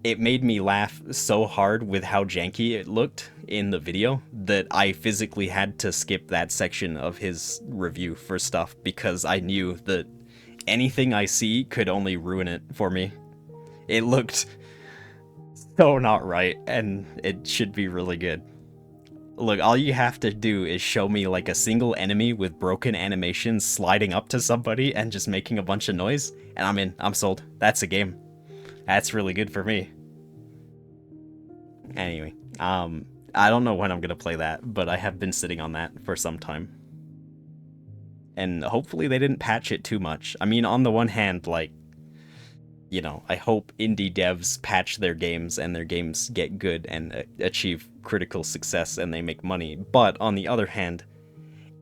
it made me laugh so hard with how janky it looked in the video that I physically had to skip that section of his review for stuff because I knew that anything I see could only ruin it for me. It looked so not right, and it should be really good. Look, all you have to do is show me like a single enemy with broken animations sliding up to somebody and just making a bunch of noise, and I'm in. I'm sold. That's a game. That's really good for me. Anyway, I don't know when I'm gonna play that, but I have been sitting on that for some time. And hopefully they didn't patch it too much. I mean, on the one hand, like, you know, I hope indie devs patch their games and their games get good and achieve critical success and they make money. But on the other hand,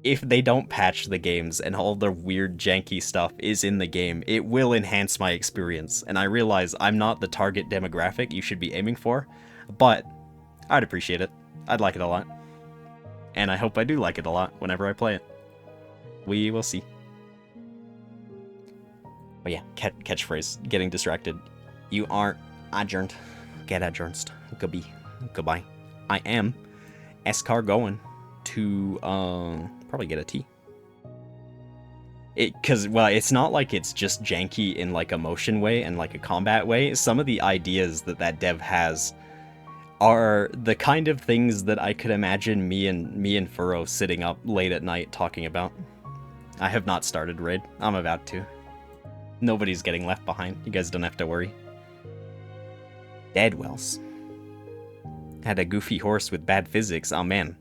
if they don't patch the games and all the weird janky stuff is in the game, it will enhance my experience. And I realize I'm not the target demographic you should be aiming for, but I'd appreciate it. I'd like it a lot. And I hope I do like it a lot whenever I play it. We will see. But yeah, catchphrase. Getting distracted. You are adjourned. Get adjourned. Goodbye. I am Escar going to probably get a tea. Cause well, it's not like it's just janky in like a motion way and like a combat way. Some of the ideas that dev has are the kind of things that I could imagine me and Furrow sitting up late at night talking about. I have not started Raid. I'm about to. Nobody's getting left behind. You guys don't have to worry. Deadwells. Had a goofy horse with bad physics. Oh, man.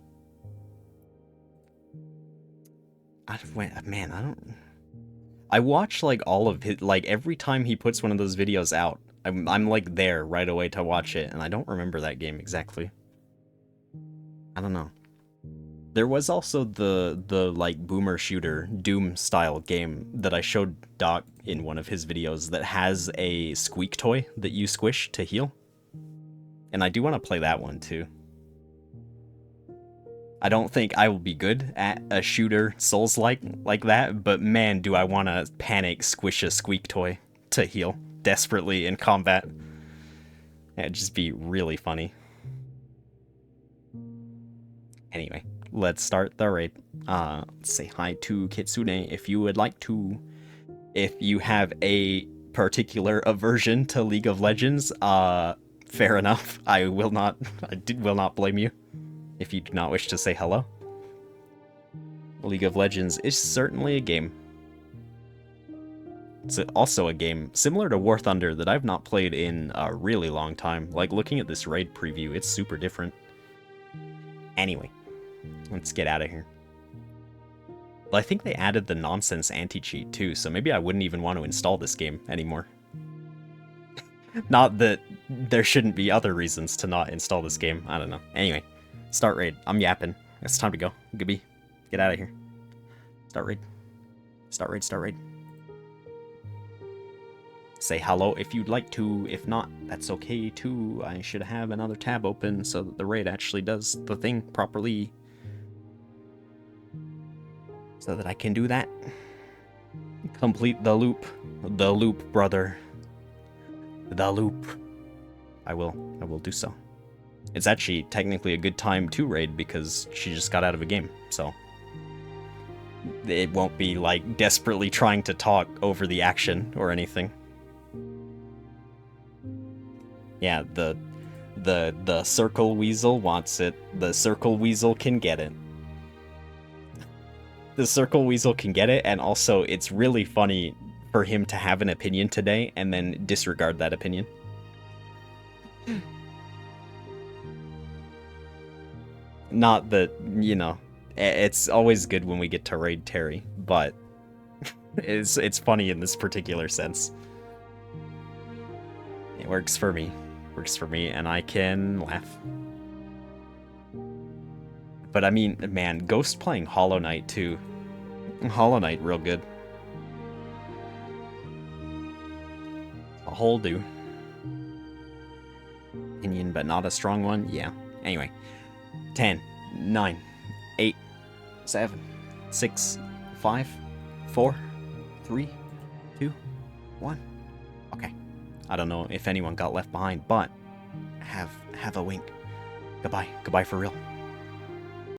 I watch, like, all of his... Like, every time he puts one of those videos out, I'm like, there right away to watch it, and I don't remember that game exactly. I don't know. There was also the like, boomer shooter, Doom-style game that I showed Doc in one of his videos that has a squeak toy that you squish to heal. And I do want to play that one, too. I don't think I will be good at a shooter Souls-like like that, but man, do I want to panic squish a squeak toy to heal desperately in combat. It'd just be really funny. Anyway, let's start the raid. Say hi to Kitsune if you would like to. If you have a particular aversion to League of Legends, fair enough. I will not blame you if you do not wish to say hello. League of Legends is certainly a game. It's also a game similar to War Thunder that I've not played in a really long time. Like, looking at this raid preview, it's super different. Anyway, let's get out of here. Well, I think they added the nonsense anti-cheat too, so maybe I wouldn't even want to install this game anymore. Not that there shouldn't be other reasons to not install this game. I don't know. Anyway, start raid. I'm yapping. It's time to go. Gibby, get out of here. Start raid. Start raid, start raid. Say hello if you'd like to. If not, that's okay too. I should have another tab open so that the raid actually does the thing properly. So that I can do that. Complete the loop. The loop, brother. The loop. I will do so. It's actually technically a good time to raid because she just got out of a game, so it won't be like desperately trying to talk over the action or anything. Yeah, the circle weasel wants it. The circle weasel can get it. The circle weasel can get it, and also it's really funny for him to have an opinion today and then disregard that opinion. Not that, you know, it's always good when we get to raid Terry, but it's funny in this particular sense. It works for me. Works for me, and I can laugh. But I mean, man, Ghost playing Hollow Knight too. Hollow Knight, real good. A whole do. Opinion, but not a strong one? Yeah. Anyway. 10, 9, 8, 7, 6, 5, 4, 3, 2, 1. Okay. I don't know if anyone got left behind, but have a wink. Goodbye. Goodbye for real.